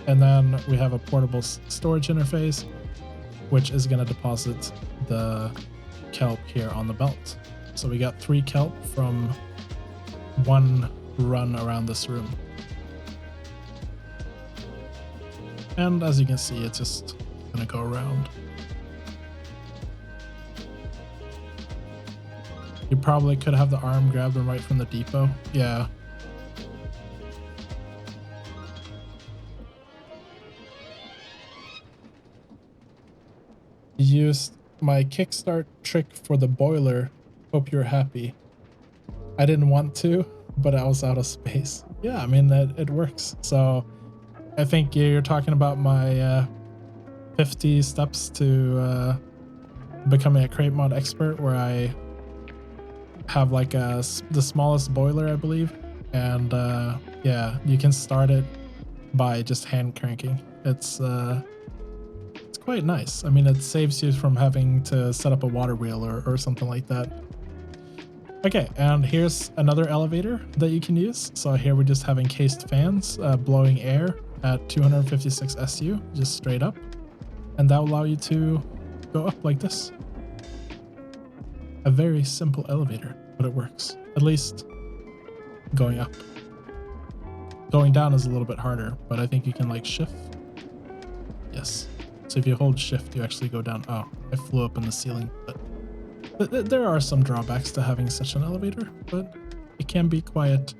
And then we have a portable storage interface, which is going to deposit the kelp here on the belt. So we got 3 kelp from one run around this room. And as you can see, it's just going to go around. You probably could have the arm grab them right from the depot. Yeah. Used my kickstart trick for the boiler. Hope you're happy. I didn't want to, but I was out of space. Yeah, I mean, it works. So I think you're talking about my 50 steps to becoming a crate mod expert, where I have like the smallest boiler, I believe. And yeah, you can start it by just hand cranking. It's quite nice. I mean, it saves you from having to set up a water wheel or something like that. Okay, and here's another elevator that you can use. So here we just have encased fans blowing air at 256 SU, just straight up. And that will allow you to go up like this. A very simple elevator, but it works. At least going up. Going down is a little bit harder, but I think you can like shift. Yes. So if you hold shift, you actually go down. Oh, I flew up in the ceiling. But there are some drawbacks to having such an elevator, but it can be quite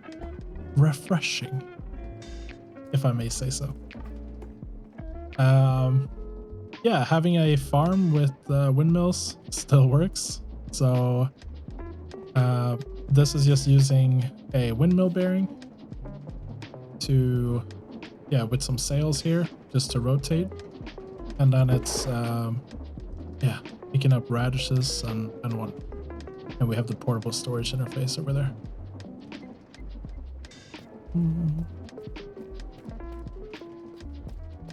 refreshing, if I may say so. Yeah, having a farm with windmills still works. So this is just using a windmill bearing to, yeah, with some sails here just to rotate. And then it's, yeah, picking up radishes and what. And we have the portable storage interface over there.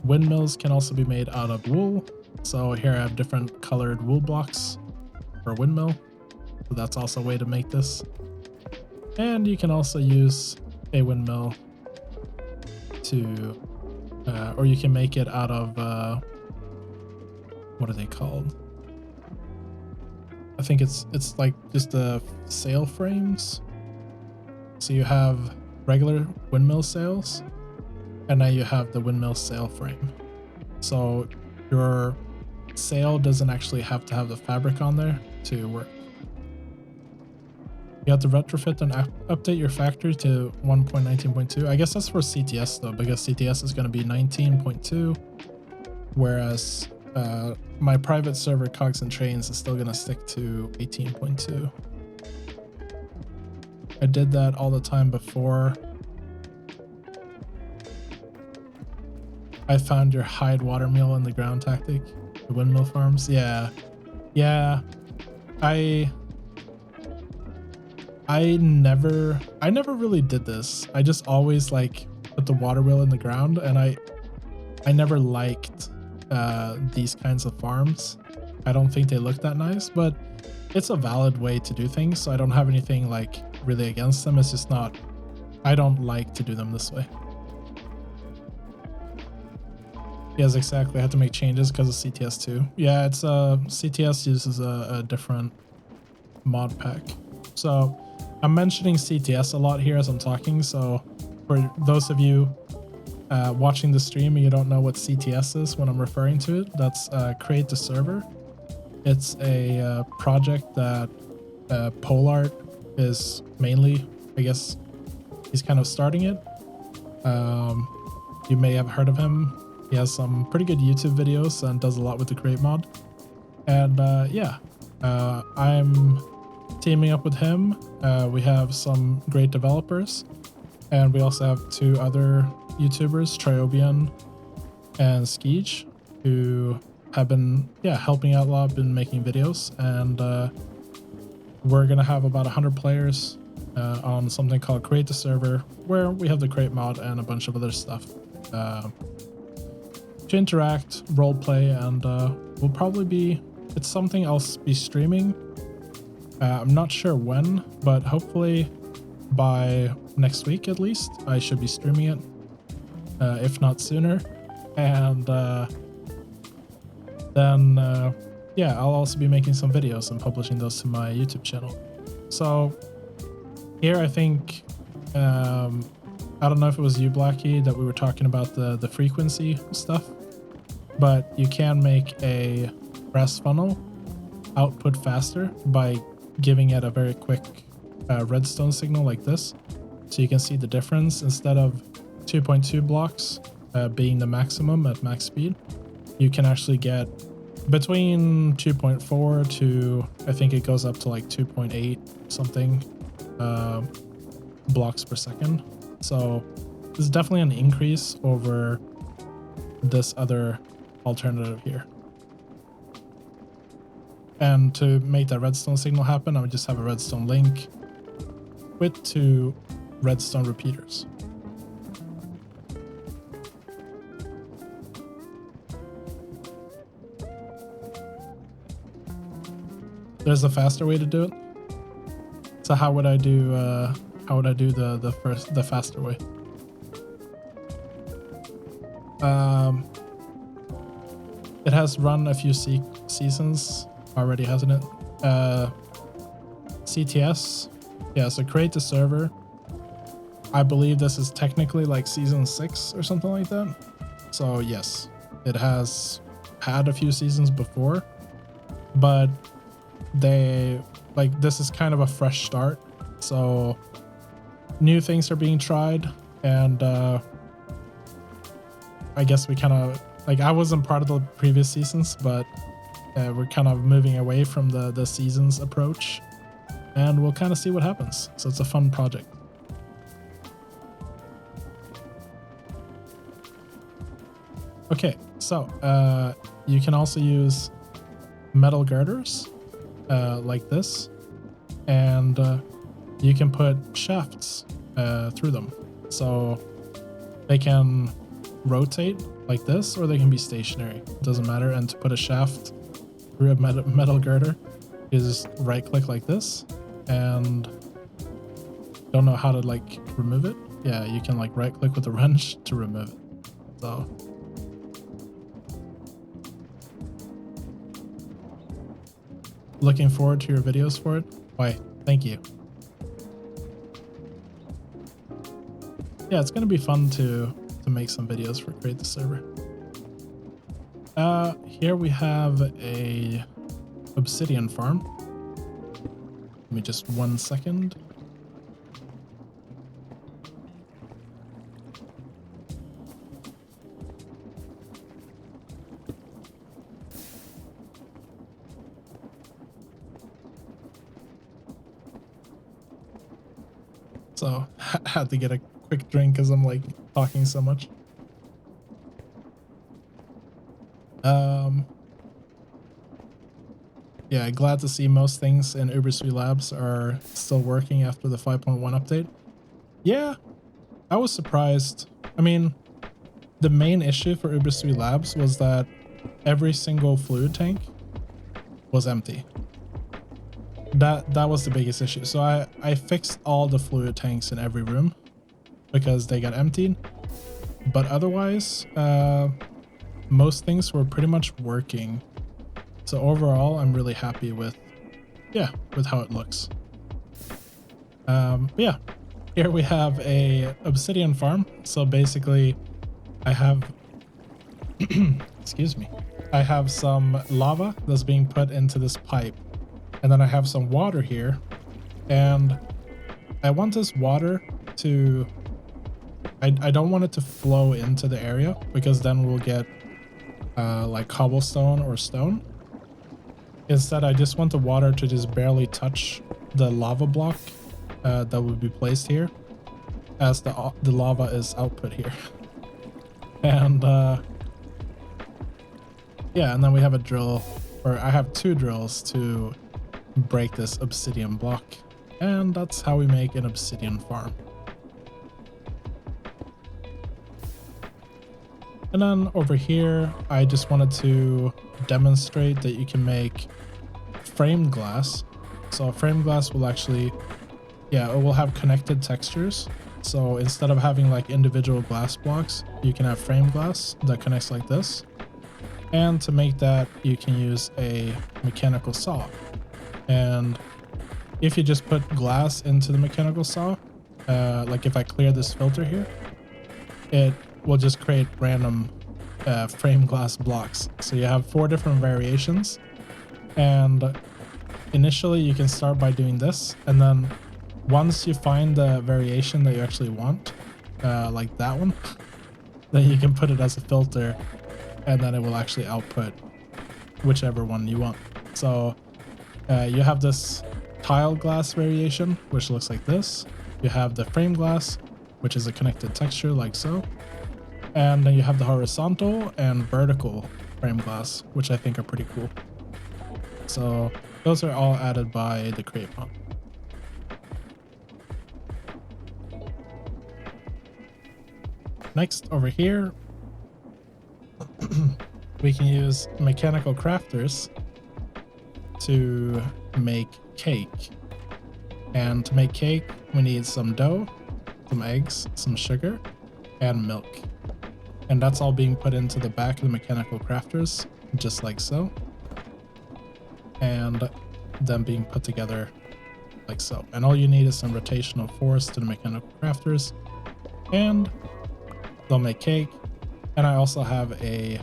Windmills can also be made out of wool. So here I have different colored wool blocks for a windmill. So that's also a way to make this. And you can also use a windmill to, or you can make it out of, what are they called? I think it's like just the sail frames. So you have regular windmill sails, and now you have the windmill sail frame. So your sail doesn't actually have to have the fabric on there to work. You have to retrofit and update your factory to 1.19.2. I guess that's for CTS though, because CTS is going to be 19.2, whereas my private server Cogs and Trains is still going to stick to 18.2. I did that all the time before I found your hide water mill in the ground tactic, the windmill farms. Yeah. I never really did this. I just always like put the water wheel in the ground, and I never liked these kinds of farms. I don't think they look that nice, but it's a valid way to do things, so I don't have anything like really against them. It's just not, I don't like to do them this way. Yes, exactly. I had to make changes because of CTS2. Yeah, it's CTS uses a different mod pack. So I'm mentioning CTS a lot here as I'm talking. So for those of you watching the stream and you don't know what CTS is when I'm referring to it, that's create the server. It's a project that Polart is mainly, I guess, he's kind of starting it. You may have heard of him. He has some pretty good YouTube videos and does a lot with the create mod. And yeah, I'm teaming up with him. We have some great developers, and we also have two other YouTubers, Triobian and Skeech, who have been helping out a lot, been making videos, and we're gonna have about 100 players on something called Create the Server, where we have the create mod and a bunch of other stuff to interact, role play, and we'll probably be, it's something I'll be streaming. I'm not sure when, but hopefully by next week at least, I should be streaming it, if not sooner. And then yeah, I'll also be making some videos and publishing those to my YouTube channel. So here I think, I don't know if it was you, Blackie, that we were talking about the frequency stuff, but you can make a brass funnel output faster by giving it a very quick redstone signal like this. So you can see the difference. Instead of 2.2 blocks being the maximum at max speed, you can actually get between 2.4 to, I think it goes up to like 2.8 something blocks per second. So this is definitely an increase over this other alternative here. And to make that redstone signal happen, I would just have a redstone link with 2 redstone repeaters. There's a faster way to do it. So how would I do the faster way? It has run a few seasons already, hasn't it? CTS. Yeah, so create the server. I believe this is technically like season 6 or something like that. So yes, it has had a few seasons before, but this is kind of a fresh start. So new things are being tried, and I guess we kind of, I wasn't part of the previous seasons, but we're kind of moving away from the seasons approach, and we'll kind of see what happens. So it's a fun project. Okay, so you can also use metal girders like this, and you can put shafts through them. So they can rotate like this, or they can be stationary. It doesn't matter. And to put a shaft through a metal girder, you just right click like this, and don't know how to remove it. Yeah, you can right click with the wrench to remove it. So looking forward to your videos for it. Why, thank you. Yeah, it's gonna be fun to make some videos for Create the Server. Here we have a obsidian farm. Give me just 1 second. So I had to get a quick drink because I'm talking so much. Yeah, glad to see most things in Uberswe Labs are still working after the 5.1 update. Yeah, I was surprised. I mean, the main issue for Uberswe Labs was that every single fluid tank was empty. That was the biggest issue. So I fixed all the fluid tanks in every room because they got emptied. But otherwise, most things were pretty much working. So overall, I'm really happy with, yeah, with how it looks. Yeah, here we have a obsidian farm. So basically I have, excuse me, I have some lava that's being put into this pipe, and then I have some water here, and I want this water to, I don't want it to flow into the area, because then we'll get like cobblestone or stone. Instead, I just want the water to just barely touch the lava block that would be placed here, as the lava is output here. And yeah, and then we have a drill, or I have 2 drills to break this obsidian block, and that's how we make an obsidian farm. And then over here, I just wanted to demonstrate that you can make framed glass. So framed glass will actually, yeah, it will have connected textures. So instead of having like individual glass blocks, you can have framed glass that connects like this. And to make that, you can use a mechanical saw. And if you just put glass into the mechanical saw, like if I clear this filter here, it will just create random frame glass blocks. So you have 4 different variations, and initially you can start by doing this, and then once you find the variation that you actually want, like that one, then you can put it as a filter, and then it will actually output whichever one you want. So you have this tile glass variation, which looks like this. You have the frame glass, which is a connected texture like so. And then you have the horizontal and vertical frame glass, which I think are pretty cool. So those are all added by the create mod. Next, over here, we can use mechanical crafters to make cake. And to make cake, we need some dough, some eggs, some sugar, and milk. And that's all being put into the back of the mechanical crafters, just like so. And then being put together like so. And all you need is some rotational force to the mechanical crafters, and they'll make cake. And I also have a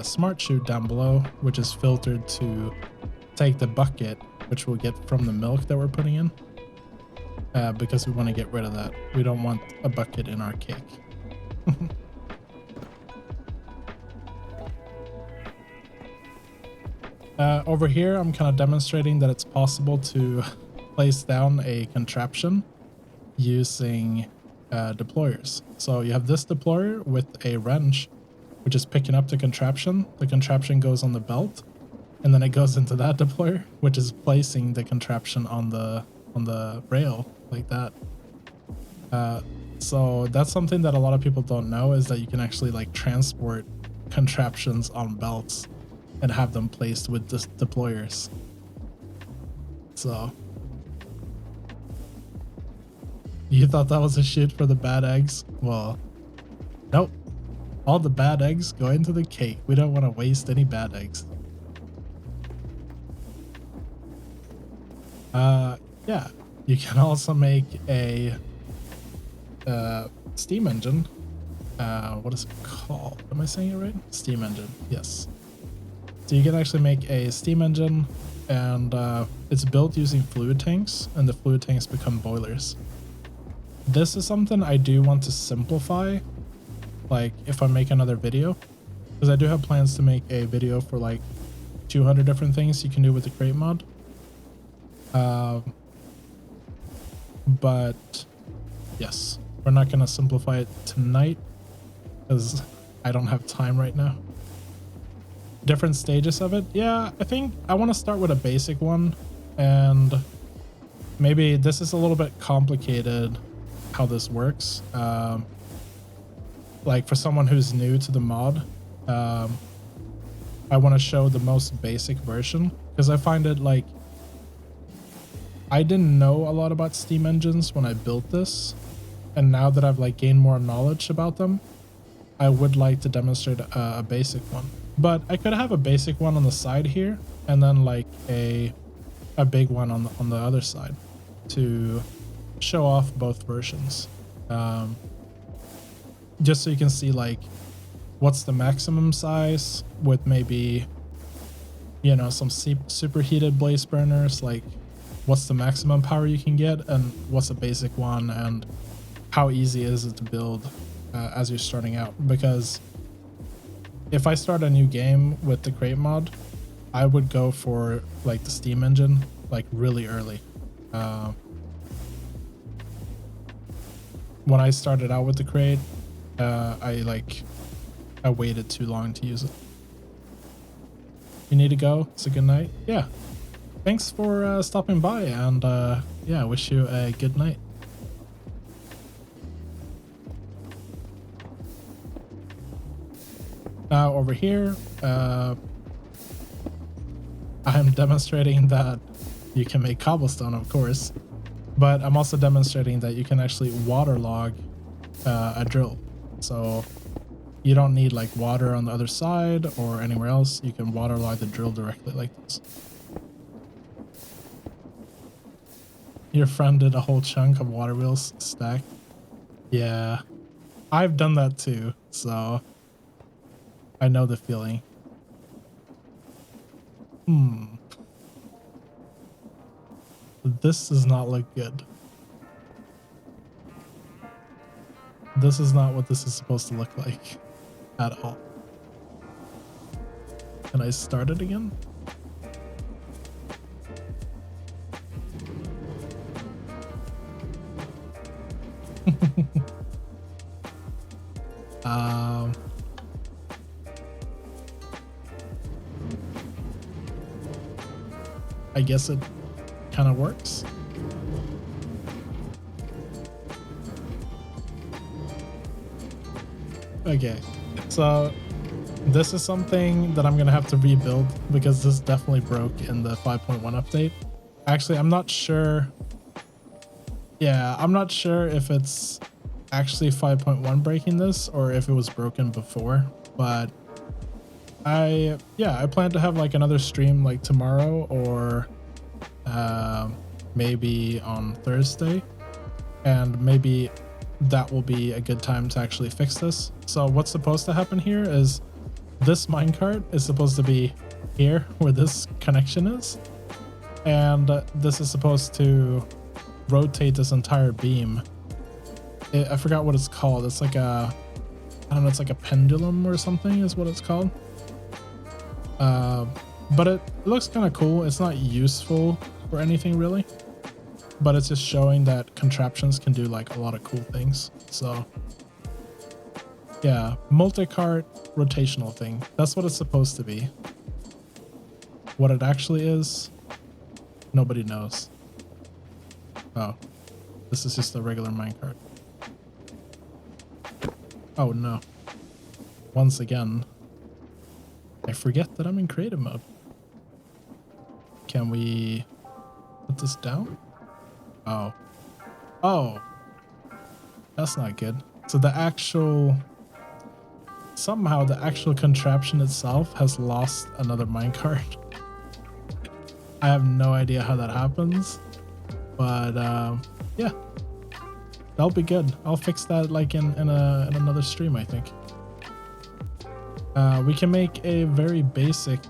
smart chute down below, which is filtered to take the bucket, which we'll get from the milk that we're putting in, because we want to get rid of that. We don't want a bucket in our cake. Over here, I'm kind of demonstrating that it's possible to place down a contraption using deployers. So you have this deployer with a wrench, which is picking up the contraption. The contraption goes on the belt, and then it goes into that deployer, which is placing the contraption on the rail like that. So that's something that a lot of people don't know, is that you can actually like transport contraptions on belts and have them placed with this deployers. So you thought that was a chute for the bad eggs? Well, nope. All the bad eggs go into the cake. We don't want to waste any bad eggs. Yeah, you can also make a steam engine. What is it called? Am I saying it right? Steam engine, yes. So you can actually make a steam engine, and it's built using fluid tanks, and the fluid tanks become boilers. This is something I do want to simplify, like if I make another video, because I do have plans to make a video for like 200 different things you can do with the crate mod. But yes, we're not going to simplify it tonight because I don't have time right now. Different stages of it. Yeah, I think I want to start with a basic one, and maybe this is a little bit complicated how this works. Like for someone who's new to the mod, I want to show the most basic version, because I find it like I didn't know a lot about steam engines when I built this, and now that I've like gained more knowledge about them, I would like to demonstrate a basic one, but I could have a basic one on the side here and then like a big one on the other side to show off both versions. Just so you can see like what's the maximum size with maybe, you know, some superheated blaze burners, like what's the maximum power you can get and what's a basic one and how easy is it to build as you're starting out. Because if I start a new game with the crate mod, I would go for like the Steam engine like really early. When I started out with the crate, I waited too long to use it. You need to go. It's a good night. Yeah. Thanks for stopping by, and yeah, I wish you a good night. Now over here, I'm demonstrating that you can make cobblestone, of course, but I'm also demonstrating that you can actually waterlog a drill. So you don't need like water on the other side or anywhere else. You can waterlog the drill directly like this. Your friend did a whole chunk of water wheels stacked. Yeah, I've done that too, so I know the feeling. This does not look good. This is not what this is supposed to look like at all. Can I start it again? I guess it kind of works. Okay, so this is something that I'm gonna have to rebuild because this definitely broke in the 5.1 update. Actually, I'm not sure. Yeah, I'm not sure if it's actually 5.1 breaking this or if it was broken before, but I plan to have like another stream like tomorrow or maybe on Thursday, and maybe that will be a good time to actually fix this. So what's supposed to happen here is this minecart is supposed to be here where this connection is, and this is supposed to rotate this entire beam. I forgot what it's called. It's like a, I don't know, it's like a pendulum or something is what it's called. But it looks kind of cool. It's not useful for anything really, but it's just showing that contraptions can do like a lot of cool things. So yeah, multi-cart rotational thing. That's what it's supposed to be. What it actually is, nobody knows. Oh, this is just a regular minecart. Oh no. Once again, I forget that I'm in creative mode. Can we put this down? Oh. Oh. That's not good. So the actual... Somehow the actual contraption itself has lost another minecart. I have no idea how that happens. But yeah. That'll be good. I'll fix that like in another stream, I think. We can make a very basic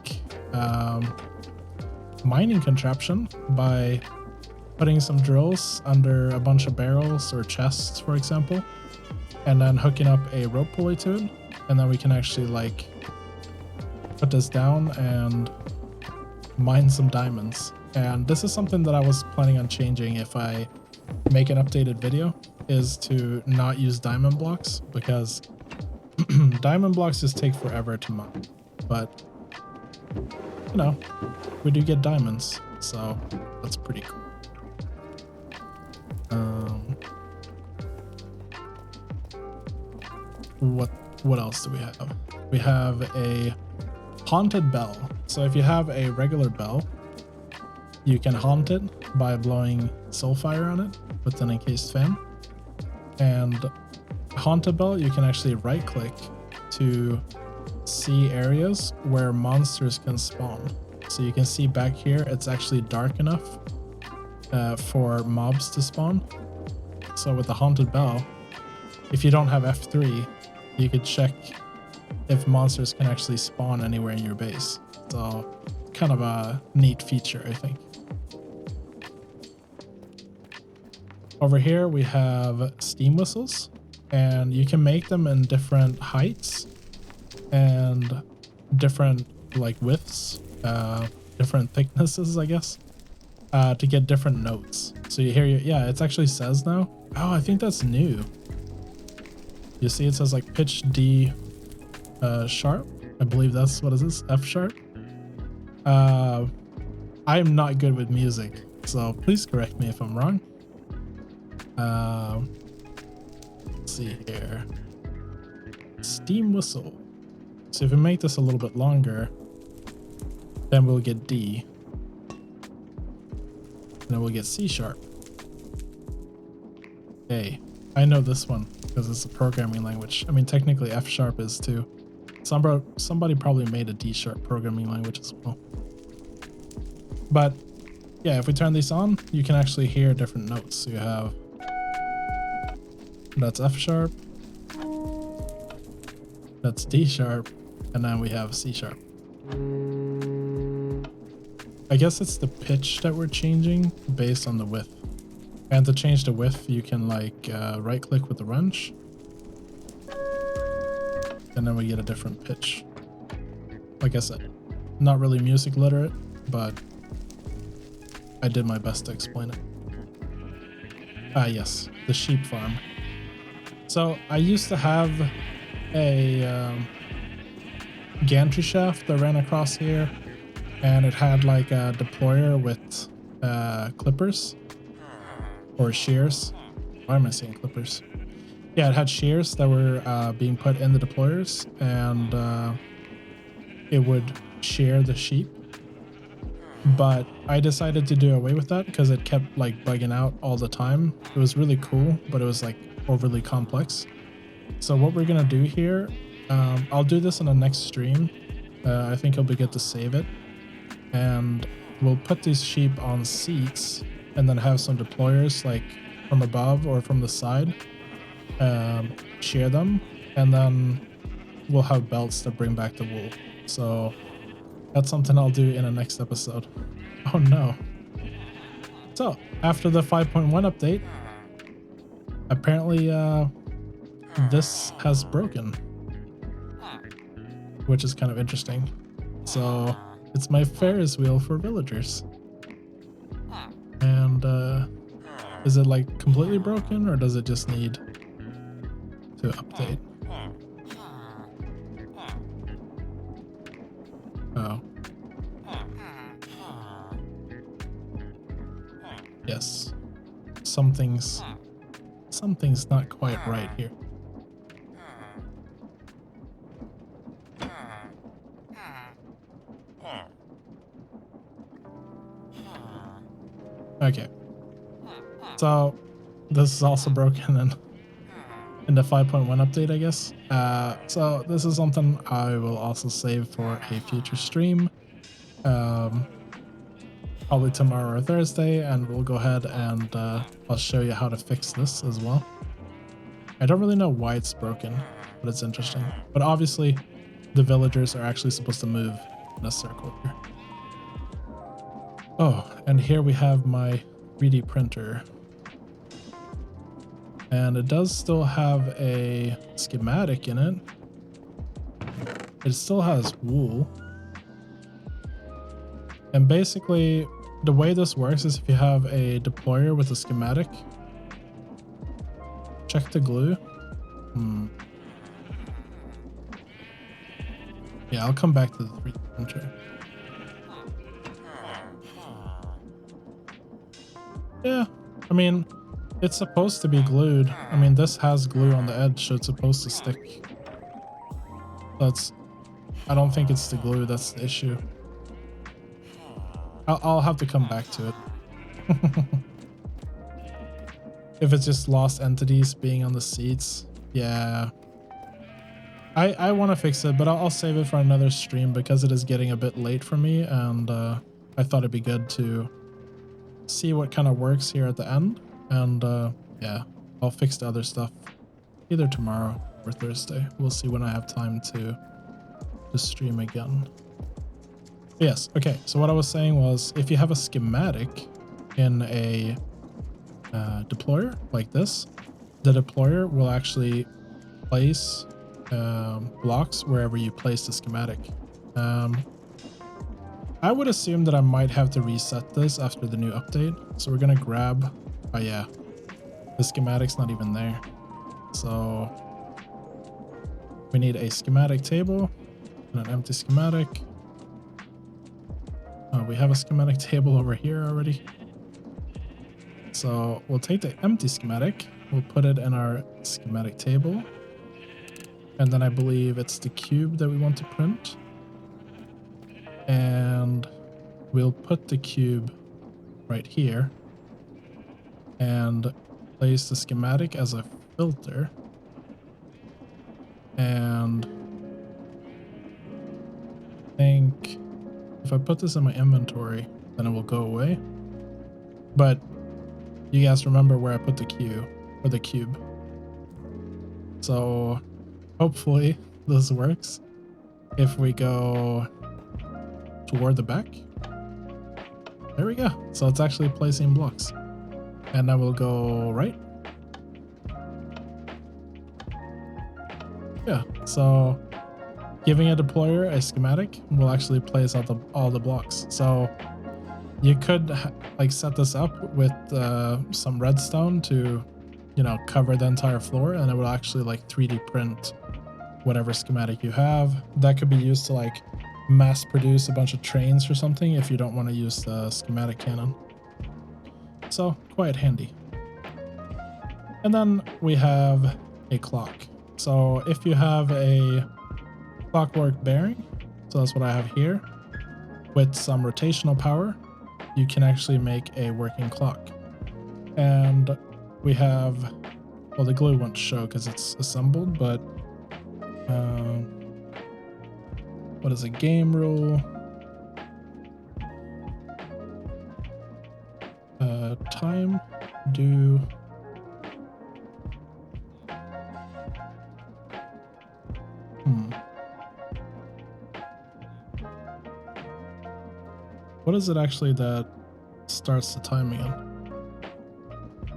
mining contraption by putting some drills under a bunch of barrels or chests, for example, and then hooking up a rope pulley to it, and then we can actually like put this down and mine some diamonds. And this is something that I was planning on changing if I make an updated video, is to not use diamond blocks, because diamond blocks just take forever to mine, but you know, we do get diamonds, so that's pretty cool. What else do we have? We have a haunted bell. So if you have a regular bell, you can haunt it by blowing soulfire on it with an encased fan, and Haunted Bell, you can actually right click to see areas where monsters can spawn. So you can see back here, it's actually dark enough for mobs to spawn. So with the Haunted Bell, if you don't have F3, you could check if monsters can actually spawn anywhere in your base. So kind of a neat feature, I think. Over here we have steam whistles, and you can make them in different heights and different like widths, different thicknesses, I guess, to get different notes. So you hear, yeah, it actually says now. Oh, I think that's new. You see it says like pitch D sharp. I believe that's what it is, F sharp. I'm not good with music, so please correct me if I'm wrong. Let's see here. Steam whistle. So if we make this a little bit longer, then we'll get D. And then we'll get C sharp. Hey, I know this one because it's a programming language. I mean, technically F sharp is too. Somebody probably made a D sharp programming language as well. But yeah, if we turn these on, you can actually hear different notes. So you have, that's F sharp, that's D sharp, and then we have C sharp. I guess it's the pitch that we're changing based on the width. And to change the width, you can like right click with the wrench, and then we get a different pitch. Like I said, not really music literate, but I did my best to explain it. Yes, the sheep farm. So I used to have a gantry shaft that ran across here, and it had like a deployer with clippers or shears. Why am I saying clippers? Yeah, it had shears that were being put in the deployers, and it would shear the sheep. But I decided to do away with that because it kept like bugging out all the time. It was really cool, but it was like overly complex. So what we're gonna do here, I'll do this in the next stream. I think it'll be good to save it. And we'll put these sheep on seats and then have some deployers like from above or from the side, shear them, and then we'll have belts that bring back the wool. So that's something I'll do in the next episode. Oh no. So after the 5.1 update, apparently this has broken, which is kind of interesting. So it's my Ferris wheel for villagers. And is it like completely broken, or does it just need to update? Oh. Yes. Something's not quite right here. Okay. So this is also broken in the 5.1 update, I guess. So this is something I will also save for a future stream. Probably tomorrow or Thursday, and we'll go ahead and I'll show you how to fix this as well. I don't really know why it's broken, but it's interesting. But obviously, the villagers are actually supposed to move in a circle here. Oh, and here we have my 3D printer. And it does still have a schematic in it. It still has wool. And basically, the way this works is if you have a deployer with a schematic, check the glue. Yeah, I'll come back to the 3D printer. Yeah, I mean, it's supposed to be glued. I mean, this has glue on the edge, so it's supposed to stick. I don't think it's the glue that's the issue. I'll have to come back to it. If it's just lost entities being on the seats, Yeah. I want to fix it, but I'll save it for another stream because it is getting a bit late for me, and I thought it'd be good to see what kind of works here at the end. And yeah, I'll fix the other stuff either tomorrow or Thursday. We'll see when I have time to stream again. Yes, okay, so what I was saying was if you have a schematic in a deployer like this, the deployer will actually place blocks wherever you place the schematic. I would assume that I might have to reset this after the new update. So we're gonna grab, oh yeah, the schematic's not even there. So we need a schematic table and an empty schematic. We have a schematic table over here already. So we'll take the empty schematic, we'll put it in our schematic table. And then I believe it's the cube that we want to print. And we'll put the cube right here and place the schematic as a filter. And I think if I put this in my inventory, then it will go away. But you guys remember where I put the cube. So hopefully this works. If we go toward the back, there we go. So it's actually placing blocks. And then we'll go right. Yeah, so giving a deployer a schematic will actually place out all the blocks. So you could like set this up with some redstone to, you know, cover the entire floor, and it will actually like 3D print whatever schematic you have. That could be used to like mass produce a bunch of trains or something if you don't want to use the schematic cannon. So quite handy. And then we have a clock. So if you have a clockwork bearing, so that's what I have here, with some rotational power, you can actually make a working clock. And we have, well, the glue won't show because it's assembled, but what is a game rule? Time, do, what is it actually that starts the timing in?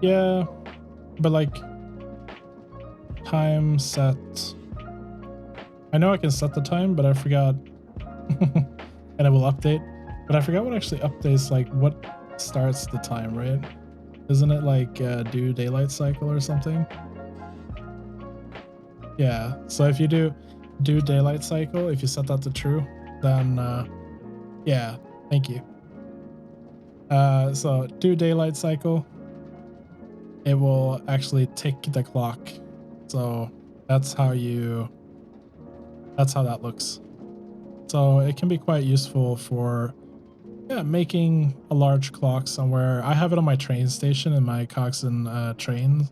Yeah, but like time set. I know I can set the time, but I forgot. And it will update, but I forgot what actually updates, like what starts the time, right? Isn't it like do daylight cycle or something? Yeah, so if you do daylight cycle, if you set that to true, then yeah, thank you. So do daylight cycle, it will actually tick the clock. So that's how that looks. So it can be quite useful for, yeah, making a large clock somewhere. I have it on my train station in my Cox and Train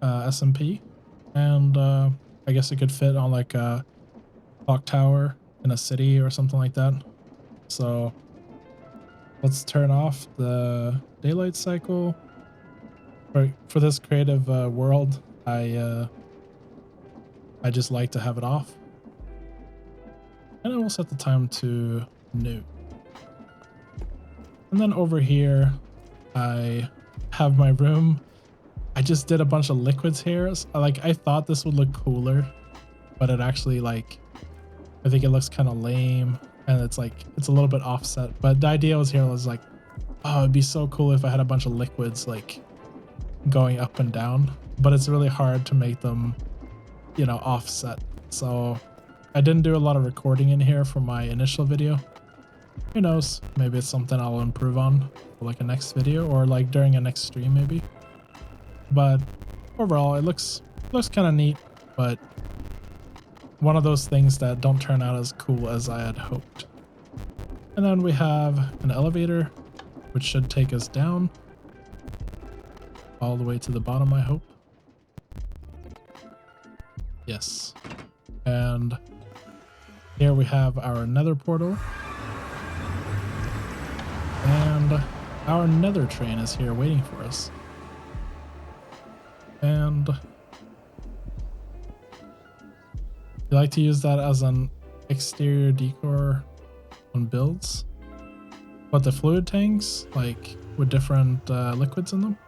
SMP, and I guess it could fit on like a clock tower in a city or something like that. So let's turn off the daylight cycle. For this creative world, I just like to have it off. And I will set the time to noon. And then over here, I have my room. I just did a bunch of liquids here. Like, I thought this would look cooler, but it actually, like, I think it looks kind of lame, and it's like, it's a little bit offset. But the idea was here was like, oh, it'd be so cool if I had a bunch of liquids, like, going up and down. But it's really hard to make them, you know, offset. So I didn't do a lot of recording in here for my initial video. Who knows? Maybe it's something I'll improve on for like a next video, or like during a next stream maybe. But overall, it looks kind of neat, but one of those things that don't turn out as cool as I had hoped. And then we have an elevator, which should take us down all the way to the bottom, I hope. Yes. And here we have our nether portal. And our nether train is here waiting for us. And you like to use that as an exterior decor on builds? But the fluid tanks, like with different liquids in them?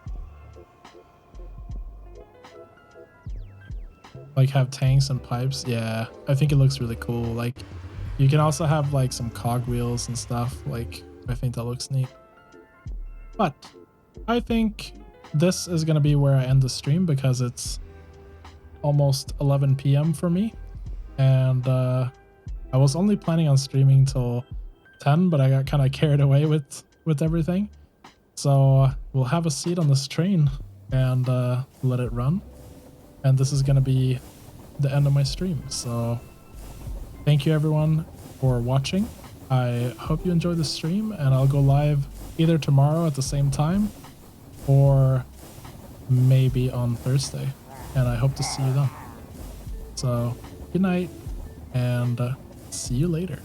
Like have tanks and pipes? Yeah, I think it looks really cool. Like you can also have like some cogwheels and stuff. Like I think that looks neat. But I think this is going to be where I end the stream because it's almost 11 p.m. for me. And I was only planning on streaming till 10, but I got kind of carried away with everything. So we'll have a seat on this train and let it run. And this is going to be the end of my stream. So thank you everyone for watching. I hope you enjoyed the stream, and I'll go live either tomorrow at the same time or maybe on Thursday. And I hope to see you then. So good night and see you later.